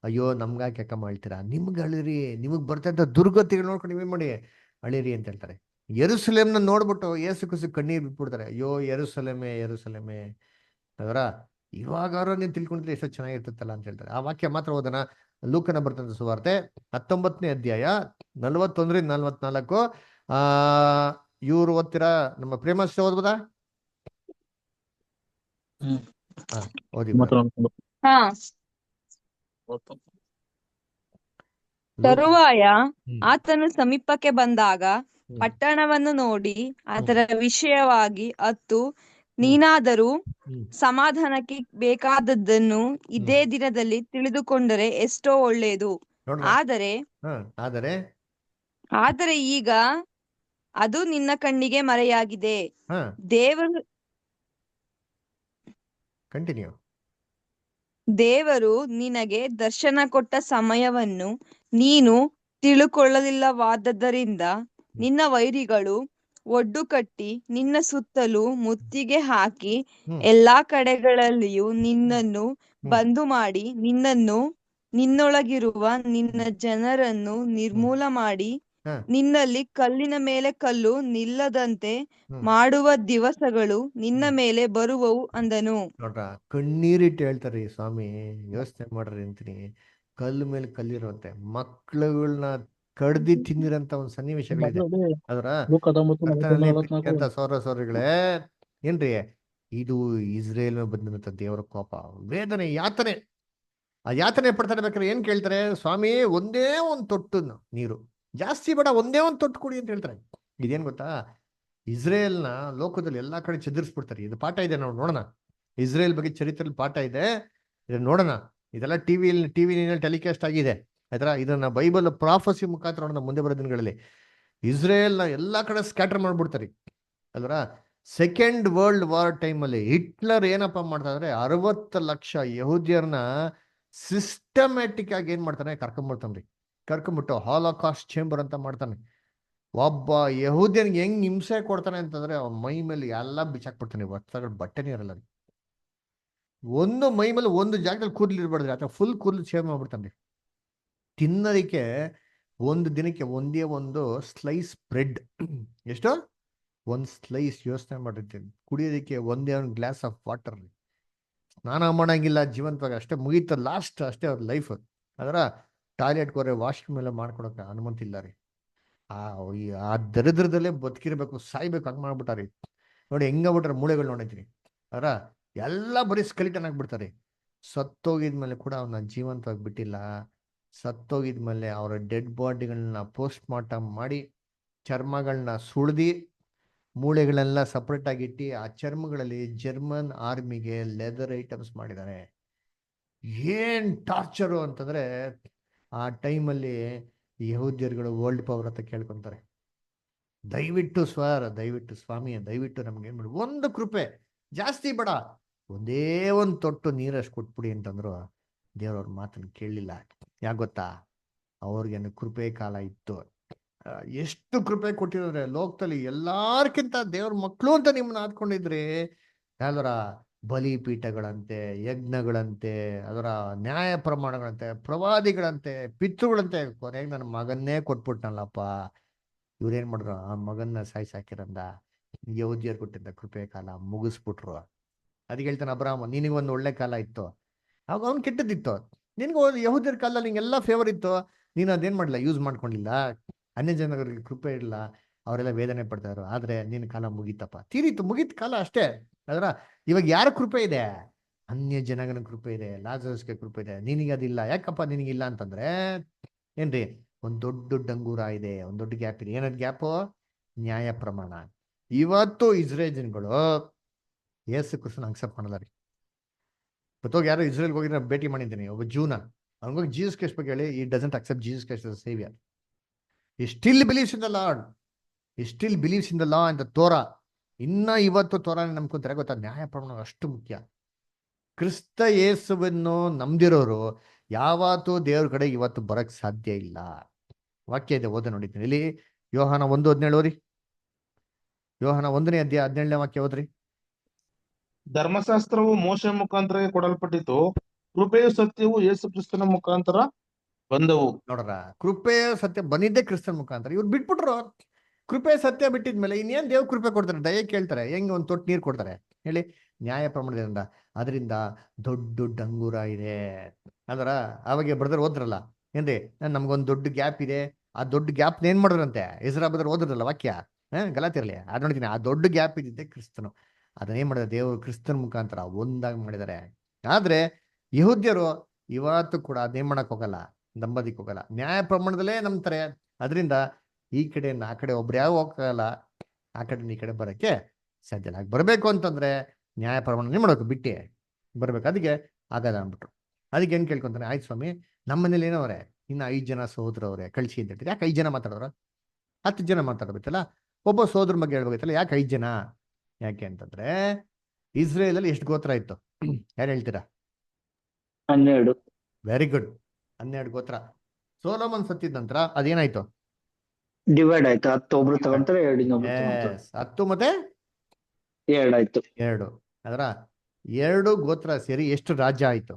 ಅಯ್ಯೋ ನಮ್ಗಾಕೆ ಯಾಕಮ್ಮ ಅಳ್ತೀರಾ? ನಿಮ್ಗೆ ಅಳಿರಿ, ನಿಮಗ್ ಬರ್ತಾ ಇದ್ದ ದುರ್ಗತಿಗಳು ನೋಡ್ಕೊಂಡು ನೀವೇ ಮಾಡಿ ಅಳಿರಿ ಅಂತ ಹೇಳ್ತಾರೆ. ಯೆರೂಸಲೇಮ್ನ ನೋಡ್ಬಿಟ್ಟು ಯೇಸು ಕ್ರಿಸ್ತು ಕಣ್ಣೀರ್ ಬಿಟ್ಬಿಡ್ತಾರೆ. ಅಯ್ಯೋ ಯೆರೂಸಲೇಮೇ ಯೆರೂಸಲೇಮೇ ಅದರ ಇವಾಗಾರು ನೀನ್ ತಿಳ್ಕೊಂಡಿದ್ರೆ ಎಷ್ಟೋ ಚೆನ್ನಾಗಿರ್ತತ್ತಲ್ಲ ಅಂತ ಹೇಳ್ತಾರೆ. ಆ ವಾಕ್ಯ ಮಾತ್ರ ಓದೋಣ. ಲೂಕನ ಬರ್ತಂತ ಸುವಾರ್ತೆ 19ನೇ ಅಧ್ಯಾಯ 41-44. ಇವ್ರು ಓದ್ತೀರಾ? ನಮ್ಮ ಪ್ರೇಮಶ್ರೀ ಓದ್ಬೋದಾ? ಓದಿ. ತರುವಾಯ ಆತನು ಸಮೀಪಕ್ಕೆ ಬಂದಾಗ ಪಟ್ಟಣವನ್ನು ನೋಡಿ ಅದರ ವಿಷಯವಾಗಿ ಅತ್ತು, ನೀನಾದರೂ ಸಮಾಧಾನಕ್ಕೆ ಬೇಕಾದದ್ದನ್ನು ಇದೇ ದಿನದಲ್ಲಿ ತಿಳಿದುಕೊಂಡರೆ ಎಷ್ಟೋ ಒಳ್ಳೆಯದು. ಆದರೆ ಈಗ ಅದು ನಿನ್ನ ಕಣ್ಣಿಗೆ ಮರೆಯಾಗಿದೆ. ದೇವರು ನಿನಗೆ ದರ್ಶನ ಕೊಟ್ಟ ಸಮಯವನ್ನು ನೀನು ತಿಳುಕೊಳ್ಳಲಿಲ್ಲವಾದ್ದರಿಂದ ನಿನ್ನ ವೈರಿಗಳು ಒಡ್ಡು ಕಟ್ಟಿ ನಿನ್ನ ಸುತ್ತಲೂ ಮುತ್ತಿಗೆ ಹಾಕಿ ಹ್ಮ್ ಎಲ್ಲಾ ಕಡೆಗಳಲ್ಲಿಯೂ ನಿನ್ನನ್ನು ಹ್ಮ್ ಬಂದು ಮಾಡಿ ನಿನ್ನೊಳಗಿರುವ ನಿನ್ನ ಜನರನ್ನು ನಿರ್ಮೂಲ ಮಾಡಿ ಹ ನಿನ್ನಲ್ಲಿ ಕಲ್ಲಿನ ಮೇಲೆ ಕಲ್ಲು ನಿಲ್ಲದಂತೆ ಹ್ಮ್ ಮಾಡುವ ದಿವಸಗಳು ನಿನ್ನ ಹ್ಮ್ ಮೇಲೆ ಬರುವವು ಅಂದನು. ನೋಡ್ರ, ಕಣ್ಣೀರಿಟ್ಟು ಹೇಳ್ತಾರೆ ಸ್ವಾಮಿ, ಯೋಚನೆ ಮಾಡ್ರಿ ಅಂತೀನಿ. ಕಲ್ಲು ಮೇಲೆ ಕಲ್ಲಿರುವಂತೆ ಮಕ್ಳುಗಳನ್ನ ಕಡ್ದಿ ತಿಂದಿರಂತ ಒಂದು ಸನ್ನಿವೇಶಗಳಿದೆ. ಅದರ ಕರ್ತನಲ್ಲಿ ಪ್ರೀತಿಯಂತ ಸೌರ ಸೌರಗಳೇ, ಏನ್ರಿ ಇದು ಇಸ್ರೇಲ್ ಬಂದಂತ ದೇವರ ಕೋಪ, ವೇದನೆ, ಯಾತನೆ. ಆ ಯಾತನೆ ಪಡ್ತಾರೆ ಬೇಕಾದ್ರೆ ಏನ್ ಕೇಳ್ತಾರೆ, ಸ್ವಾಮಿ ಒಂದೇ ಒಂದು ತೊಟ್ಟು ನೀರು, ಜಾಸ್ತಿ ಬೇಡ, ಒಂದೇ ಒಂದು ತೊಟ್ಟು ಕುಡಿ ಅಂತ ಹೇಳ್ತಾರೆ. ಇದೇನ್ ಗೊತ್ತಾ, ಇಸ್ರೇಲ್ನ ಲೋಕದಲ್ಲಿ ಎಲ್ಲಾ ಕಡೆ ಚದುರಿಸ್ಬಿಡ್ತಾರೆ. ಇದು ಪಾಠ ಇದೆ, ನಾವು ನೋಡೋಣ. ಇಸ್ರೇಲ್ ಬಗ್ಗೆ ಚರಿತ್ರೆಯಲ್ಲಿ ಪಾಠ ಇದೆ, ಇದನ್ನ ನೋಡೋಣ. ಇದೆಲ್ಲ ಟಿವಿನಲ್ಲಿ ಟೆಲಿಕಾಸ್ಟ್ ಆಗಿದೆ ಆಯ್ತಾ. ಇದನ್ನ ಬೈಬಲ್ ಪ್ರಾಫಸಿ ಮುಖಾಂತರ ನೋಡೋಣ ಮುಂದೆ ಬರೋ ದಿನಗಳಲ್ಲಿ. ಇಸ್ರೇಲ್ನ ಎಲ್ಲಾ ಕಡೆ ಸ್ಕ್ಯಾಟರ್ ಮಾಡ್ಬಿಡ್ತಾರೆ ಅಲ್ರ. ಸೆಕೆಂಡ್ ವರ್ಲ್ಡ್ ವಾರ್ ಟೈಮಲ್ಲಿ ಹಿಟ್ಲರ್ ಏನಪ್ಪ ಮಾಡ್ತಾ ಇದ್ರೆ 60 ಲಕ್ಷ ಯಹೂದ್ಯರನ್ನ ಸಿಸ್ಟಮ್ಯಾಟಿಕ್ ಆಗಿ ಏನ್ ಮಾಡ್ತಾನೆ, ಕರ್ಕೊಂಡ್ಬಿಡ್ತಾನ್ರಿ. ಕರ್ಕೊಂಡ್ಬಿಟ್ಟು ಹಾಲೋಕಾಸ್ಟ್ ಚೇಂಬರ್ ಅಂತ ಮಾಡ್ತಾನೆ. ಒಬ್ಬ ಯಹೂದ್ಯನಿಗೆ ಹೆಂಗ್ ಹಿಂಸೆ ಕೊಡ್ತಾನೆ ಅಂತಂದ್ರೆ, ಅವನ ಮೈ ಮೇಲೆ ಎಲ್ಲ ಬಿಚ್ಚಾಕ್ಬಿಡ್ತಾನೆ, ವಸ್ತ್ರಗಳು ಬಟ್ಟೆನೇ ಇರಲ್ಲ. ಒಂದು ಮೈ ಮೇಲೆ ಒಂದು ಜಾಗದಲ್ಲಿ ಕೂದಲು ಇರ್ಬಾರ್ದ್ರಿ, ಅಥವಾ ಫುಲ್ ಕೂದಲು ಶೇವ್ ಮಾಡ್ಬಿಡ್ತಾನೆ. ತಿನ್ನೋದಕ್ಕೆ ಒಂದು ದಿನಕ್ಕೆ ಒಂದೇ ಒಂದು ಸ್ಲೈಸ್ ಬ್ರೆಡ್, ಎಷ್ಟು, ಒಂದು ಸ್ಲೈಸ್, ಯೋಚನೆ ಮಾಡಿರ್ತೀನಿ. ಕುಡಿಯೋದಕ್ಕೆ ಒಂದೇ ಒಂದು ಗ್ಲಾಸ್ ಆಫ್ ವಾಟರ್. ಸ್ನಾನ ಮಾಡಂಗಿಲ್ಲ ಜೀವಂತವಾಗಿ, ಅಷ್ಟೇ ಮುಗೀತ, ಲಾಸ್ಟ್ ಅಷ್ಟೇ ಅವ್ರ ಲೈಫ್. ಅದರ ಟಾಯ್ಲೆಟ್ಗೆ ಹೋದ್ರೆ ವಾಶ್ರೂಮ್ ಎಲ್ಲ ಮಾಡ್ಕೊಡಕ್ಕೆ ಅನುಮತಿ ಇಲ್ಲ ರೀ. ಆ ದರಿದ್ರದಲ್ಲೇ ಬದುಕಿರ್ಬೇಕು, ಸಾಯ್ಬೇಕು, ಹಂಗೆ ಮಾಡ್ಬಿಟ್ಟಾರಿ. ನೋಡಿ ಹೆಂಗಾಗ್ಬಿಟ್ರೆ ಮೂಳೆಗಳು ನೋಡಿದ್ರಿ. ಅದರ ಎಲ್ಲ ಬರೀ ಸ್ಕೆಲಿಟನ್ ಆಗ್ಬಿಡ್ತಾರೆ. ಸತ್ತೋಗಿದ್ಮೇಲೆ ಕೂಡ ಅವನ್ನ ಜೀವಂತವಾಗಿ ಬಿಟ್ಟಿಲ್ಲ. ಸತ್ತೋಗಿದ್ಮೇಲೆ ಅವರ ಡೆಡ್ ಬಾಡಿಗಳನ್ನ ಪೋಸ್ಟ್ ಮಾರ್ಟಮ್ ಮಾಡಿ ಚರ್ಮಗಳನ್ನ ಸುಳ್ದಿ ಮೂಳೆಗಳೆಲ್ಲ ಸಪ್ರೇಟ್ ಆಗಿಟ್ಟು ಆ ಚರ್ಮಗಳಲ್ಲಿ ಜರ್ಮನ್ ಆರ್ಮಿಗೆ ಲೆದರ್ ಐಟಮ್ಸ್ ಮಾಡಿದ್ದಾರೆ. ಏನ್ ಟಾರ್ಚರು ಅಂತಂದ್ರೆ, ಆ ಟೈಮಲ್ಲಿ ಯಹೂದ್ಯರುಗಳು ವರ್ಲ್ಡ್ ಪವರ್ ಅಂತ ಕೇಳ್ಕೊಂತಾರೆ. ದಯವಿಟ್ಟು ದಯವಿಟ್ಟು ಸ್ವಾಮಿ, ದಯವಿಟ್ಟು ನಮ್ಗೆ ಏನ್ ಮಾಡಿ ಒಂದು ಕೃಪೆ, ಜಾಸ್ತಿ ಬೇಡ, ಒಂದೇ ಒಂದು ತೊಟ್ಟು ನೀರಷ್ಟು ಕೊಟ್ಬಿಡಿ ಅಂತಂದ್ರು. ದೇವ್ರವ್ರ ಮಾತನ್ನು ಕೇಳಲಿಲ್ಲ. ಯಾಕೆ ಗೊತ್ತಾ, ಅವ್ರಿಗೇನು ಕೃಪೆ ಕಾಲ ಇತ್ತು. ಎಷ್ಟು ಕೃಪೆ ಕೊಟ್ಟಿರೋದ್ರೆ ಲೋಕದಲ್ಲಿ ಎಲ್ಲಾರ್ಕಿಂತ ದೇವ್ರ ಮಕ್ಕಳು ಅಂತ ನಿಮ್ಮನ್ನ ಆದ್ಕೊಂಡಿದ್ರಿ. ಯಾವ್ದರ ಬಲಿಪೀಠಗಳಂತೆ, ಯಜ್ಞಗಳಂತೆ, ಅದರ ನ್ಯಾಯ ಪ್ರಮಾಣಗಳಂತೆ, ಪ್ರವಾದಿಗಳಂತೆ, ಪಿತೃಗಳಂತೆ, ಕೊನೆಗೆ ನನ್ನ ಮಗನ್ನೇ ಕೊಟ್ಬಿಟ್ನಲ್ಲಪ್ಪ. ಇವ್ರೇನ್ ಮಾಡಿದ್ರು, ಆ ಮಗನ್ನ ಸಾಯಿಸಾಕಿರಂದ ಯಹೂದ್ಯರು ಕೊಟ್ಟಿದ್ದ ಕೃಪೆ ಕಾಲ ಮುಗಿಸ್ಬಿಟ್ರು. ಅದಕ್ಕೆ ಹೇಳ್ತಾನೆ ಅಬ್ರಾಹ್ಮ, ನಿನಗೊಂದು ಒಳ್ಳೆ ಕಾಲ ಇತ್ತು, ಆಗ ಅವ್ನು ಕೆಟ್ಟದಿತ್ತು. ನಿನ್ಗೆ ಯಹೂದ್ಯರ ಕಾಲದಲ್ಲಿ ನಿಂಗೆಲ್ಲ ಫೇವರ್ ಇತ್ತು, ನೀನು ಅದೇನ್ ಮಾಡಲಿಲ್ಲ, ಯೂಸ್ ಮಾಡ್ಕೊಂಡಿಲ್ಲ. ಅನ್ಯ ಜನಗಳಿಗೆ ಕೃಪೆ ಇಲ್ಲ, ಅವರೆಲ್ಲ ವೇದನೆ ಪಡ್ತಾಯಿದ್ರು. ಆದ್ರೆ ನಿನ್ನ ಕಾಲ ಮುಗೀತಪ್ಪ, ತೀರಿತು, ಮುಗೀತ ಕಾಲ ಅಷ್ಟೇ. ಅದರ ಇವಾಗ ಯಾರ ಕೃಪೆ ಇದೆ, ಅನ್ಯ ಜನಗನ ಕೃಪೆ ಇದೆ, ಲಾಜರಸ್ಗೆ ಕೃಪೆ ಇದೆ, ನಿನಗೆ ಅದಿಲ್ಲ. ಯಾಕಪ್ಪ ನಿನಗಿಲ್ಲ ಅಂತಂದ್ರೆ ಏನ್ರಿ, ಒಂದು ದೊಡ್ಡ ಡಂಗೂರ ಇದೆ, ಒಂದು ದೊಡ್ಡ ಗ್ಯಾಪ್ ಇದೆ. ಏನದು ಗ್ಯಾಪು, ನ್ಯಾಯ ಪ್ರಮಾಣ. ಇವತ್ತು ಇಸ್ರೇಲ್ ಜನಗಳು ಯೇಸು ಕ್ರಿಸ್ತನ ಅಕ್ಸೆಪ್ಟ್ ಮಾಡಲ್ಲ ರೀ. ಇವತ್ತೋಗಿ ಯಾರು ಇಸ್ರೇಲ್ಗೆ ಹೋಗಿ ಭೇಟಿ ಮಾಡಿದ್ದೀನಿ, ಒಬ್ಬ ಜೂನ, ಅವ್ನಿಗೋಗಿ ಜೀಸಸ್ ಕ್ರೈಸ್ಟ್ ಬಗ್ಗೆ ಹೇಳಿ, ಈ doesn't accept Jesus Christ as a savior. He still believes in the Lord. He still believes in the law and the Torah. ಇನ್ನ ಇವತ್ತು ತೋರಾನ ನಂಬ್ಕೊಂತಾರೆ. ಗೊತ್ತಾ, ನ್ಯಾಯ ಪ್ರಮಾಣ ಅಷ್ಟು ಮುಖ್ಯ. ಕ್ರಿಸ್ತ ಯೇಸುವನ್ನು ನಂಬ್ದಿರೋರು ಯಾವತ್ತೂ ದೇವ್ರ ಕಡೆ ಇವತ್ತು ಬರಕ್ ಸಾಧ್ಯ ಇಲ್ಲ. ವಾಕ್ಯ ಇದೆ, ಓದ ನೋಡಿದ್ದೀನಿ ಇಲ್ಲಿ. ಯೋಹಾನ 1:17 ಓದಿ. ಯೋಹಾನ 1ನೇ ಅಧ್ಯಾಯ 17ನೇ ವಾಕ್ಯ ಓದ್ರಿ. ಧರ್ಮಶಾಸ್ತ್ರವು ಮೋಶೆ ಮುಖಾಂತರ ಕೊಡಲ್ಪಟ್ಟಿತು, ಕೃಪೆಯು ಸತ್ಯವು ಯೇಸು ಕ್ರಿಸ್ತನ ಮುಖಾಂತರ ಬಂದವು. ನೋಡ್ರ, ಕೃಪೆ ಸತ್ಯ ಬಂದಿದ್ದೆ ಕ್ರಿಸ್ತನ ಮುಖಾಂತರ. ಇವ್ರು ಬಿಟ್ಬಿಟ್ರು. ಕೃಪೆ ಸತ್ಯ ಬಿಟ್ಟಿದ್ಮೇಲೆ ಇನ್ನೇನ್ ದೇವ್ ಕೃಪೆ ಕೊಡ್ತಾರೆ, ದಯ ಕೇಳ್ತಾರೆ. ಹೆಂಗೆ ಒಂದು ತೊಟ್ಟು ನೀರು ಕೊಡ್ತಾರೆ ಹೇಳಿ, ನ್ಯಾಯ ಪ್ರಮಾಣದಿಂದ. ಅದರಿಂದ ದೊಡ್ಡ ಡಂಗೂರ ಇದೆ. ಅದರ ಅವಾಗ ಬ್ರದರ್ ಓದ್ರಲ್ಲ ಏನ್ರಿ, ನಮ್ಗೊಂದು ದೊಡ್ಡ ಗ್ಯಾಪ್ ಇದೆ. ಆ ದೊಡ್ಡ ಗ್ಯಾಪ್ ಏನ್ ಮಾಡಿದ್ರಂತೆ, ಇಸ್ರಾ ಬ್ರದರ್ ಓದ್ರಲ್ಲ ವಾಕ್ಯ, ಗಲಾತಿರ್ಲಿ, ಅದ್ ನೋಡ್ತೀನಿ. ಆ ದೊಡ್ಡ ಗ್ಯಾಪ್ ಇದ್ದಿದ್ದೆ ಕ್ರಿಸ್ತನು. ಅದನ್ನೇನ್ ಮಾಡಿದ್ರೆ ದೇವರು ಕ್ರಿಸ್ತನ ಮುಖಾಂತರ ಒಂದಾಗಿ ಮಾಡಿದ್ದಾರೆ. ಆದ್ರೆ ಯಹೂದ್ಯರು ಇವತ್ತು ಕೂಡ ಅದೇನ್ ಮಾಡಕ್ ಹೋಗಲ್ಲ, ನಂಬೋದಿಕ್ ಹೋಗಲ್ಲ. ನ್ಯಾಯ ಪ್ರಮಾಣದಲ್ಲೇ ನಂಬ್ತಾರೆ. ಅದರಿಂದ ಈ ಕಡೆ ಆ ಕಡೆ ಒಬ್ರು ಯಾವ ಹೋಗಲ್ಲ, ಆ ಕಡೆ ಈ ಕಡೆ ಬರಕ್ಕೆ ಸಾಧ್ಯ ಇಲ್ಲ. ಬರಬೇಕು ಅಂತಂದ್ರೆ ನ್ಯಾಯ ಪ್ರಮಾಣ ಮಾಡ್ಬೇಕು, ಬಿಟ್ಟೆ ಬರ್ಬೇಕು. ಅದಕ್ಕೆ ಆಗಲ್ಲ ಅಂದ್ಬಿಟ್ರು. ಅದಕ್ಕೆ ಏನ್ ಕೇಳ್ಕೊಂತಾನೆ, ಆಯ್ತು ಸ್ವಾಮಿ, ನಮ್ಮ ಮನೇಲಿ ಏನವ್ರೆ, ಇನ್ನು 5 ಜನ ಸಹೋದರವ್ರೆ, ಕಳಿಸಿ ಅಂತ ಹೇಳ್ತಾರೆ. ಯಾಕೆ 5 ಜನ ಮಾತಾಡೋರು, 10 ಜನ ಮಾತಾಡ್ಬೇಕಲ್ಲ, ಒಬ್ಬ ಸಹೋದರ ಬಗ್ಗೆ ಹೇಳ್ಬೇಕಲ್ಲ, ಯಾಕೆ 5 ಜನ? ಯಾಕೆ ಅಂತಂದ್ರೆ ಇಸ್ರೇಲ್ ಅಲ್ಲಿ ಎಷ್ಟು ಗೋತ್ರ ಇತ್ತು, ಯಾರು ಹೇಳ್ತೀರಾ? 12. ವೆರಿ ಗುಡ್, 12 ಗೋತ್ರ. ಸೋಲೋಮನ್ ಸತ್ತಿದ ನಂತರ ಅದೇನಾಯ್ತು, ಡಿವೈಡ್ ಆಯ್ತು. 10 ಒಬ್ರು ತಗೊಂತಾರೆ, 2 ಇನ್ನೊಬ್ರು ತಗೊಂತಾರೆ. ಎಸ್ 10 ಮತ್ತೆ 2 ಆಯ್ತು. 2 ಅದರ 2 ಗೋತ್ರ ಸೇರಿ ಎಷ್ಟು ರಾಜ್ಯ ಆಯ್ತು?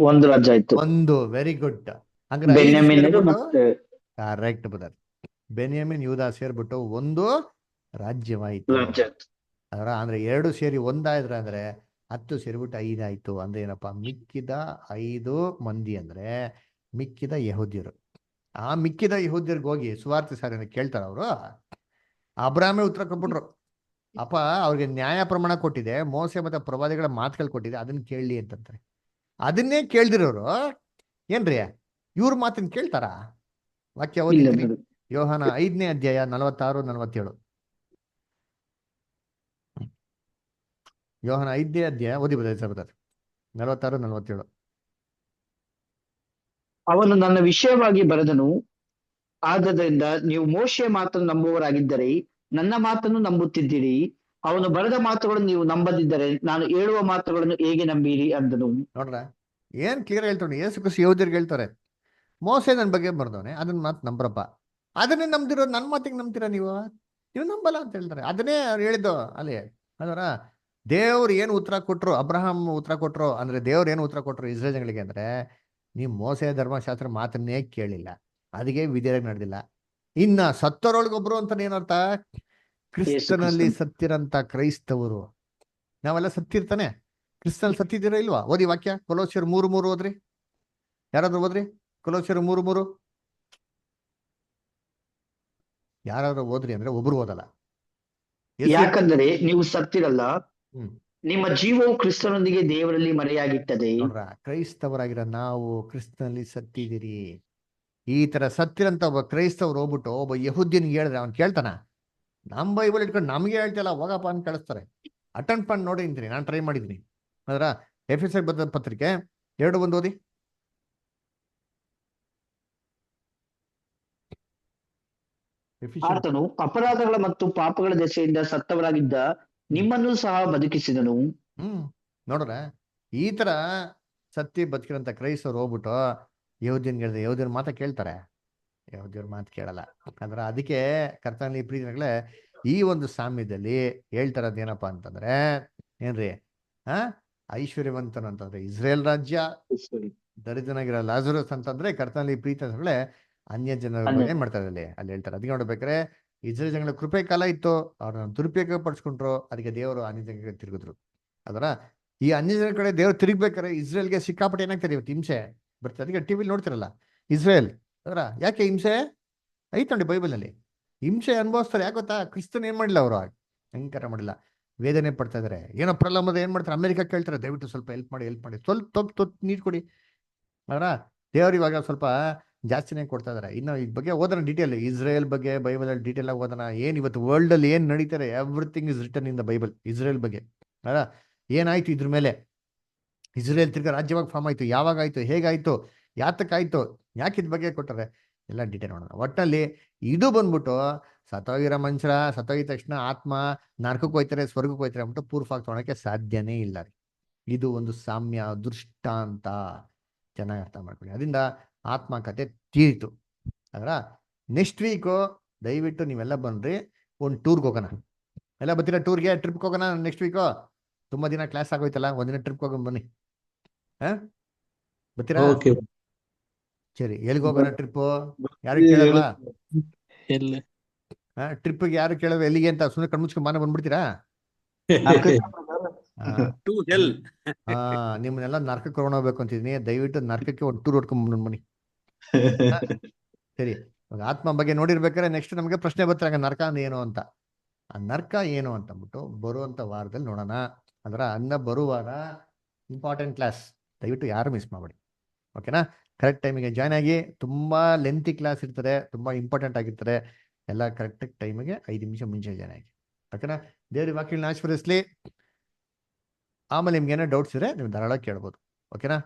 ಒಂದು ರಾಜ್ಯ ಆಯ್ತು. ಒಂದು. Very good. ಹಂಗಾರೆ ಬೆನ್ಯಾಮೀನರು ಮತ್ತೆ ಕರೆಕ್ಟ್ ಬ್ರದರ್. ಬೆನ್ಯಾಮಿನ್ ಯೂದ ಸೇರ್ಬಿಟ್ಟು ಒಂದು ರಾಜ್ಯವಾಯಿತು. ರಾಜ್ಯ ಆಯ್ತು. ಅದರ ಅಂದ್ರೆ 2 ಸೇರಿ ಒಂದಾಯ್ದ್ರ ಅಂದ್ರೆ 10 ಸೇರಿಬಿಟ್ಟು 5 ಆಯ್ತು. ಅಂದ್ರೆ ಏನಪ್ಪಾ, ಮಿಕ್ಕಿದ 5 ಮಂದಿ ಅಂದ್ರೆ ಮಿಕ್ಕಿದ ಯಹೂದ್ಯರು. ಆ ಮಿಕ್ಕಿದ ಯಹೂದ್ಯರ್ಗೆ ಹೋಗಿ ಸುವಾರ್ತೆ ಸಾರಿನ ಕೇಳ್ತಾರ ಅವರು. ಅಬ್ರಾಹ್ಮೇ ಉತ್ತರ ಕೊಟ್ಬಿಟ್ರು, ಅಪ್ಪ ಅವ್ರಿಗೆ ನ್ಯಾಯ ಪ್ರಮಾಣ ಕೊಟ್ಟಿದೆ, ಮೋಸೆ ಮತ್ತೆ ಪ್ರವಾದಿಗಳ ಮಾತುಗಳು ಕೊಟ್ಟಿದೆ, ಅದನ್ನ ಕೇಳಲಿ ಅಂತಂತಾರೆ. ಅದನ್ನೇ ಕೇಳ್ದಿರೋರು ಏನ್ರಿ ಇವ್ರ ಮಾತನ್ನ ಕೇಳ್ತಾರ? ವಾಕ್ಯ ಓದಿದ್ದೀನಿ, ಯೋಹಾನ 5ನೇ ಅಧ್ಯಾಯ 46-47. ಯೋಹಾನ 5ನೇ ಅಧ್ಯಾಯ ಓದಿ ಬದಲಾಯಿಸಬಹುದು 46-47. ಅವನು ನನ್ನ ವಿಷಯವಾಗಿ ಬರೆದನು, ಆದ್ದರಿಂದ ನೀವು ಮೋಶೆಯ ಮಾತನ್ನು ನಂಬುವವರಾಗಿದ್ದರೆ ನನ್ನ ಮಾತನ್ನು ನಂಬುತ್ತಿದ್ದೀರಿ. ಅವನು ಬರೆದ ಮಾತುಗಳನ್ನು ನೀವು ನಂಬದಿದ್ದರೆ ನಾನು ಹೇಳುವ ಮಾತುಗಳನ್ನು ಹೇಗೆ ನಂಬೀರಿ ಅಂದನು. ನೋಡ್ರ ಏನ್ ಕ್ಲಿಯರ್ ಹೇಳ್ತಾನೆ ಯೇಸು ಕ್ರಿಸ್ತ ಯಹೂದ್ಯರಿಗೆ ಹೇಳ್ತಾರೆ, ಮೋಸೆ ನನ್ನ ಬಗ್ಗೆ ಬರ್ದವನೆ, ಅದನ್ನ ಮಾತು ನಂಬ್ರಪ್ಪ. ಅದನ್ನೇ ನಂಬ್ದಿರೋ ನನ್ನ ಮಾತಿಗೆ ನಂಬ್ತೀರಾ ನೀವು ನಂಬಲ್ಲ ಅಂತ ಹೇಳ್ತಾರೆ. ಅದನ್ನೇ ಅವ್ರು ಹೇಳಿದ್ದು ಅಲ್ಲಿ. ಅದರ ದೇವ್ರು ಏನು ಉತ್ತರ ಕೊಟ್ರು, ಅಬ್ರಹಾಂ ಉತ್ತರ ಕೊಟ್ರು ಅಂದ್ರೆ ದೇವ್ರು ಏನು ಉತ್ತರ ಕೊಟ್ರು ಇಸ್ರೇಲ್ ಜನಗಳಿಗೆ ಅಂದ್ರೆ, ನೀವು ಮೋಸೆ ಧರ್ಮಶಾಸ್ತ್ರ ಮಾತನ್ನೇ ಕೇಳಿಲ್ಲ, ಅದಕ್ಕೆ ವಿಧಿಯಾಗಿ ನಡೆದಿಲ್ಲ. ಇನ್ನ ಸತ್ತರೊಳಗೊಬ್ರು ಅಂತ ಏನರ್ಥ? ಕ್ರಿಸ್ತನಲ್ಲಿ ಸತ್ತಿರಂತ ಕ್ರೈಸ್ತವರು. ನಾವೆಲ್ಲ ಸತ್ತಿರ್ತಾನೆ, ಕ್ರಿಸ್ತನಲ್ಲಿ ಸತ್ತಿದ್ದೀರಾ ಇಲ್ವಾ? ಓದಿ ವಾಕ್ಯ, ಕೊಲೋಸ್ಯರು 3:3 ಓದ್ರಿ. ಯಾರಾದ್ರೂ ಓದ್ರಿ ಕೊಲೋಸ್ಯರು 3:3. ಯಾರಾದ್ರೂ ಓದ್ರಿ ಅಂದ್ರೆ ಒಬ್ರು ಓದಲ್ಲ. ಯಾಕಂದರೆ ನೀವು ಸತ್ತಿರಲ್ಲ, ಹ್ಮ್ ನಿಮ್ಮ ಜೀವವು ಕ್ರಿಸ್ತನೊಂದಿಗೆ ದೇವರಲ್ಲಿ ಮರೆಯಾಗಿಟ್ಟದೆ. ನೋಡ್ರ, ಕ್ರೈಸ್ತವರಾಗಿರೋ ನಾವು ಕ್ರಿಸ್ತನಲ್ಲಿ ಸತ್ತಿದ್ದೀರಿ. ಈ ತರ ಸತ್ತಿರಂತ ಒಬ್ಬ ಕ್ರೈಸ್ತವ್ರು ಹೋಗ್ಬಿಟ್ಟು ಒಬ್ಬ ಯಹೂದ್ಯನಿಗೆ ಹೇಳಿದ್ರೆ ಅವ್ನು ಕೇಳ್ತಾನ? ನಮ್ ಬೈಬಲ್ ಇಟ್ಕೊಂಡು ನಮ್ಗೆ ಹೇಳ್ತಿಲ್ಲ ಹೋಗಪ್ಪ ಅಂತ ಕಳಿಸ್ತಾರೆ. ಅಟೆಂಡ್ ಮಾಡಿ ನೋಡಿ ಅಂತೀನಿ, ನಾನು ಟ್ರೈ ಮಾಡಿದ್ದೀನಿ. ಅದರ ಎಫೆಸರ್ ಬರೆದ ಪತ್ರಿಕೆ 2:1 ಓದಿ. ಆತನು ಅಪರಾಧಗಳ ಮತ್ತು ಪಾಪಗಳ ದೆಸೆಯಿಂದ ಸತ್ತವರಾಗಿದ್ದ ನಿಮ್ಮನ್ನು ಸಹ ಬದುಕಿಸಿದನು. ನೋಡ್ರ, ಈ ತರ ಸತ್ಯ ಬದುಕಿರಂತ ಕ್ರೈಸ್ತವ್ರು ಹೋಗ್ಬಿಟ್ಟು ಯಹೂದ್ಯನ್ ಹೇಳಿದ್ರೆ ಯಹೂದ್ಯರ ಮಾತ ಕೇಳ್ತಾರೆ? ಯಹೂದ್ಯರ ಮಾತು ಕೇಳಲ್ಲ. ಅಂದ್ರೆ ಅದಕ್ಕೆ ಕರ್ತನಲ್ಲಿ ಪ್ರೀತಿಗಳೇ ಈ ಒಂದು ಸಾಮ್ಯದಲ್ಲಿ ಹೇಳ್ತಾರದ್ ಏನಪ್ಪಾ ಅಂತಂದ್ರೆ ಏನ್ರಿ, ಐಶ್ವರ್ಯವಂತನು ಅಂತಂದ್ರೆ ಇಸ್ರೇಲ್ ರಾಜ್ಯ, ದರಿದ್ರನಾಗಿರೋ ಲಾಜರಸ್ ಅಂತಂದ್ರೆ ಕರ್ತನಲ್ಲಿ ಪ್ರೀತಿಗಳೇ ಅನ್ಯ ಜನರ ಬಗ್ಗೆ ಏನ್ ಮಾಡ್ತಾರೆ ಅಲ್ಲಿ ಹೇಳ್ತಾರೆ. ಅದಕ್ಕೆ ನೋಡ್ಬೇಕಾರೆ ಇಸ್ರೇಲ್ ಜನಗಳ ಕೃಪೆ ಕಾಲ ಇತ್ತು, ಅವ್ರನ್ನ ದುರುಪಯೋಗ ಪಡಿಸ್ಕೊಂಡ್ರು, ಅದಕ್ಕೆ ದೇವರು ಅನ್ಯ ಜನಗಳಿಗೆ ತಿರುಗಿದ್ರು. ಅದರ ಈ ಅನ್ಯ ಜನರ ಕಡೆ ದೇವ್ರು ತಿರುಗ್ಬೇಕಾರೆ ಇಸ್ರೇಲ್ಗೆ ಸಿಕ್ಕಾಪಟ್ಟೆ ಏನಾಗ್ತದೆ ಇವತ್ತು ಹಿಂಸೆ ಬರ್ತದೆ. ಅದಕ್ಕೆ ಟಿವಿಲಿ ನೋಡ್ತಿರಲ್ಲ ಇಸ್ರೇಲ್ ಅದರ ಯಾಕೆ ಹಿಂಸೆ ಐತ್ ನೋಡಿ ಬೈಬಲ್ ನಲ್ಲಿ. ಹಿಂಸೆ ಅನುಭವಿಸ್ತಾರೆ. ಯಾಕೆ ಗೊತ್ತಾ? ಕ್ರಿಸ್ತನ್ ಏನ್ ಮಾಡಿಲ್ಲ ಅವರು, ಅಂಕರ ಮಾಡಿಲ್ಲ, ವೇದನೆ ಪಡ್ತಾ ಇದಾರೆ. ಏನೋ ಪ್ರಲಂಬದ ಏನ್ ಮಾಡ್ತಾರೆ, ಅಮೆರಿಕ ಕೇಳ್ತಾರೆ ದಯವಿಟ್ಟು ಸ್ವಲ್ಪ ಹೆಲ್ಪ್ ಮಾಡಿ ಸ್ವಲ್ಪ ನೀರು ಕೊಡಿ. ಅದರ ದೇವ್ರು ಇವಾಗ ಸ್ವಲ್ಪ ಜಾಸ್ತಿನೇ ಕೊಡ್ತಾ ಇದಾರೆ. ಇನ್ನು ಈ ಬಗ್ಗೆ ಓದೋಣ ಡೀಟೇಲ್, ಇಸ್ರೇಲ್ ಬಗ್ಗೆ ಬೈಬಲ್ ಅಲ್ಲಿ ಡೀಟೇಲ್ ಆಗಿ ಓದೋಣ. ಏನ್ ಇವತ್ತು ವರ್ಲ್ಡ್ ಅಲ್ಲಿ ಏನ್ ನಡೀತಾರೆ, everything is written in the Bible. Israel ಬಗ್ಗೆ ಅಲ್ಲ ಏನಾಯ್ತು, ಇದ್ರ ಮೇಲೆ ಇಸ್ರೇಲ್ ತಿರ್ಗಾ ರಾಜ್ಯವಾಗಿ ಫಾರ್ಮ್ ಆಯ್ತು, ಯಾವಾಗ ಆಯ್ತು, ಹೇಗಾಯ್ತು, ಯಾತಕ್ಕಾಯ್ತು, ಯಾಕೆ ಇದ್ ಬಗ್ಗೆ ಕೊಟ್ಟಾರೆ ಎಲ್ಲ ಡೀಟೇಲ್ ನೋಡೋಣ. ಒಟ್ಟಲ್ಲಿ ಇದು ಬಂದ್ಬಿಟ್ಟು ಸತ್ತೋಗಿರೋ ಮನುಷ್ಯರ ಸತ್ತೋಗಿದ ತಕ್ಷಣ ಆತ್ಮ ನರಕಕ್ಕೆ ಹೋಯ್ತಾರೆ ಸ್ವರ್ಗಕ್ಕೆ ಹೋಯ್ತಾರೆ ಅಂದ್ಬಿಟ್ಟು ಪೂರ್ಫಾಗಿ ತೊಗೊಳಕ್ಕೆ ಸಾಧ್ಯನೇ ಇಲ್ಲ ರೀ. ಇದು ಒಂದು ಸಾಮ್ಯ ದೃಷ್ಟಾಂತ, ಚೆನ್ನಾಗಿ ಅರ್ಥ ಮಾಡ್ಕೊಳ್ಳಿ. ಅದರಿಂದ ಆತ್ಮಕತೆ ತೀರಿತು. ಅದರ ನೆಕ್ಸ್ಟ್ ವೀಕು ದಯವಿಟ್ಟು ನೀವೆಲ್ಲ ಬನ್ರಿ, ಒಂದು ಟೂರ್ಗೆ ಹೋಗೋಣ. ಎಲ್ಲ ಬರ್ತೀರಾ ಟೂರ್ಗೆ, ಟ್ರಿಪ್ಗೆ ಹೋಗೋಣ ನೆಕ್ಸ್ಟ್ ವೀಕು? ತುಂಬಾ ದಿನ ಕ್ಲಾಸ್ ಆಗೋಯ್ತಲ್ಲ, ಒಂದಿನ ಟ್ರಿಪ್ಗೆ ಹೋಗೋಣ ಬನ್ನಿ. ಬರ್ತೀರಾ? ಸರಿ, ಎಲ್ಲಿಗೆ ಹೋಗೋಣ ಟ್ರಿಪ್? ಯಾರು ಕೇಳಲ್ವಾ? ಟ್ರಿಪ್ಗೆ ಯಾರು ಕೇಳೋದು ಎಲ್ಲಿಗೆ ಅಂತ? ಸುಮ್ಮನೆ ಕಣ್ಮುಚ್ಕೊಂಡು ಮನೆ ಬಂದ್ಬಿಡ್ತೀರಾ? ನಿಮ್ಮನ್ನೆಲ್ಲ ನರ್ಕಕ್ಕೆ ಕರ್ಕೊಂಡು ಹೋಗ್ಬೇಕು ಅಂತಿದೀನಿ. ದಯವಿಟ್ಟು ನರ್ಕಕ್ಕೆ ಒಂದು ಟೂರ್ ಹೊಡ್ಕೊಂಡ್ ಬನ್ನಿ. ಸರಿ, ಇವಾಗ ಆತ್ಮ ಬಗ್ಗೆ ನೋಡಿರ್ಬೇಕಾದ್ರೆ ನೆಕ್ಸ್ಟ್ ನಮಗೆ ಪ್ರಶ್ನೆ ಬರ್ತಾರೆ, ನರ್ಕ ಅಂದ್ರೆ ಏನು ಅಂತ. ಆ ನರ್ಕ ಏನು ಅಂತ ಅಂದ್ಬಿಟ್ಟು ಬರುವಂತ ವಾರದಲ್ಲಿ ನೋಡೋಣ. ಅಂದ್ರೆ ಬರುವಾರ ಇಂಪಾರ್ಟೆಂಟ್ ಕ್ಲಾಸ್, ದಯವಿಟ್ಟು ಯಾರು ಮಿಸ್ ಮಾಡಬೇಡಿ. ಓಕೆನಾ? ಕರೆಕ್ಟ್ ಟೈಮಿಗೆ ಜಾಯ್ನ್ ಆಗಿ. ತುಂಬಾ ಲೆಂತಿ ಕ್ಲಾಸ್ ಇರ್ತದೆ, ತುಂಬಾ ಇಂಪಾರ್ಟೆಂಟ್ ಆಗಿರ್ತದೆ. ಎಲ್ಲ ಕರೆಕ್ಟ್ ಟೈಮಿಗೆ 5 ನಿಮಿಷ ಮುಂಚೆ ಜಾಯ್ನ್ ಆಗಿ. ಓಕೆನಾ? ದೇವ್ರ ವಾಕ್ಯಗಳನ್ನ ಆಶೀರ್ವದಿಸ್ಲಿ. ಆಮೇಲೆ ನಿಮ್ಗೆ ಏನೋ ಡೌಟ್ಸ್ ಇದ್ರೆ ನೀವು ಧಾರಾಳ ಕೇಳ್ಬೋದು. ಓಕೆನಾ?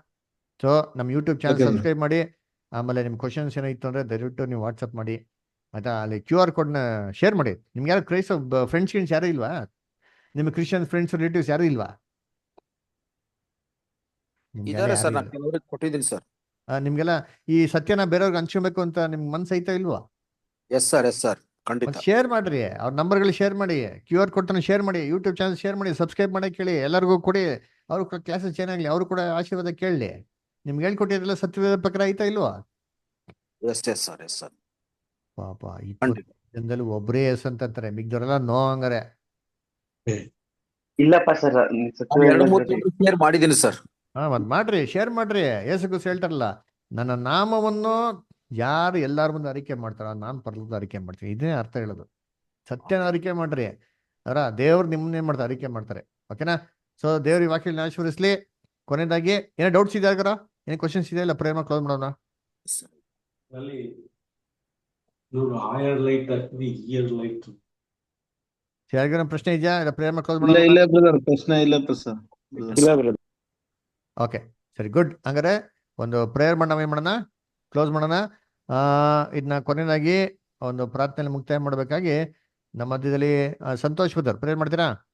ಸೊ ನಮ್ಮ ಯೂಟ್ಯೂಬ್ ಚಾನಲ್ ಸಬ್ಸ್ಕ್ರೈಬ್ ಮಾಡಿ. ಆಮೇಲೆ ನಿಮ್ಮ ಕ್ವಶನ್ಸ್ ಏನೋ ಇತ್ತು ಅಂದ್ರೆ ದಯವಿಟ್ಟು ನೀವು ವಾಟ್ಸಪ್ ಮಾಡಿ. ಆಯ್ತಾ? ಅಲ್ಲಿ QR ಕೋಡ್ನ ಶೇರ್ ಮಾಡಿ. ನಿಮ್ಗೆ ಯಾರು ಕ್ರೈಸ್ತ ಫ್ರೆಂಡ್ಸ್ ಯಾರು ಇಲ್ವಾ? ನಿಮ್ಮ ಕ್ರಿಶ್ಚಿಯನ್ ಫ್ರೆಂಡ್ಸ್ ರಿಲೇಟಿವ್ಸ್ ಯಾರು ಇಲ್ವಾ? ಇದಾರೆ ಸರ್, ನಾನು ಕೊಟ್ಟಿದ್ದೀನಿ ಸರ್. ನಿಮ್ಗೆಲ್ಲ ಈ ಸತ್ಯನ ಬೇರೆಯವ್ರಿಗೆ ಹಂಚ್ಕೊಬೇಕು ಅಂತ ನಿಮ್ಗೆ ಮನ್ಸು ಐತಾ ಇಲ್ವಾ? ಎಸ್ ಸರ್ ಖಂಡಿತ. ಮತ್ತೆ ಶೇರ್ ಮಾಡ್ರಿ, ಅವ್ರ ನಂಬರ್ಗಳು ಶೇರ್ ಮಾಡಿ, QR ಕೋಡ್ ಶೇರ್ ಮಾಡಿ, ಯೂಟ್ಯೂಬ್ ಚಾನಲ್ ಶೇರ್ ಮಾಡಿ, ಸಬ್ಸ್ಕ್ರೈಬ್ ಮಾಡಿ, ಕೇಳಿ, ಎಲ್ಲರಿಗೂ ಕೊಡಿ. ಅವ್ರು ಕೂಡ ಕ್ಲಾಸಸ್ ಚೆನ್ನಾಗ್ಲಿ, ಅವರು ಕೂಡ ಆಶೀರ್ವಾದ ಕೇಳಲಿ. ನಿಮ್ಗೆ ಹೇಳ್ಕೊಟ್ಟಿದ್ರೆಲ್ಲ ಸತ್ಯವೇದ ಪ್ರಕಾರ ಐತಾ ಇಲ್ವಾ? ಎಸ್ ಸರ್ ಪಾಪ ಖಂಡಿತ. 20 ಜನದಲ್ಲಿ ಒಬ್ಬರೇ ಎಸ್ ಅಂತಂತಾರೆ, ಮಿಗ್ದವರೆಲ್ಲ ನೋ ಹಂಗಾರೆ. ಇಲ್ಲಪ್ಪ ಸರ್, ಎರಡು ಮೂರು ಶೇರ್ ಮಾಡಿದ್ದೀನಿ ಸರ್. ಮತ್ ಮಾಡ್ರಿ, ಶೇರ್ ಮಾಡ್ರಿ. ಯೇಸು ಕ್ರಿಸ್ತ ಹೇಳ್ತಾರಲ್ಲ, ನನ್ನ ನಾಮವನ್ನು ಯಾರು ಎಲ್ಲಾರ ಮುಂದೆ ಅರಿಕೆ ಮಾಡ್ತಾರ ನಾನು ಪರಲೋಕದ ಅರಿಕೆ ಮಾಡ್ತೀನಿ. ಇದೇ ಅರ್ಥ ಹೇಳೋದು. ಸತ್ಯನ ಅರಿಕೆ ಮಾಡ್ರಿ, ದೇವ್ರು ನಿಮ್ಮನ್ನೇನ್ ಮಾಡ್ತಾರೆ, ಅರಿಕೆ ಮಾಡ್ತಾರೆ. ಓಕೆನಾ? ಸೊ ದೇವ್ರ ಈ ವಾಕ್ಯ ಆಶೀರ್ವದಿಸ್ಲಿ. ಕೊನೆಯದಾಗಿ ಏನೋ ಡೌಟ್ಸ್ ಇದೆ ಆಗರ, ಏನು ಕ್ವಶನ್ಸ್ ಇದೆ? ಇಲ್ಲ ಪ್ರೇಮ ಕ್ಲೋಸ್ ಮಾಡೋಣ. ಅಲ್ಲಿ ನೋಡು, ಆಯರ್ ಲೈಟ್ ಹಾಕಿದ್ವಿ, ಇಯರ್ ಲೈಟ್. ಯಾರಿಗಾರ ಪ್ರಶ್ನೆ ಇದೆಯಾ? ಇಲ್ಲ ಪ್ರೇಮ ಕ್ಲೋಸ್ ಇಲ್ಲ ಮಾಡೋಣ. ಇಲ್ಲ ಬ್ರದರ್, ಪ್ರಶ್ನೆ ಇಲ್ಲ ಸರ್. ಓಕೆ, ಸರಿ, ಗುಡ್. ಹಂಗಾರೆ ಒಂದು ಪ್ರೇಯರ್ ಮಾಡೋಣ, ಏನ್ ಮಾಡೋಣ, ಕ್ಲೋಸ್ ಮಾಡೋಣ. ಇದನ್ನ ಕೊನೆಯದಾಗಿ ಒಂದು ಪ್ರಾರ್ಥನೆ ಮುಕ್ತಾಯ ಮಾಡಬೇಕಾಗಿ ನಮ್ಮ ಮಧ್ಯದಲ್ಲಿ ಸಂತೋಷ್ ಬ್ರದರ್ ಪ್ರೇಯರ್ ಮಾಡ್ತೀರಾ?